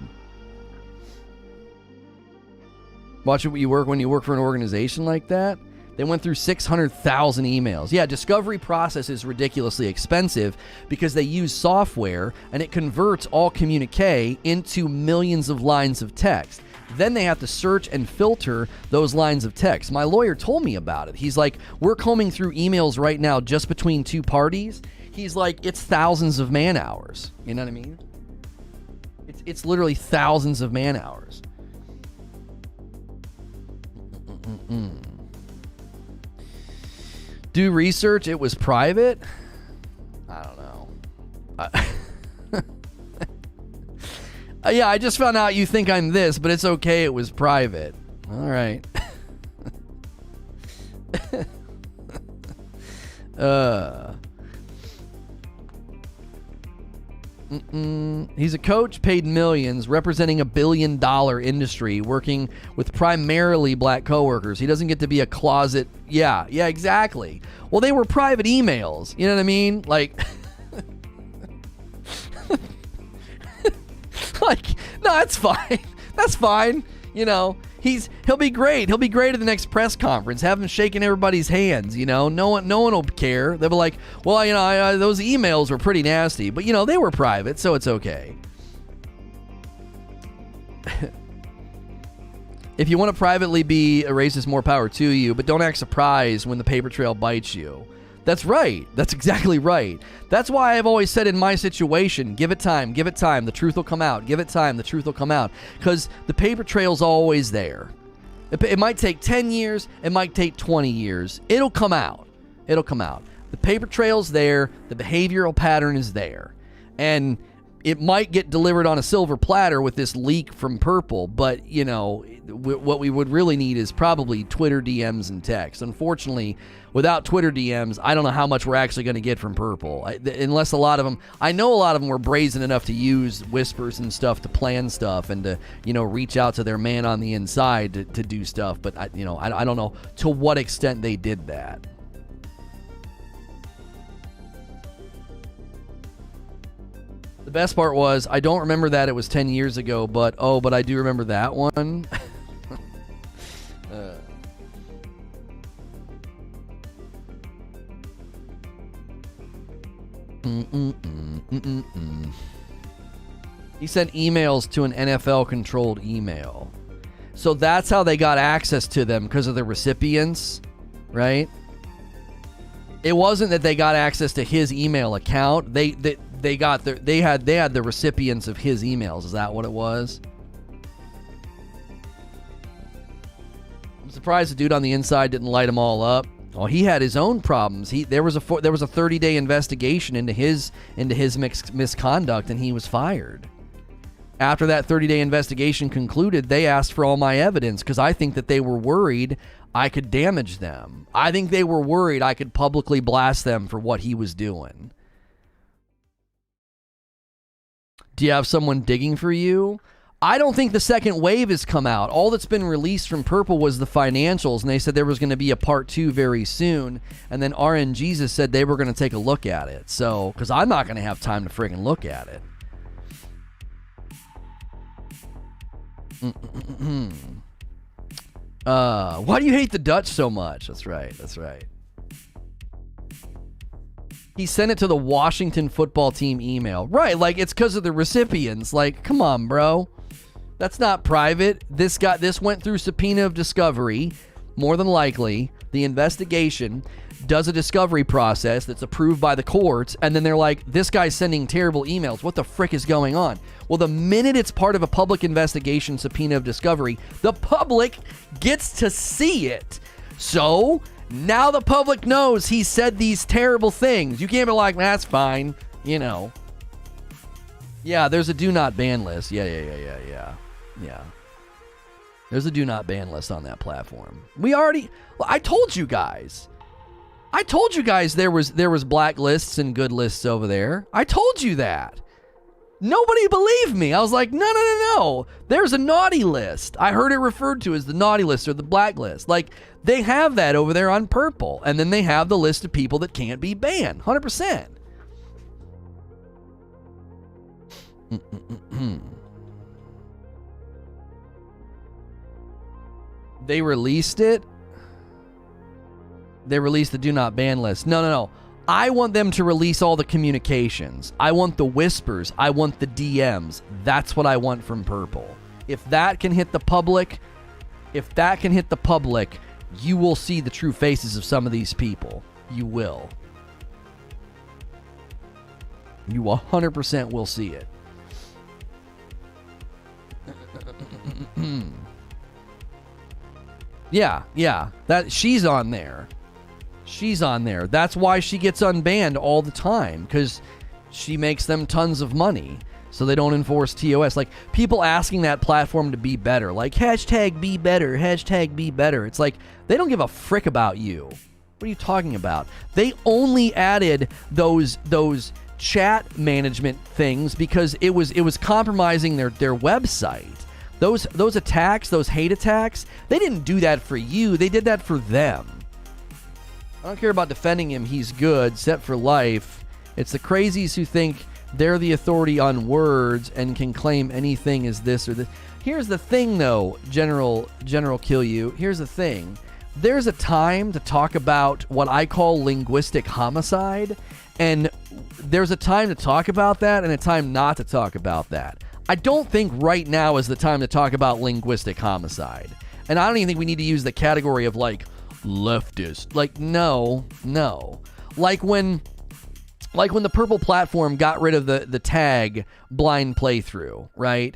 Watch what you work when you work for an organization like that. They went through 600,000 emails. Yeah, discovery process is ridiculously expensive because they use software and it converts all communique into millions of lines of text. Then they have to search and filter those lines of text. My lawyer told me about it. He's like, we're combing through emails right now just between two parties. He's like, it's thousands of man hours. You know what I mean? It's literally thousands of man hours. Do research. It was private. I don't know. Yeah, I just found out you think I'm this, but it's okay. It was private. All right. He's a coach paid millions representing $1 billion industry working with primarily black coworkers. He doesn't get to be a closet. Yeah, exactly. Well, they were private emails. You know what I mean? Like, like, no, that's fine. That's fine. You know, he'll be great. He'll be great at the next press conference. Have him shaking everybody's hands. You know, no one will care. They'll be like, well, you know, those emails were pretty nasty, but you know, they were private, so it's okay. If you want to privately be a racist, more power to you, but don't act surprised when the paper trail bites you. That's right. That's exactly right. That's why I've always said in my situation, give it time, the truth will come out. Give it time, the truth will come out. Because the paper trail's always there. It might take 10 years, it might take 20 years. It'll come out. It'll come out. The paper trail's there, the behavioral pattern is there. And it might get delivered on a silver platter with this leak from Purple, but, you know, what we would really need is probably Twitter DMs and text. Unfortunately, without Twitter DMs, I don't know how much we're actually going to get from Purple. Unless a lot of them, I know a lot of them were brazen enough to use whispers and stuff to plan stuff and to, you know, reach out to their man on the inside to do stuff. But, I don't know to what extent they did that. The best part was, I don't remember that it was 10 years ago, but I do remember that one. He sent emails to an NFL-controlled email. So that's how they got access to them, because of the recipients, right? It wasn't that they got access to his email account. They had the recipients of his emails. Is that what it was? I'm surprised the dude on the inside didn't light them all up. Oh, he had his own problems. There was a 30-day investigation into his misconduct, and he was fired. After that 30-day investigation concluded, they asked for all my evidence because I think that they were worried I could damage them. I think they were worried I could publicly blast them for what he was doing. Do you have someone digging for you? I don't think the second wave has come out. All that's been released from Purple was the financials, and they said there was going to be a part 2 very soon, and then RNGesus said they were going to take a look at it. So, because I'm not going to have time to friggin' look at it. Why do you hate the Dutch so much? That's right. He sent it to the Washington football team email. Right, like it's because of the recipients. Like, come on, bro. That's not private. This went through subpoena of discovery, more than likely. The investigation does a discovery process that's approved by the courts, and then they're like, this guy's sending terrible emails. What the frick is going on? Well, the minute it's part of a public investigation subpoena of discovery, the public gets to see it. So now the public knows he said these terrible things. You can't be like, that's fine, you know. Yeah, there's a do not ban list. Yeah. There's a do not ban list on that platform. I told you guys there was blacklists and good lists over there. I told you that. Nobody believed me. I was like, no. There's a naughty list. I heard it referred to as the naughty list or the blacklist. Like, they have that over there on purple. And then they have the list of people that can't be banned. 100%. They released it. They released the do not ban list. No. I want them to release all the communications. I want the whispers. I want the DMs. That's what I want from purple. If that can hit the public, you will see the true faces of some of these people. You will. You 100% will see it. Yeah. That she's on there. That's why she gets unbanned all the time, because she makes them tons of money, so they don't enforce TOS. Like, people asking that platform to be better, like hashtag be better. It's like, they don't give a frick about you. What are you talking about? They only added those chat management things because it was compromising their website. Those attacks, those hate attacks, they didn't do that for you. They did that for them. I don't care about defending him. He's good, set for life. It's the crazies who think they're the authority on words and can claim anything is this or this. Here's the thing, though, General Kill You. Here's the thing. There's a time to talk about what I call linguistic homicide, and there's a time to talk about that and a time not to talk about that. I don't think right now is the time to talk about linguistic homicide. And I don't even think we need to use the category of, like, leftist. Like, no. Like when the purple platform got rid of the tag blind playthrough, right?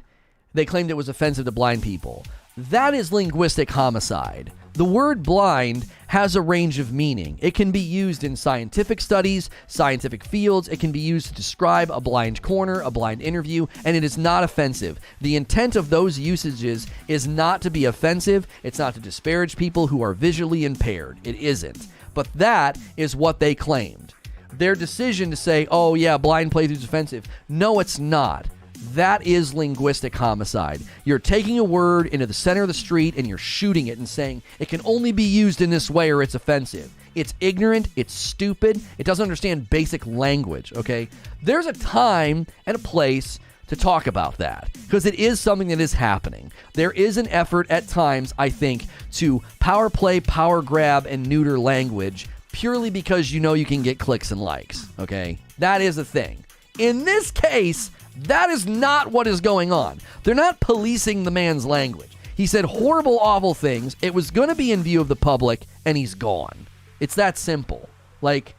They claimed it was offensive to blind people. That is linguistic homicide. The word blind has a range of meaning. It can be used in scientific studies, scientific fields. It can be used to describe a blind corner, a blind interview, and it is not offensive. The intent of those usages is not to be offensive. It's not to disparage people who are visually impaired. It isn't. But that is what they claimed. Their decision to say, oh yeah, blind playthrough is offensive. No, it's not. That is linguistic homicide. You're taking a word into the center of the street and you're shooting it and saying it can only be used in this way or it's offensive. It's ignorant. It's stupid. It doesn't understand basic language, okay? There's a time and a place to talk about that because it is something that is happening. There is an effort at times, I think, to power play, power grab, and neuter language purely because you know you can get clicks and likes, okay? That is a thing. In this case, that is not what is going on. They're not policing the man's language. He said horrible, awful things. It was going to be in view of the public, and he's gone. It's that simple. Like,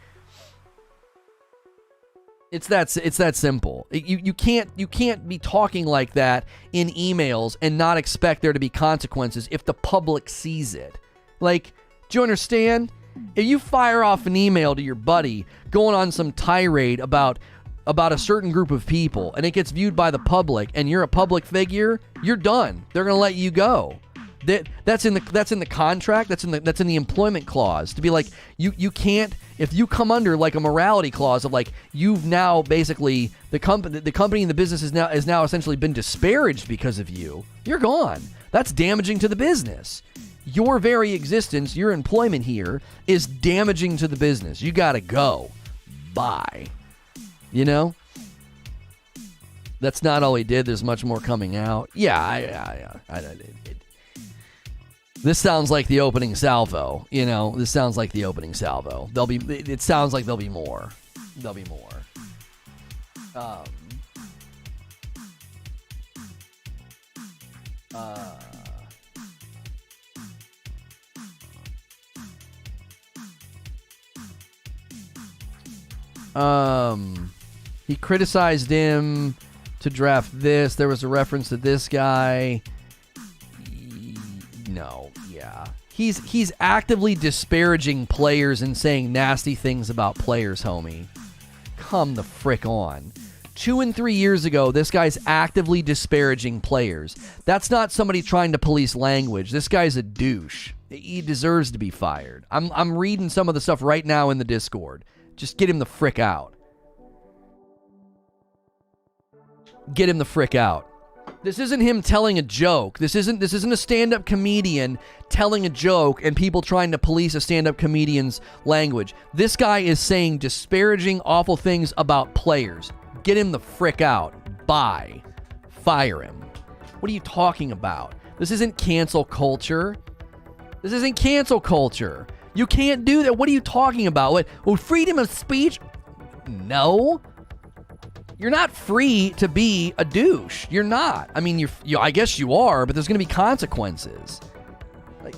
it's that simple. You can't be talking like that in emails and not expect there to be consequences if the public sees it. Like, do you understand? If you fire off an email to your buddy going on some tirade about a certain group of people and it gets viewed by the public and you're a public figure, you're done. They're going to let you go. That's in the contract. That's in the employment clause to be like, you can't, if you come under like a morality clause of like, you've now basically, the company and the business is now essentially been disparaged because of you, you're gone. That's damaging to the business. Your very existence, your employment here is damaging to the business. You got to go. Bye. You know? That's not all he did. There's much more coming out. Yeah, This sounds like the opening salvo. You know, this sounds like the opening salvo. It sounds like there'll be more. There'll be more. He criticized him to draft this. There was a reference to this guy. No, yeah. He's actively disparaging players and saying nasty things about players, homie. Come the frick on. 2 and 3 years ago, this guy's actively disparaging players. That's not somebody trying to police language. This guy's a douche. He deserves to be fired. I'm reading some of the stuff right now in the Discord. Just get him the frick out. Get him the frick out. This isn't him telling a joke. This isn't a stand-up comedian telling a joke and people trying to police a stand-up comedian's language. This guy is saying disparaging, awful things about players. Get him the frick out. Bye. Fire him. What are you talking about? This isn't cancel culture. This isn't cancel culture. You can't do that. What are you talking about? What? Well, freedom of speech? No. You're not free to be a douche. You're not. I mean, I guess you are, but there's going to be consequences. Like,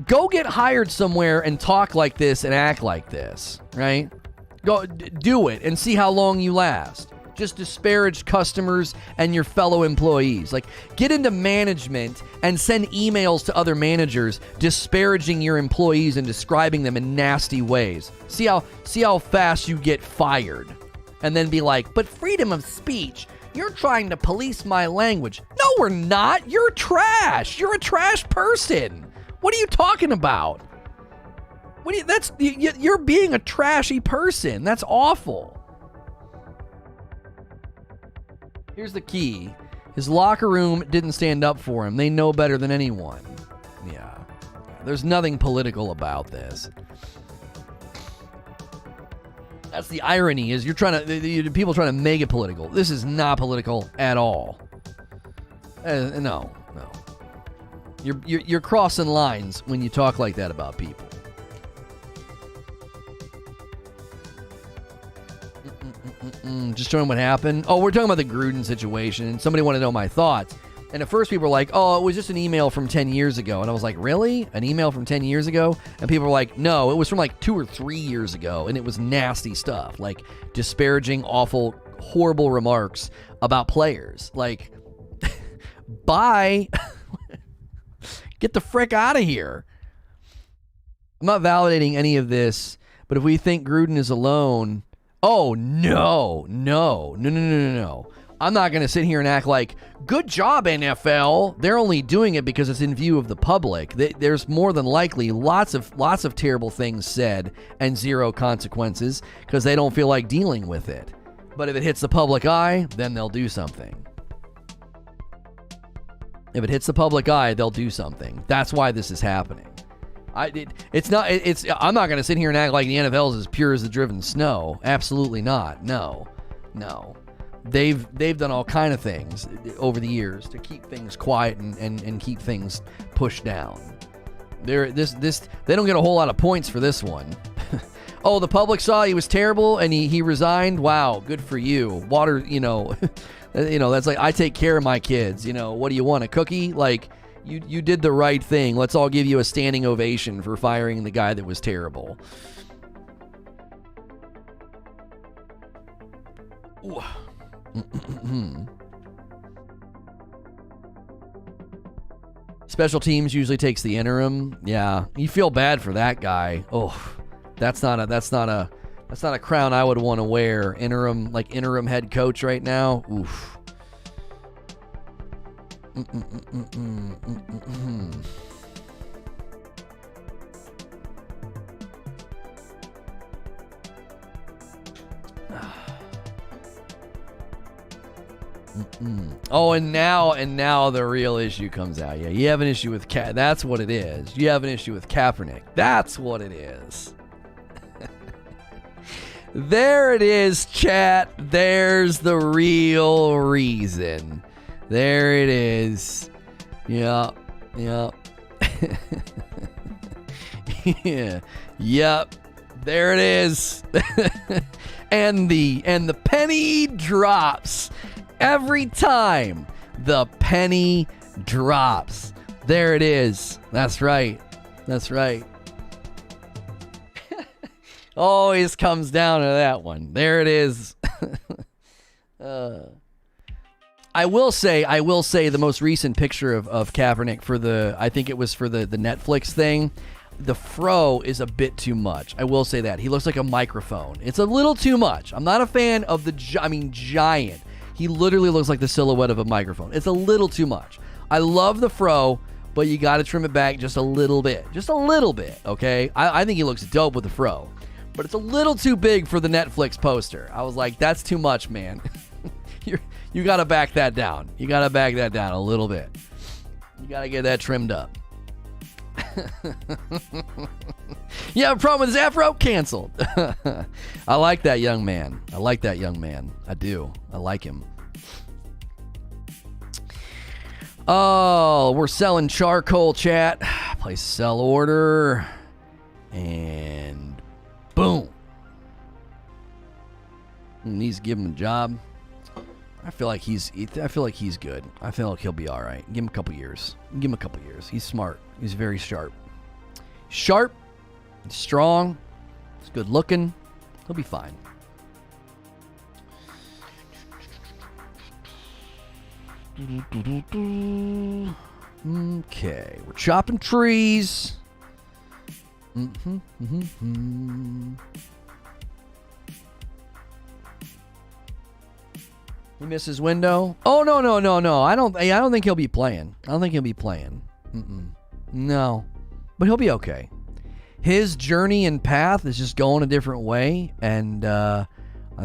go get hired somewhere and talk like this and act like this, right? Go do it and see how long you last. Just disparage customers and your fellow employees. Like, get into management and send emails to other managers disparaging your employees and describing them in nasty ways. See how fast you get fired. And then be like, but freedom of speech, you're trying to police my language. No, we're not. You're trash. You're a trash person. What are you talking about? You're being a trashy person. That's awful. Here's the key. His locker room didn't stand up for him. They know better than anyone. Yeah. There's nothing political about this. That's the irony, is people trying to make it political. This is not political at all. No. You're crossing lines when you talk like that about people. Just showing what happened. Oh, we're talking about the Gruden situation, and somebody wanted to know my thoughts. And at first people were like, oh, it was just an email from 10 years ago. And I was like, really? An email from 10 years ago? And people were like, no, it was from like 2 or 3 years ago. And it was nasty stuff, like disparaging, awful, horrible remarks about players. Like, bye. Get the frick out of here. I'm not validating any of this, but if we think Gruden is alone, oh, no. I'm not going to sit here and act like, good job, NFL. They're only doing it because it's in view of the public. There's more than likely lots of terrible things said and zero consequences because they don't feel like dealing with it. But if it hits the public eye, then they'll do something. If it hits the public eye, they'll do something. That's why this is happening. I'm not going to sit here and act like the NFL is as pure as the driven snow. Absolutely not. No. They've done all kind of things over the years to keep things quiet and keep things pushed down. They don't get a whole lot of points for this one. Oh, the public saw he was terrible and he resigned. Wow, good for you. Water, that's like, I take care of my kids. What do you want, a cookie? Like, you did the right thing. Let's all give you a standing ovation for firing the guy that was terrible. Ooh. Special teams usually takes the interim. Yeah, you feel bad for that guy. Oh, that's not a crown I would want to wear. Interim head coach right now. Oof. Oh, and now the real issue comes out. Yeah, you have an issue with that's what it is. You have an issue with Kaepernick. That's what it is. There it is, chat. There's the real reason. There it is. Yep. Yeah. Yep. There it is. and the penny drops. Every time the penny drops. There it is. That's right. That's right. Always comes down to that one. There it is. I will say the most recent picture of Kaepernick for I think it was for the Netflix thing. The fro is a bit too much. I will say that. He looks like a microphone. It's a little too much. I'm not a fan of giant. He literally looks like the silhouette of a microphone. It's a little too much. I love the fro, but you got to trim it back just a little bit. Just a little bit, okay? I think he looks dope with the fro, but it's a little too big for the Netflix poster. I was like, that's too much, man. You got to back that down. You got to back that down a little bit. You got to get that trimmed up. You have a problem with his afro? Canceled. I like that young man. I do. I like him. Oh, we're selling charcoal, chat. Place sell order. And boom. Needs to give him a job. I feel like he's good. I feel like he'll be all right. Give him a couple years. He's smart. He's very sharp. Sharp. He's strong. He's good looking. He'll be fine. Okay, we're chopping trees. He missed his window. Oh no! I don't think he'll be playing. No, but he'll be okay. His journey and path is just going a different way, and I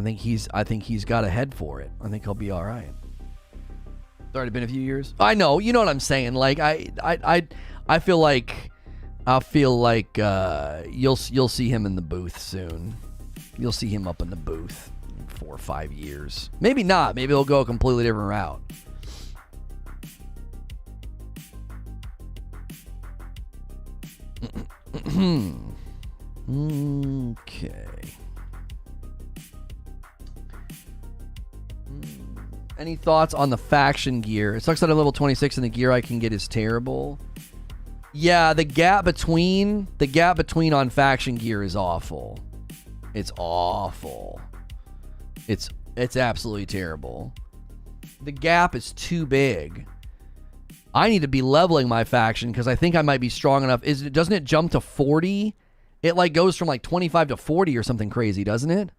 think he's got a head for it. I think he'll be all right. It's already been a few years. I know, you know what I'm saying. Like I feel like you'll see him in the booth soon. You'll see him up in the booth in 4 or 5 years. Maybe not. Maybe he'll go a completely different route. Okay. Any thoughts on the faction gear? It sucks that I'm level 26 and the gear I can get is terrible. Yeah, the gap between on faction gear is awful. It's awful. It's absolutely terrible. The gap is too big. I need to be leveling my faction because I think I might be strong enough. Doesn't it jump to 40? It like goes from like 25 to 40 or something crazy, doesn't it?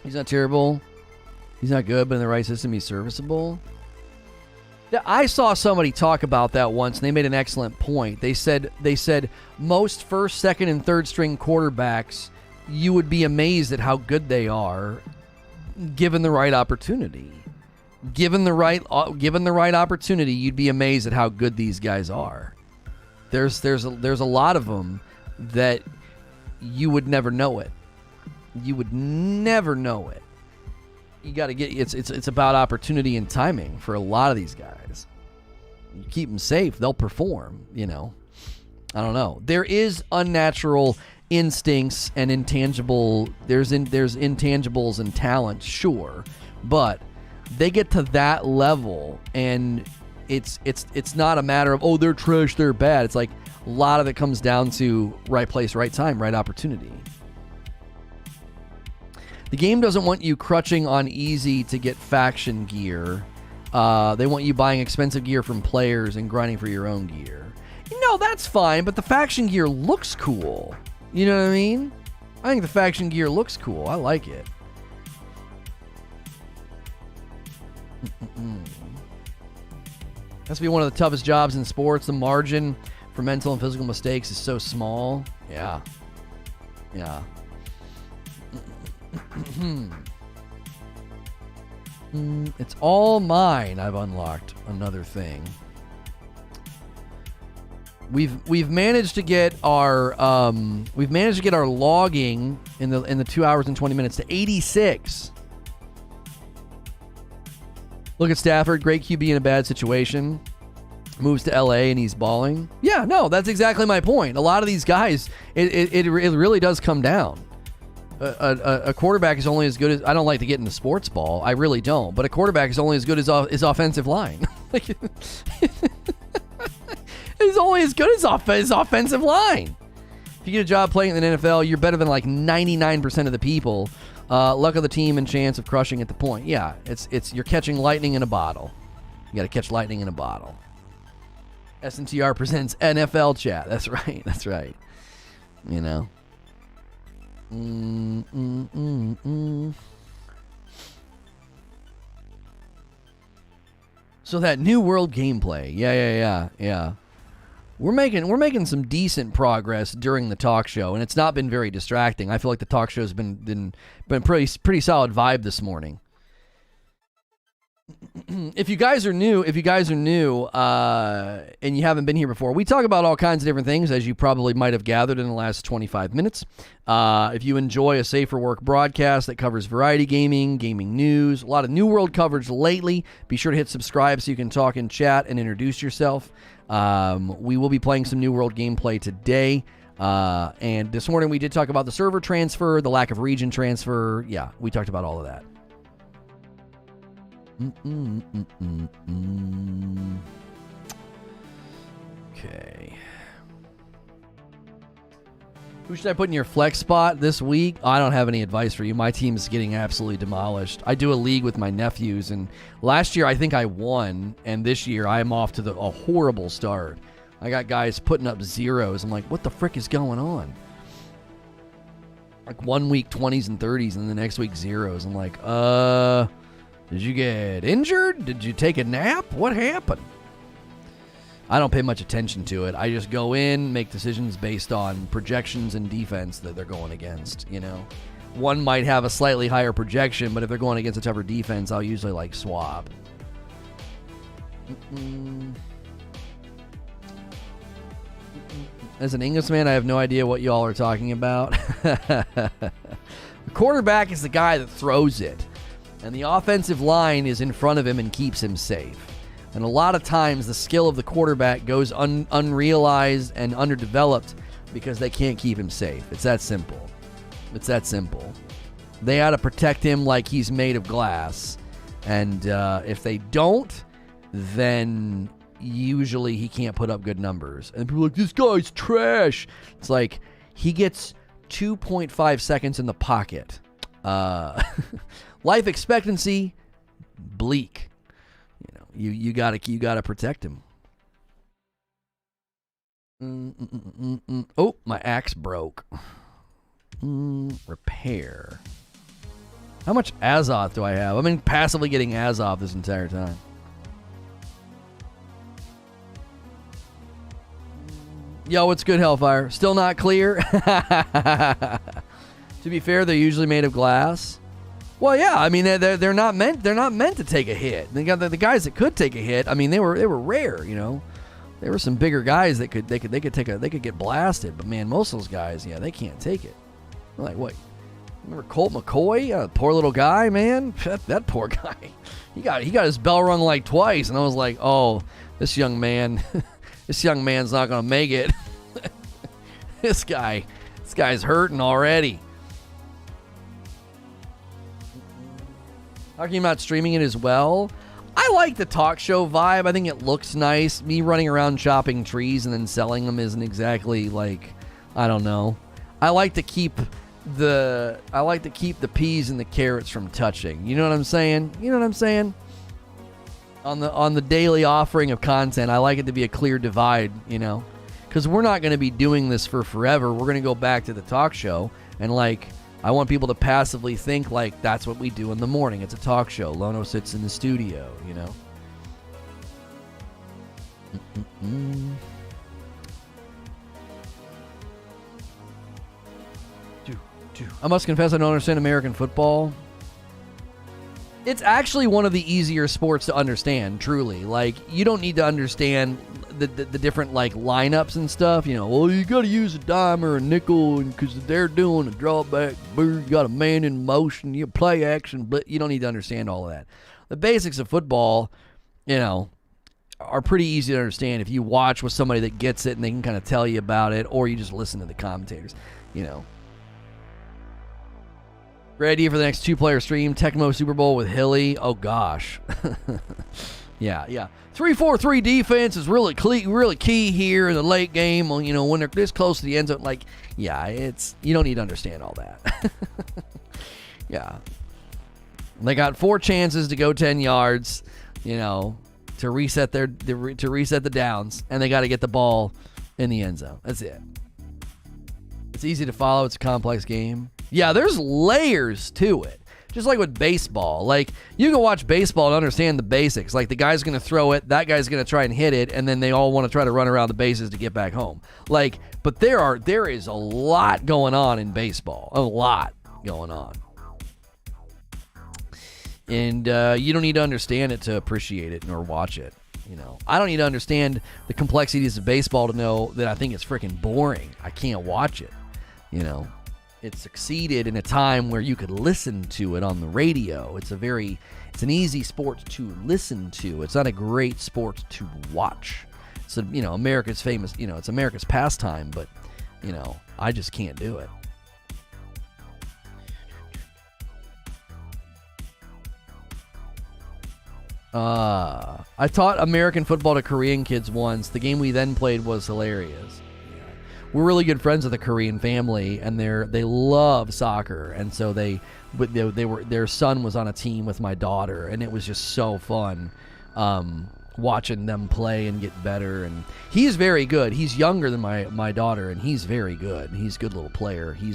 He's not terrible. He's not good, but in the right system, he's serviceable. Yeah, I saw somebody talk about that once, and they made an excellent point. They said most first, second, and third string quarterbacks, you would be amazed at how good they are, given the right opportunity. Given the right opportunity, you'd be amazed at how good these guys are. There's a lot of them that you would never know it. You would never know it. You got to get it's about opportunity and timing for a lot of these guys. You keep them safe, they'll perform, you know. I don't know. There is unnatural instincts and intangible there's intangibles and talent, sure, but they get to that level and it's not a matter of, oh, they're trash, they're bad. It's like a lot of it comes down to right place, right time, right opportunity. The game doesn't want you crutching on easy to get faction gear. They want you buying expensive gear from players and grinding for your own gear. No, that's fine, but the faction gear looks cool. You know what I mean? I think the faction gear looks cool. I like it. Has to be one of the toughest jobs in sports. The margin for mental and physical mistakes is so small. Yeah. Yeah. It's all mine. I've unlocked another thing. We've managed to get our logging in the 2 hours and 20 minutes to 86. Look at Stafford, great QB in a bad situation. Moves to LA and he's balling. Yeah, no, that's exactly my point. A lot of these guys, it really does come down. A quarterback is only as good as, I don't like to get into sports ball, I really don't, but a quarterback is only as good as his offensive line. He's only as good as his offensive line. If you get a job playing in the NFL, you're better than like 99% of the people. Luck of the team and chance of crushing at the point. Yeah, it's you're catching lightning in a bottle. You got to catch lightning in a bottle. SNTR presents NFL chat. That's right. That's right. You know. So that new world gameplay. Yeah. We're making some decent progress during the talk show, and it's not been very distracting. I feel like the talk show's been pretty solid vibe this morning. If you guys are new, and you haven't been here before, we talk about all kinds of different things, as you probably might have gathered in the last 25 minutes. If you enjoy a Safer Work broadcast that covers variety gaming, gaming news, a lot of New World coverage lately, be sure to hit subscribe so you can talk in chat and introduce yourself. We will be playing some New World gameplay today. And this morning we did talk about the server transfer, the lack of region transfer. Yeah, we talked about all of that. Okay. Who should I put in your flex spot this week? I don't have any advice for you. My team's getting absolutely demolished. I do a league with my nephews, and last year I think I won, and this year I'm off to a horrible start. I got guys putting up zeros. I'm like, what the frick is going on? Like 1 week 20s and 30s, and the next week zeros. I'm like, did you get injured? Did you take a nap? What happened? I don't pay much attention to it. I just go in, make decisions based on projections and defense that they're going against, you know. One might have a slightly higher projection, but if they're going against a tougher defense, I'll usually like swap. As an Englishman, I have no idea what y'all are talking about. The quarterback is the guy that throws it, and the offensive line is in front of him and keeps him safe. And a lot of times the skill of the quarterback goes unrealized and underdeveloped because they can't keep him safe. It's that simple. It's that simple. They ought to protect him like he's made of glass. And if they don't, then usually he can't put up good numbers. And people are like, this guy's trash. It's like, he gets 2.5 seconds in the pocket. Life expectancy, bleak. You gotta protect him. Oh, my axe broke. Repair. How much Azoth do I have? I've been passively getting Azoth this entire time. Yo, what's good, Hellfire? Still not clear? To be fair, they're usually made of glass. Well, yeah, I mean they're not meant to take a hit. They got the guys that could take a hit. I mean they were rare, you know. There were some bigger guys that could get blasted, but man, most of those guys, yeah, they can't take it. I'm like, what? Remember Colt McCoy? Poor little guy, man. That poor guy. He got his bell rung like twice, and I was like, oh, this young man's not gonna make it. This guy's hurting already. Talking about streaming it as well. I like the talk show vibe. I think it looks nice. Me running around chopping trees and then selling them isn't exactly like, I don't know. I like to keep the peas and the carrots from touching. You know what I'm saying? On the daily offering of content, I like it to be a clear divide, you know. Because we're not going to be doing this for forever. We're going to go back to the talk show and like, I want people to passively think like that's what we do in the morning. It's a talk show. Lono sits in the studio, you know. I must confess I don't understand American football. It's actually one of the easier sports to understand, truly. Like, you don't need to understand the different, like, lineups and stuff. You know, well, you got to use a dime or a nickel because they're doing a drawback. You got a man in motion, you play action, but you don't need to understand all of that. the basics of football, are pretty easy to understand if you watch with somebody that gets it and they can kind of tell you about it, or you just listen to the commentators, Great idea for the next 2-player stream, Tecmo Super Bowl with Hilly. Oh, gosh. Yeah. 3-4-3 defense is really key here in the late game. When they're this close to the end zone, you don't need to understand all that. Yeah. They got 4 chances to go 10 yards, to reset the downs, and they got to get the ball in the end zone. That's it. It's easy to follow. It's a complex game. Yeah, there's layers to it. Just like with baseball. Like, you can watch baseball and understand the basics. Like, the guy's going to throw it, that guy's going to try and hit it, and then they all want to try to run around the bases to get back home. But there is a lot going on in baseball. A lot going on. And you don't need to understand it to appreciate it or watch it. I don't need to understand the complexities of baseball to know that I think it's freaking boring. I can't watch it. It succeeded in a time where you could listen to it on the radio. It's an easy sport to listen to. It's not a great sport to watch. It's America's famous, it's America's pastime, but I just can't do it. I taught American football to Korean kids once. The game we then played was hilarious. We're really good friends with a Korean family, and they love soccer, and so their son was on a team with my daughter, and it was just so fun watching them play and get better. And he's very good. He's younger than my daughter, and he's very good. He's a good little player. He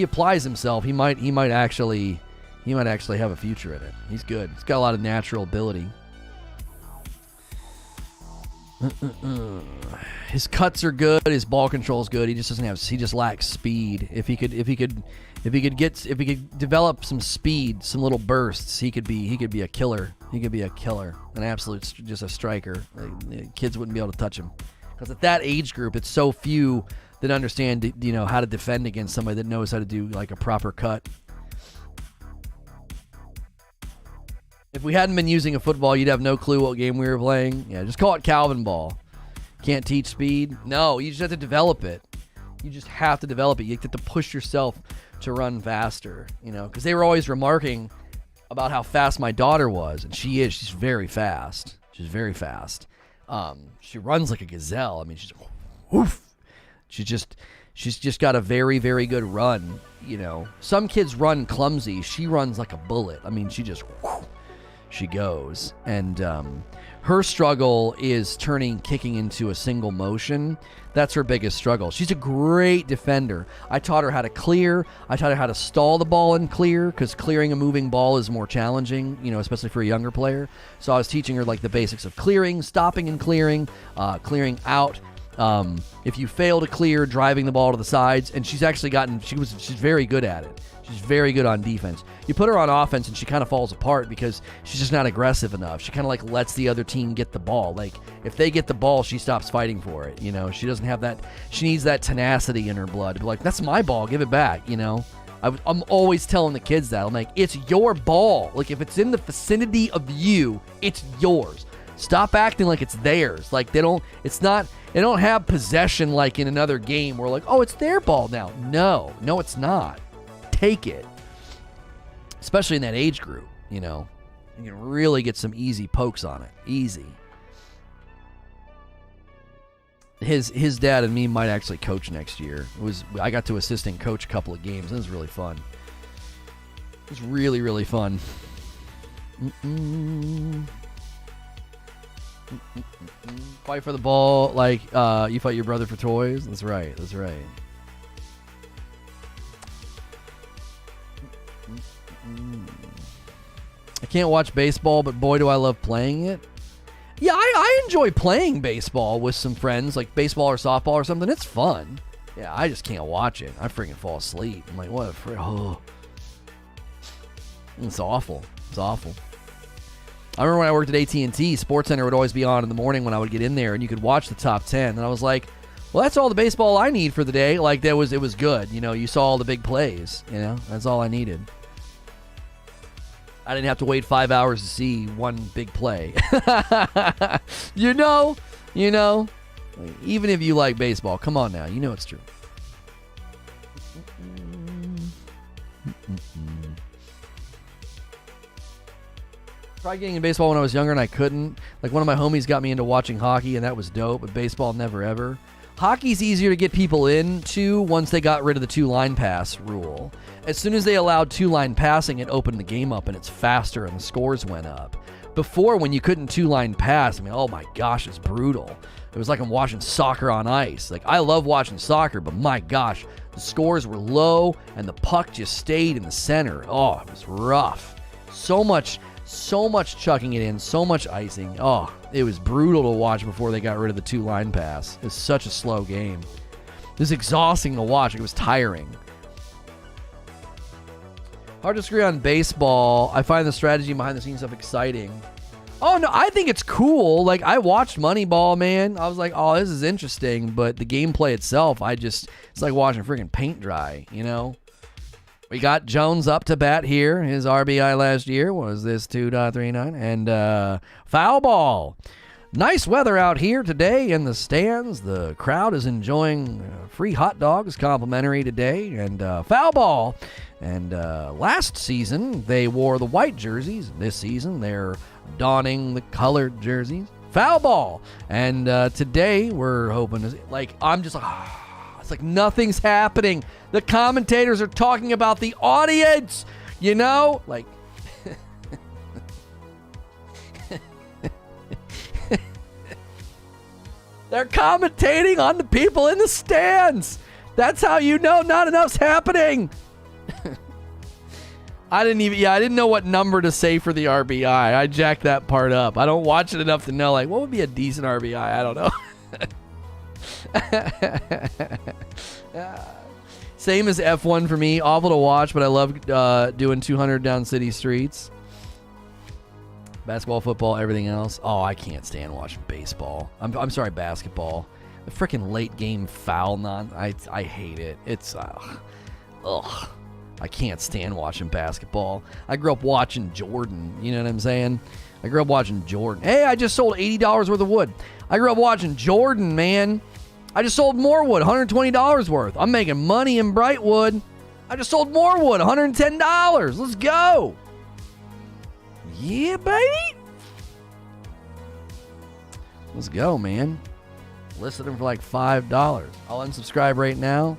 applies himself. He might actually have a future in it. He's good. He's got a lot of natural ability. His cuts are good. His ball control is good. He just lacks speed. If he could develop some speed, some little bursts, he could be a killer. He could be a killer, an absolute just a striker. Kids wouldn't be able to touch him, because at that age group, it's so few that understand how to defend against somebody that knows how to do like a proper cut. If we hadn't been using a football, you'd have no clue what game we were playing. Yeah, just call it Calvin ball. Can't teach speed? No, you just have to develop it. You just have to develop it. You have to push yourself to run faster, because they were always remarking about how fast my daughter was, and she's very fast. She's very fast. She runs like a gazelle. I mean, she's woof. She's just got a very, very good run, Some kids run clumsy. She runs like a bullet. I mean, she just woof. She goes, and her struggle is turning kicking into a single motion. That's her biggest struggle. She's a great defender. I taught her how to clear. I taught her how to stall the ball and clear, because clearing a moving ball is more challenging, especially for a younger player. So I was teaching her like the basics of clearing, stopping and clearing out. If you fail to clear, driving the ball to the sides, and she's very good at it. She's very good on defense. You put her on offense and she kind of falls apart because she's just not aggressive enough. She kind of lets the other team get the ball. Like, if they get the ball, she stops fighting for it. She doesn't have that. She needs that tenacity in her blood to be like, that's my ball, give it back. I'm always telling the kids that. I'm like, it's your ball. Like, if it's in the vicinity of you, it's yours. Stop acting like it's theirs. Like, they don't have possession like in another game where like, oh, it's their ball now. No, it's not. Take it. Especially in that age group, you can really get some easy pokes on it. Easy. His dad and me might actually coach next year. I got to assistant coach a couple of games. It was really fun. It was really, really fun. Fight for the ball like you fight your brother for toys. That's right. I can't watch baseball, but boy, do I love playing it. Yeah, I enjoy playing baseball with some friends, like baseball or softball or something. It's fun. Yeah, I just can't watch it. I freaking fall asleep. I'm like, what a frick. Oh. It's awful. I remember when I worked at AT&T, SportsCenter would always be on in the morning when I would get in there, and you could watch the top 10. And I was like, well, that's all the baseball I need for the day. Like, it was good. You saw all the big plays. That's all I needed. I didn't have to wait 5 hours to see one big play. you know, even if you like baseball, come on now, you know it's true. Tried getting into baseball when I was younger and I couldn't. Like, one of my homies got me into watching hockey and that was dope, but baseball, never ever. Hockey's easier to get people into once they got rid of the 2-line pass rule. As soon as they allowed 2-line passing, it opened the game up and it's faster and the scores went up. Before, when you couldn't 2-line pass, I mean, oh my gosh, it's brutal. It was like I'm watching soccer on ice. Like, I love watching soccer, but my gosh, the scores were low and the puck just stayed in the center. Oh, it was rough. So much chucking it in, so much icing. Oh, it was brutal to watch before they got rid of the 2-line pass. It was such a slow game. It was exhausting to watch. It was tiring. Hard to disagree on baseball. I find the strategy behind the scenes stuff exciting. Oh, no, I think it's cool. Like, I watched Moneyball, man. I was like, oh, this is interesting. But the gameplay itself, it's like watching freaking paint dry, you know? We got Jones up to bat here. His RBI last year was this 2.39. And foul ball. Nice weather out here today in the stands. The crowd is enjoying free hot dogs, complimentary today. And foul ball. And last season, they wore the white jerseys. This season, they're donning the colored jerseys. Foul ball. And today, we're hoping to... Like, I'm just like... It's like nothing's happening. The commentators are talking about the audience, you know? Like, they're commentating on the people in the stands. That's how you know not enough's happening. I didn't know what number to say for the RBI. I jacked that part up. I don't watch it enough to know, like, what would be a decent RBI? I don't know. Same as F1 for me. Awful to watch, but I love doing 200 down city streets. Basketball, football, everything else. Oh, I can't stand watching baseball. I'm sorry, basketball. The freaking late game foul I hate it. It's ugh. I can't stand watching basketball. I grew up watching Jordan. You know what I'm saying? I grew up watching Jordan. Hey, I just sold $80 worth of wood. I grew up watching Jordan, man. I just sold more wood, $120 worth. I'm making money in Brightwood. I just sold more wood, $110. Let's go. Yeah, baby. Let's go, man. Listed them for like $5. I'll unsubscribe right now.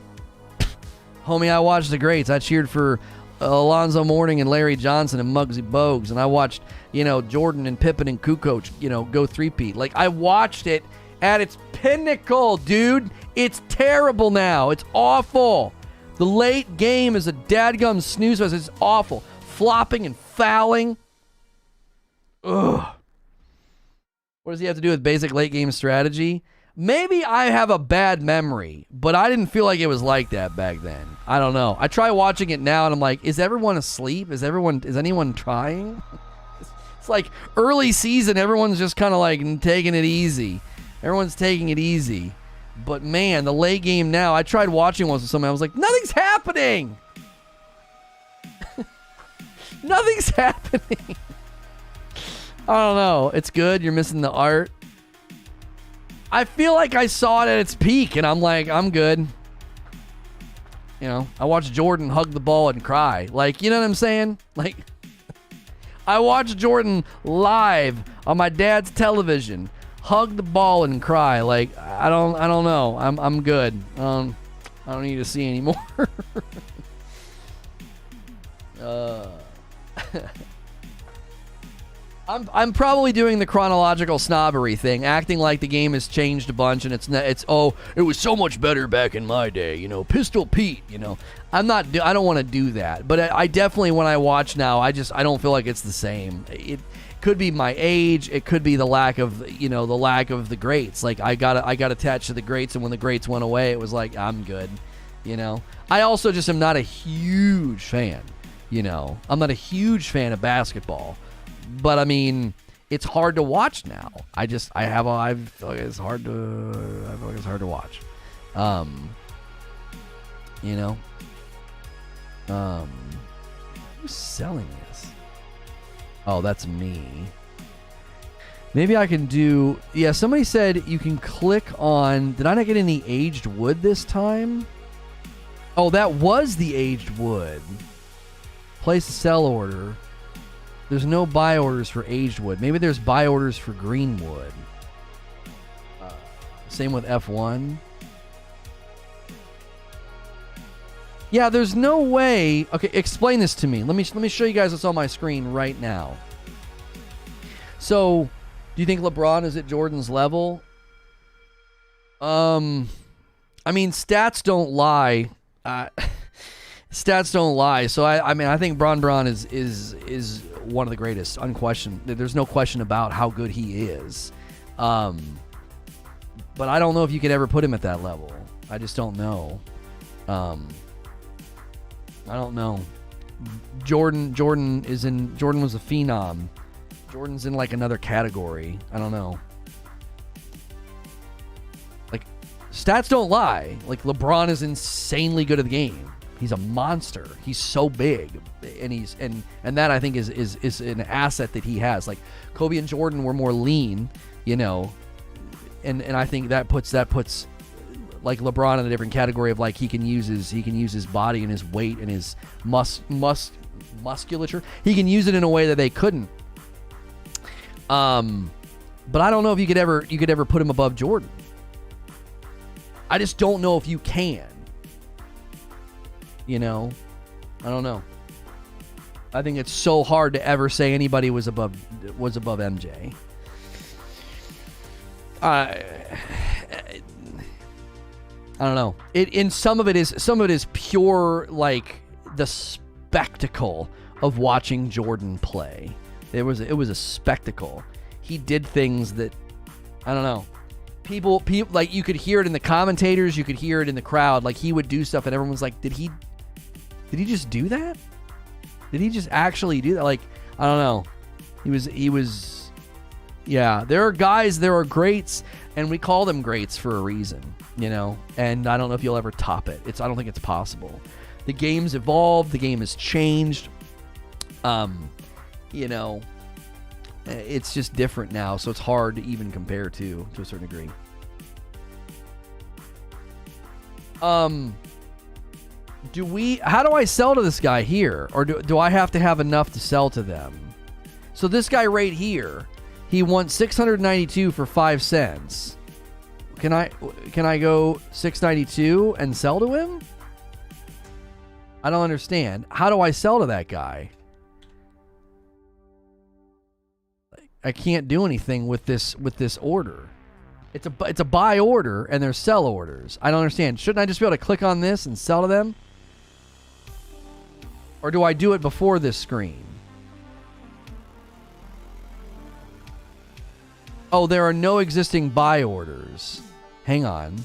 Homie, I watched the greats. I cheered for Alonzo Mourning and Larry Johnson and Muggsy Bogues, and I watched, Jordan and Pippen and Kukoc, go three-peat. Like, I watched it at its pinnacle, dude. It's terrible now. It's awful. The late game is a dadgum snooze fest. It's awful. Flopping and fouling. Ugh. What does he have to do with basic late game strategy? Maybe I have a bad memory, but I didn't feel like it was like that back then. I don't know. I try watching it now and I'm like, is everyone asleep? Is anyone trying? It's like early season, everyone's just kind of like taking it easy. Everyone's taking it easy. But man, the late game now, I tried watching once with somebody. I was like, nothing's happening. Nothing's happening. I don't know. It's good. You're missing the art. I feel like I saw it at its peak, and I'm like, I'm good. I watched Jordan hug the ball and cry. Like, you know what I'm saying? Like, I watched Jordan live on my dad's television hug the ball and cry. Like, I don't know. I'm good. I don't need to see anymore. I'm probably doing the chronological snobbery thing, acting like the game has changed a bunch and it was so much better back in my day, Pistol Pete, I don't want to do that, but I definitely, when I watch now, I don't feel like it's the same. It could be my age, it could be the lack of the greats. Like, I got attached to the greats, and when the greats went away, it was like, I'm good, I also just am not a huge fan, I'm not a huge fan of basketball. But I mean, it's hard to watch now. I feel like it's hard to watch. Who's selling this? Oh, that's me. Maybe I can do... Yeah, somebody said you can click on... Did I not get any aged wood this time? Oh, that was the aged wood. Place a sell order. There's no buy orders for aged wood. Maybe there's buy orders for green wood. Same with F1. Yeah, there's no way... Okay, explain this to me. Let me show you guys what's on my screen right now. So... Do you think LeBron is at Jordan's level? I mean, stats don't lie. Stats don't lie. So I mean, I think Bron is one of the greatest, unquestioned. There's no question about how good he is. But I don't know if you could ever put him at that level. I just don't know. I don't know. Jordan was a phenom. Jordan's in like another category. I don't know. Like, stats don't lie. Like, LeBron is insanely good at the game. He's a monster. He's so big, and that I think is an asset that he has. Like, Kobe and Jordan were more lean, you know, and I think that puts like LeBron in a different category of like he can use his body and his weight and his musculature. He can use it in a way that they couldn't. But I don't know if you could ever put him above Jordan. I just don't know if you can. You know, I don't know. I think it's so hard to ever say anybody was above MJ. I don't know. Some of it is pure like the spectacle of watching Jordan play. It was a spectacle. He did things that, I don't know. People like, you could hear it in the commentators, you could hear it in the crowd. Like, he would do stuff and everyone was like, did he just do that? Did he just actually do that? Like, I don't know. He was yeah, there are greats, and we call them greats for a reason, you know? And I don't know if you'll ever top it. I don't think it's possible. The game's evolved, the game has changed. You know, it's just different now, so it's hard to even compare to a certain degree. How do I sell to this guy here? Or do I have to have enough to sell to them? So this guy right here, he wants 692 for 5 cents. Can I go 692 and sell to him? I don't understand. How do I sell to that guy? I can't do anything with this order. It's a buy order and there's sell orders. I don't understand. Shouldn't I just be able to click on this and sell to them? Or do I do it before this screen? Oh, there are no existing buy orders. Hang on.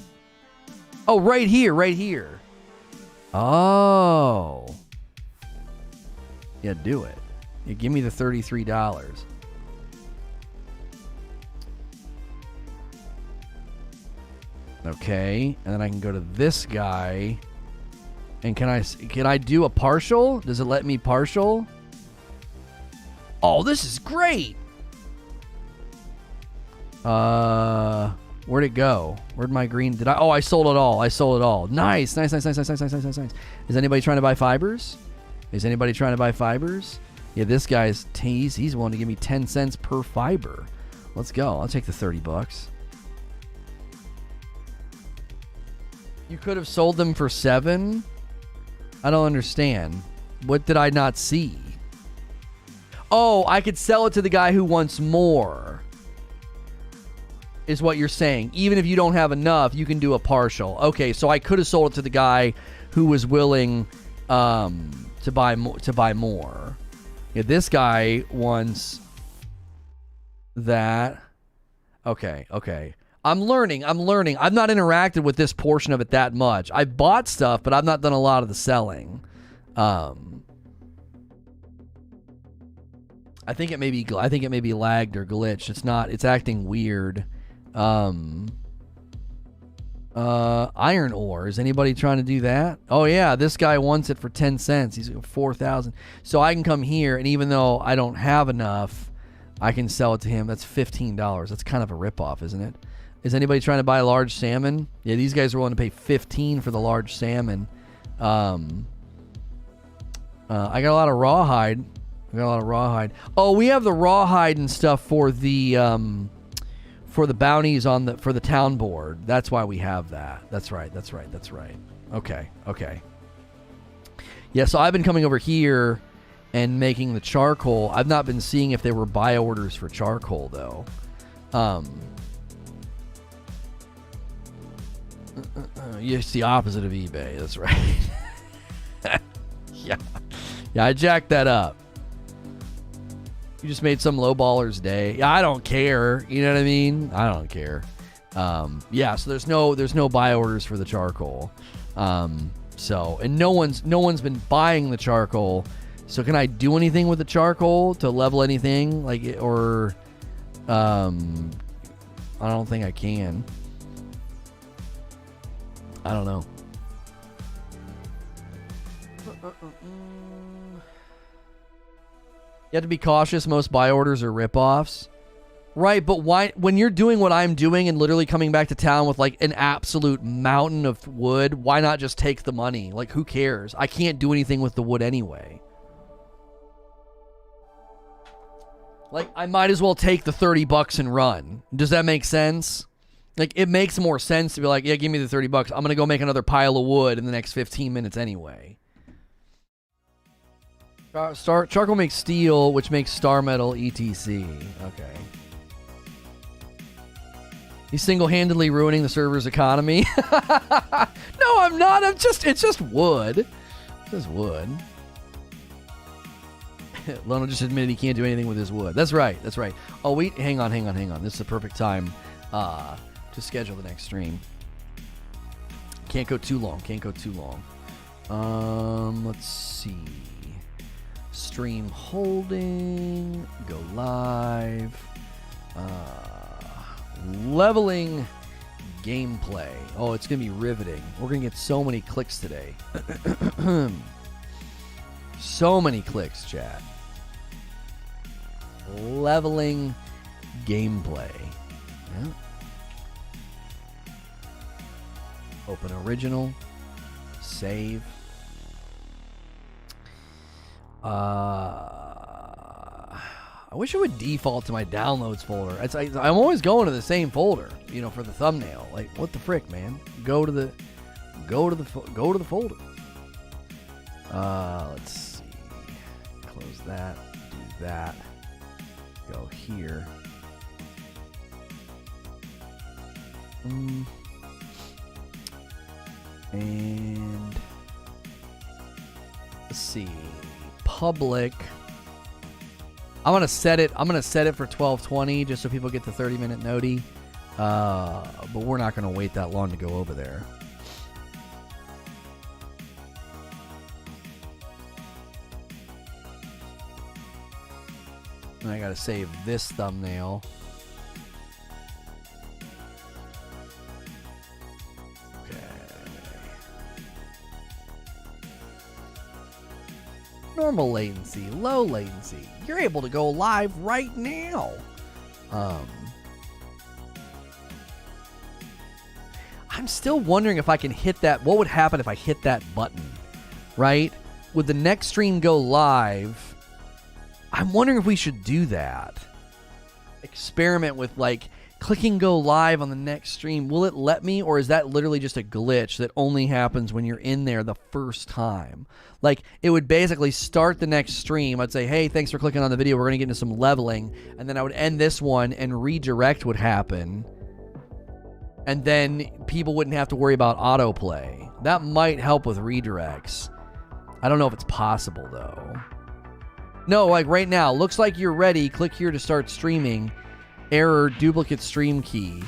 Oh, right here. Oh. Yeah, do it. Yeah, give me the $33. Okay, and then I can go to this guy. And can I do a partial? Does it let me partial? Oh, this is great. Where'd it go? Where'd my green? I sold it all. Nice. Is anybody trying to buy fibers? Yeah, this guy's he's willing to give me 10 cents per fiber. Let's go. I'll take the $30. You could have sold them for 7? I don't understand. What did I not see? Oh, I could sell it to the guy who wants more, is what you're saying. Even if you don't have enough, you can do a partial. Okay, so I could have sold it to the guy who was willing to buy more. Yeah, this guy wants that. Okay. I'm learning. I've not interacted with this portion of it that much. I've bought stuff, but I've not done a lot of the selling. I think it may be lagged or glitched. It's not. It's acting weird. Iron ore. Is anybody trying to do that? Oh yeah, this guy wants it for 10 cents. He's 4,000. So I can come here, and even though I don't have enough, I can sell it to him. That's $15. That's kind of a ripoff, isn't it? Is anybody trying to buy a large salmon? Yeah, these guys are willing to pay 15 for the large salmon. I got a lot of rawhide. Oh, we have the rawhide and stuff for the bounties for the town board. That's why we have that. That's right. Okay. Yeah, so I've been coming over here and making the charcoal. I've not been seeing if there were buy orders for charcoal though. It's the opposite of eBay. That's right. Yeah, I jacked that up. You just made some lowballer's day. Yeah, I don't care. You know what I mean? I don't care. Yeah, so there's no buy orders for the charcoal. So, and no one's been buying the charcoal. So can I do anything with the charcoal to level anything? I don't think I can. I don't know. You have to be cautious. Most buy orders are ripoffs. Right, but why, when you're doing what I'm doing and literally coming back to town with like an absolute mountain of wood, why not just take the money? Like, who cares? I can't do anything with the wood anyway. Like, I might as well take the $30 and run. Does that make sense? Like, it makes more sense to be like, yeah, give me the $30. I'm going to go make another pile of wood in the next 15 minutes anyway. Charcoal makes steel, which makes star metal, etc. Okay. He's single-handedly ruining the server's economy. No, I'm not. It's just wood. It's just wood. Lono just admitted he can't do anything with his wood. That's right. Oh, wait. Hang on. This is the perfect time to schedule the next stream. Can't go too long. Let's see. Stream holding. Go live. Leveling gameplay. Oh, it's going to be riveting. We're going to get so many clicks today. So many clicks, chat. Leveling gameplay. Yeah. Open original. Save. I wish it would default to my downloads folder. I'm always going to the same folder, for the thumbnail. Like, what the frick, man? Go to the folder. Let's see. Close that. Do that. Go here. And let's see. Public. I'm gonna set it for 12:20 just so people get the 30-minute noti. But we're not gonna wait that long to go over there. And I gotta save this thumbnail. Normal latency, low latency. You're able to go live right now. I'm still wondering if I can hit that. What would happen if I hit that button, right? Would the next stream go live? I'm wondering if we should do that. Experiment with clicking go live on the next stream. Will it let me, or is that literally just a glitch that only happens when you're in there the first time? It would basically start the next stream. I'd say, hey, thanks for clicking on the video. We're going to get into some leveling. And then I would end this one and redirect would happen. And then people wouldn't have to worry about autoplay. That might help with redirects. I don't know if it's possible, though. No, right now, looks like you're ready. Click here to start streaming. Error, duplicate stream key.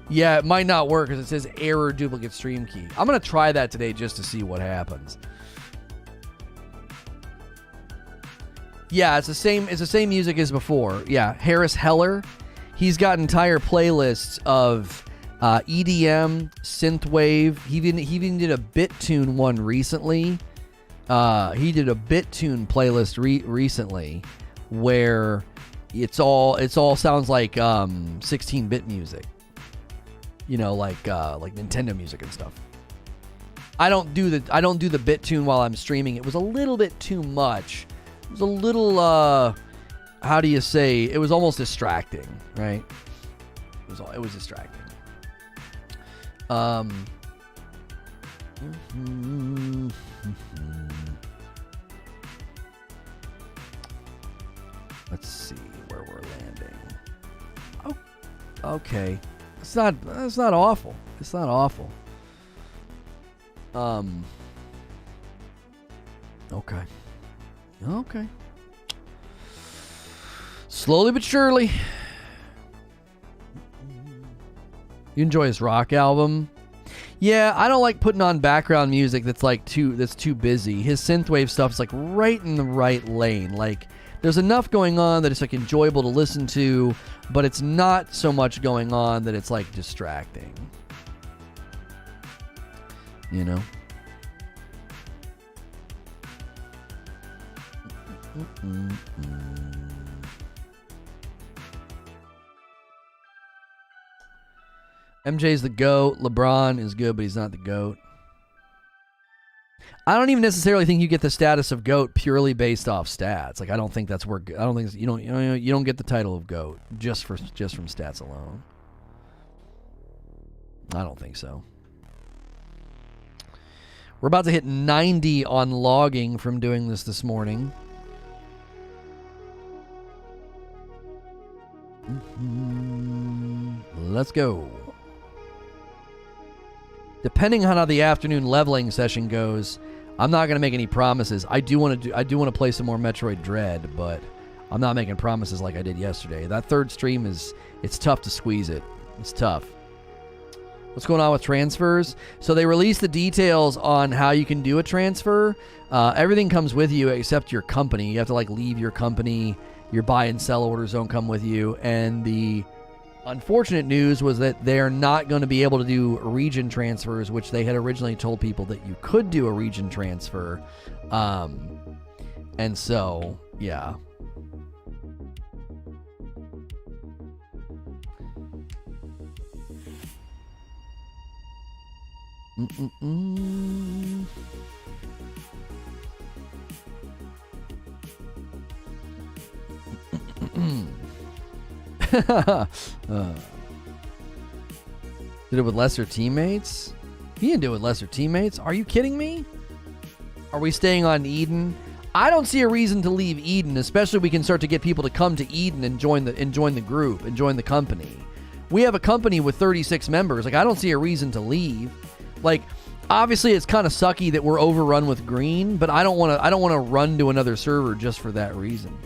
Yeah, it might not work because it says error, duplicate stream key. I'm going to try that today just to see what happens. Yeah, it's the same music as before. Yeah, Harris Heller. He's got entire playlists of EDM, synthwave. He even did a BitTune one recently. He did a BitTune playlist recently where it's all sounds like 16-bit music. You know, like Nintendo music and stuff. I don't do the BitTune while I'm streaming. It was a little bit too much. It was a little how do you say? It was almost distracting, right? It was distracting. Let's see where we're landing. Oh, okay. It's not awful. It's not awful. Okay. Okay. Slowly but surely. You enjoy his rock album? Yeah, I don't like putting on background music that's too busy. His synthwave stuff's like right in the right lane. Like there's enough going on that it's like enjoyable to listen to, but it's not so much going on that it's like distracting. You know? MJ's the GOAT. LeBron is good, but he's not the GOAT. I don't even necessarily think you get the status of GOAT purely based off stats. Like I don't think that's where you don't get the title of GOAT just from stats alone. I don't think so. We're about to hit 90 on logging from doing this morning. Let's go. Depending on how the afternoon leveling session goes, I'm not going to make any promises. I do want to play some more Metroid Dread, but I'm not making promises like I did yesterday. That third stream it's tough to squeeze it. It's tough. What's going on with transfers? So they released the details on how you can do a transfer. Everything comes with you except your company. You have to like leave your company. Your buy and sell orders don't come with you. And the unfortunate news was that they're not going to be able to do region transfers, which they had originally told people that you could do a region transfer. And so, yeah. Did it with lesser teammates? He didn't do it with lesser teammates. Are you kidding me? Are we staying on Eden? I don't see a reason to leave Eden, especially if we can start to get people to come to Eden and join the group and join the company. We have a company with 36 members. Like I don't see a reason to leave. Like obviously it's kind of sucky that we're overrun with green, but I don't want to run to another server just for that reason.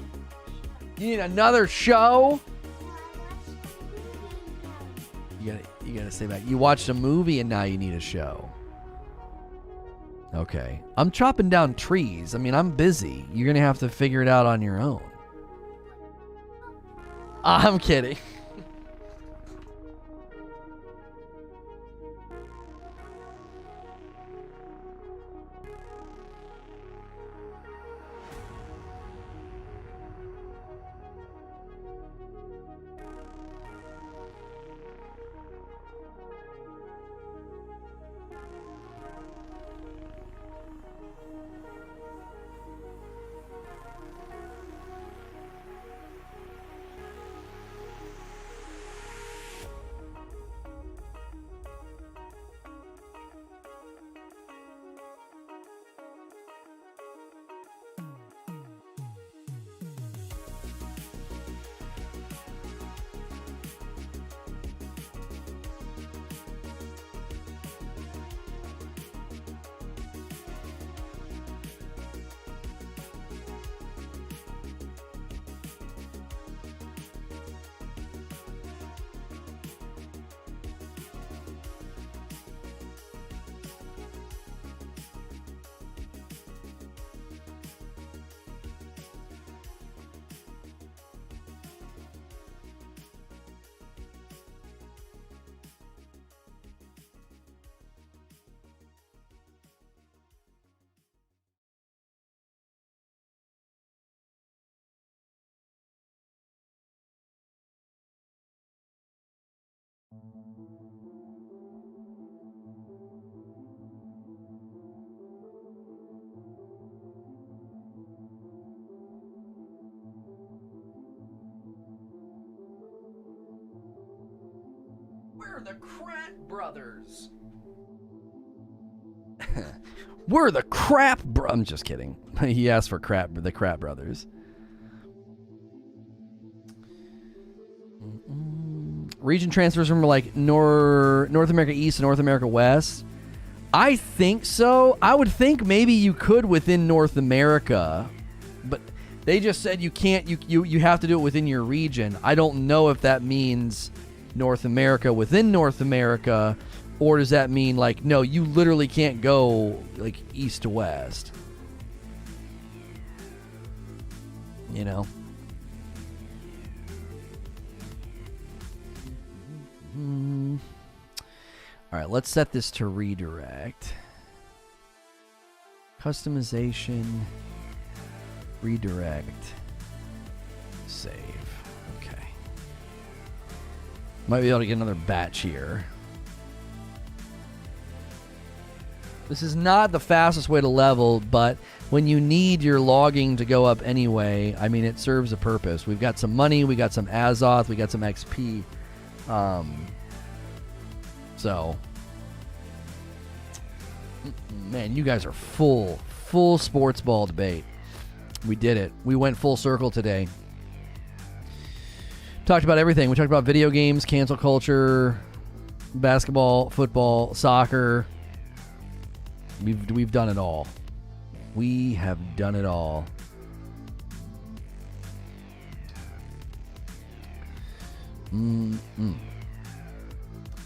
You need another show? You gotta stay back. You watched a movie and now you need a show. Okay. I'm chopping down trees. I mean, I'm busy. You're gonna have to figure it out on your own. I'm kidding. We're the Krat Brothers. We're the I'm just kidding. He asked for the Krat Brothers. Region transfers from like North America East to North America West. I think so. I would think maybe you could within North America, but they just said you can't. You have to do it within your region. I don't know if that means North America within North America, or does that mean like no, you literally can't go like east to west. You know. All right, let's set this to redirect. Customization, redirect, save. Okay. Might be able to get another batch here. This is not the fastest way to level, but when you need your logging to go up anyway, I mean, it serves a purpose. We've got some money, we got some Azoth, we got some XP. So, man, you guys are full sports ball debate. We did it. We went full circle today. Talked about everything. We talked about video games, cancel culture, basketball, football, soccer. We've done it all. We have done it all.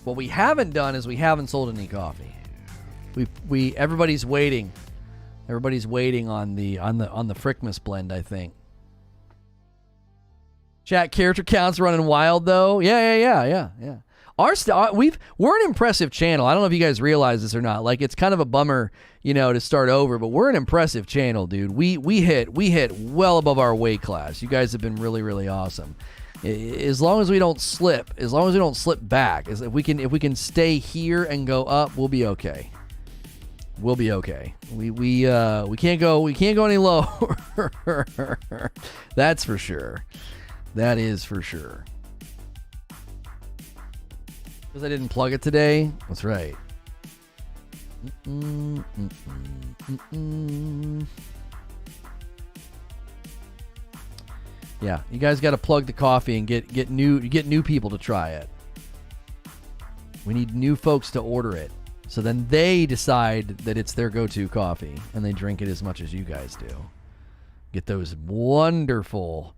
What we haven't done is we haven't sold any coffee. Everybody's waiting. Everybody's waiting on the Frickmas blend, I think. Chat character counts running wild though. Yeah. We're an impressive channel. I don't know if you guys realize this or not. Like, it's kind of a bummer, to start over, but we're an impressive channel, dude. We hit well above our weight class. You guys have been really, really awesome. As long as we don't slip, back, if we can stay here and go up, we'll be okay. We'll be okay. We can't go any lower. That's for sure. That is for sure. Because I didn't plug it today. That's right. Yeah, you guys got to plug the coffee and get new people to try it. We need new folks to order it, so then they decide that it's their go-to coffee and they drink it as much as you guys do. Get those wonderful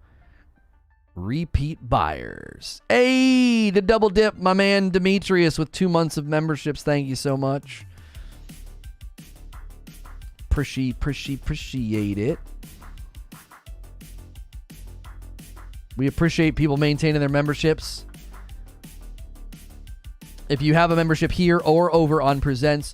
repeat buyers. Hey, the double dip, my man Demetrius with 2 months of memberships. Thank you so much. Appreciate it. We appreciate people maintaining their memberships. If you have a membership here or over on Presents,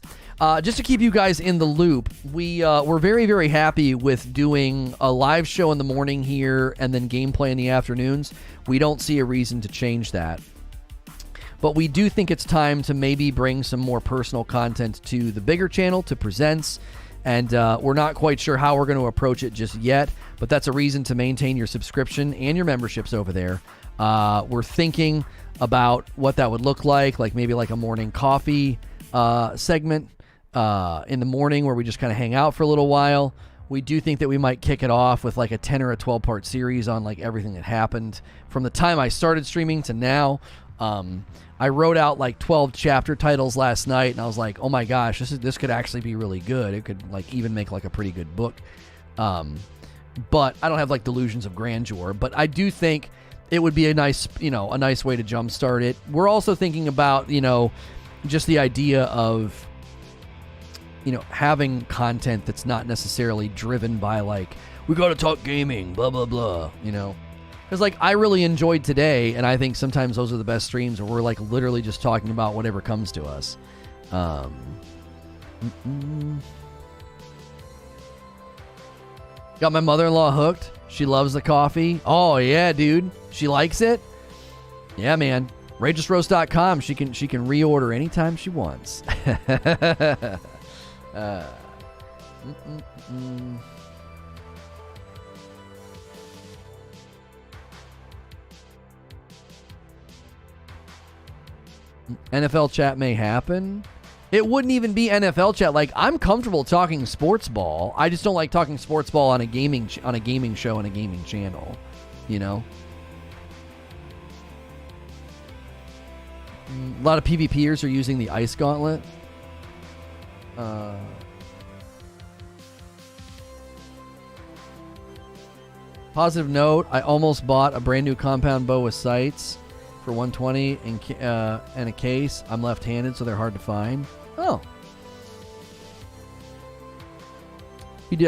just to keep you guys in the loop, we're very, very happy with doing a live show in the morning here and then gameplay in the afternoons. We don't see a reason to change that. But we do think it's time to maybe bring some more personal content to the bigger channel, to Presents. And we're not quite sure how we're going to approach it just yet, but that's a reason to maintain your subscription and your memberships over there. We're thinking about what that would look like maybe like a morning coffee segment in the morning where we just kind of hang out for a little while. We do think that we might kick it off with like a 10 or a 12-part series on like everything that happened from the time I started streaming to now. I wrote out like 12 chapter titles last night, and I was like, oh my gosh, this could actually be really good. It could like even make like a pretty good book. But I don't have like delusions of grandeur, but I do think it would be a nice way to jumpstart it. We're also thinking about, just the idea of, having content that's not necessarily driven by like, we got to talk gaming, blah, blah, blah, Because, like, I really enjoyed today, and I think sometimes those are the best streams where we're, like, literally just talking about whatever comes to us. Got my mother-in-law hooked. She loves the coffee. Oh, yeah, dude. She likes it. Yeah, man. RageousRoast.com. She can reorder anytime she wants. NFL chat may happen. It wouldn't even be NFL chat. Like, I'm comfortable talking sports ball. I just don't like talking sports ball on a gaming show on a gaming channel. You know. A lot of PvPers are using the Ice Gauntlet. Positive note, I almost bought a brand new compound bow with sights for 120 and a case. I'm left-handed, so they're hard to find. Oh.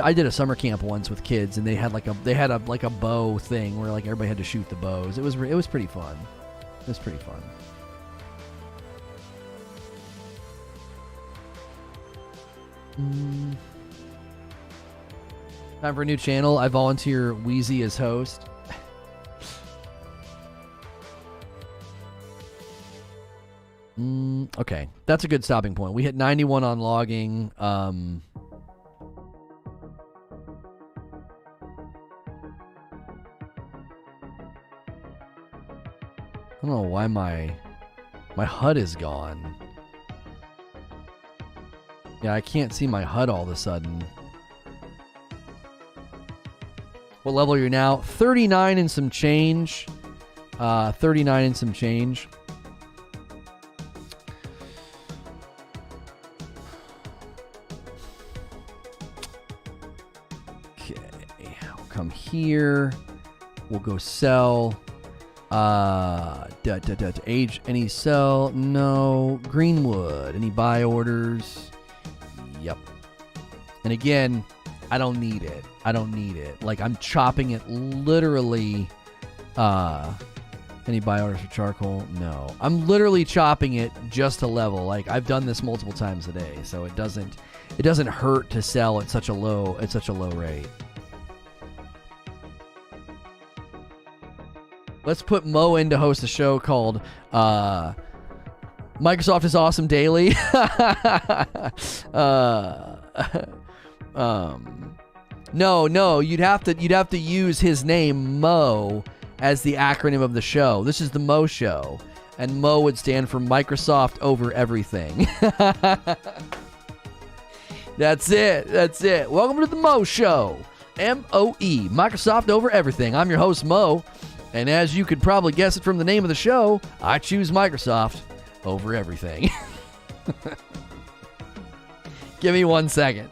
I did a summer camp once with kids, and they had like a bow thing where like everybody had to shoot the bows. It was pretty fun. It was pretty fun. Time for a new channel. I volunteer Wheezy as host. Okay, that's a good stopping point. We hit 91 on logging. I don't know why my HUD is gone. Yeah, I can't see my HUD all of a sudden. What level are you now? 39 and some change. 39 and some change. Okay, I'll come here. We'll go sell. Age, any sell? No. Greenwood, any buy orders? Yep. And again, I don't need it. I don't need it. Like, I'm chopping it literally. Any buy orders for charcoal? No. I'm literally chopping it just to level. Like, I've done this multiple times a day, so it doesn't hurt to sell at such a low rate. Let's put Mo in to host a show called Microsoft is Awesome Daily. No, you'd have to use his name, Mo, as the acronym of the show. This is the Mo Show, and Mo would stand for Microsoft over everything. That's it. Welcome to the Mo Show. MOE, Microsoft over everything. I'm your host, Mo, and as you could probably guess it from the name of the show, I choose Microsoft over everything. Give me 1 second.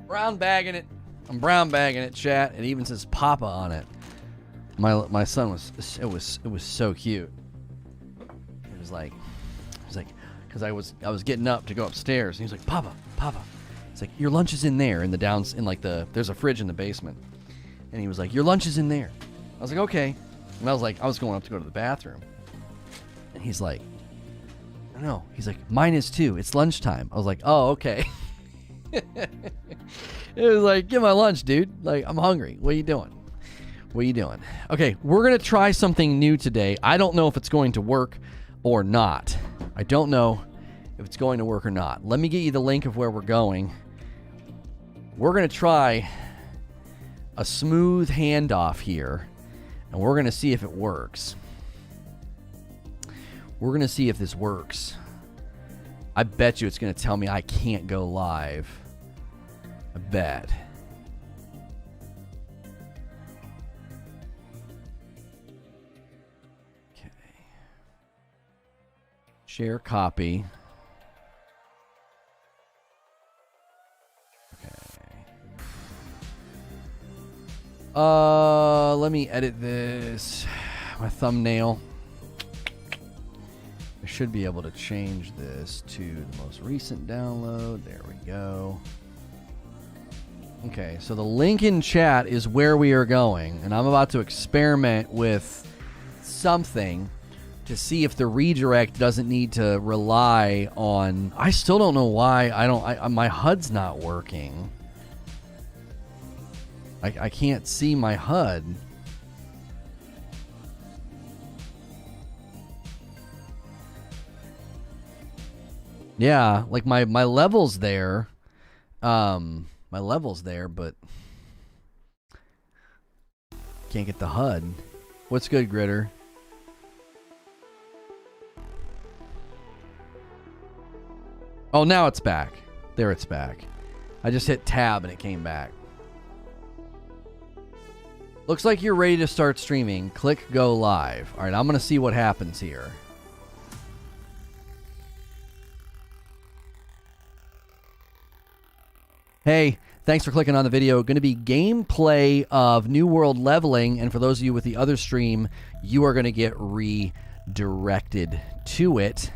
Brown bagging it. I'm brown bagging it, chat. It even says Papa on it. My son was so cute. It was like, because I was getting up to go upstairs, and he was like, Papa. It's like, your lunch is in there in the downs in like there's a fridge in the basement, and he was like, your lunch is in there. I was like, okay, and I was going up to go to the bathroom, and he's like, I don't know. He's like, mine is too. It's lunchtime. I was like, oh, okay. It was like, get my lunch, dude. Like, I'm hungry. What are you doing? Okay, we're going to try something new today. I don't know if it's going to work or not. Let me get you the link of where we're going. We're going to try a smooth handoff here, and we're going to see if it works. We're going to see if this works. I bet you it's going to tell me I can't go live. I bet. Okay. Share copy. Let me edit this. My thumbnail. I should be able to change this to the most recent download. There we go. Okay, so the link in chat is where we are going, and I'm about to experiment with something to see if the redirect doesn't need to rely on... I still don't know why my HUD's not working. I can't see my HUD. Yeah, like my level's there. My level's there, but can't get the HUD. What's good, Gritter? Oh, now it's back. There, it's back. I just hit tab and it came back. Looks like you're ready to start streaming. Click go live. All right, I'm going to see what happens here. Hey, thanks for clicking on the video. Going to be gameplay of New World Leveling, and for those of you with the other stream, you are going to get redirected to it.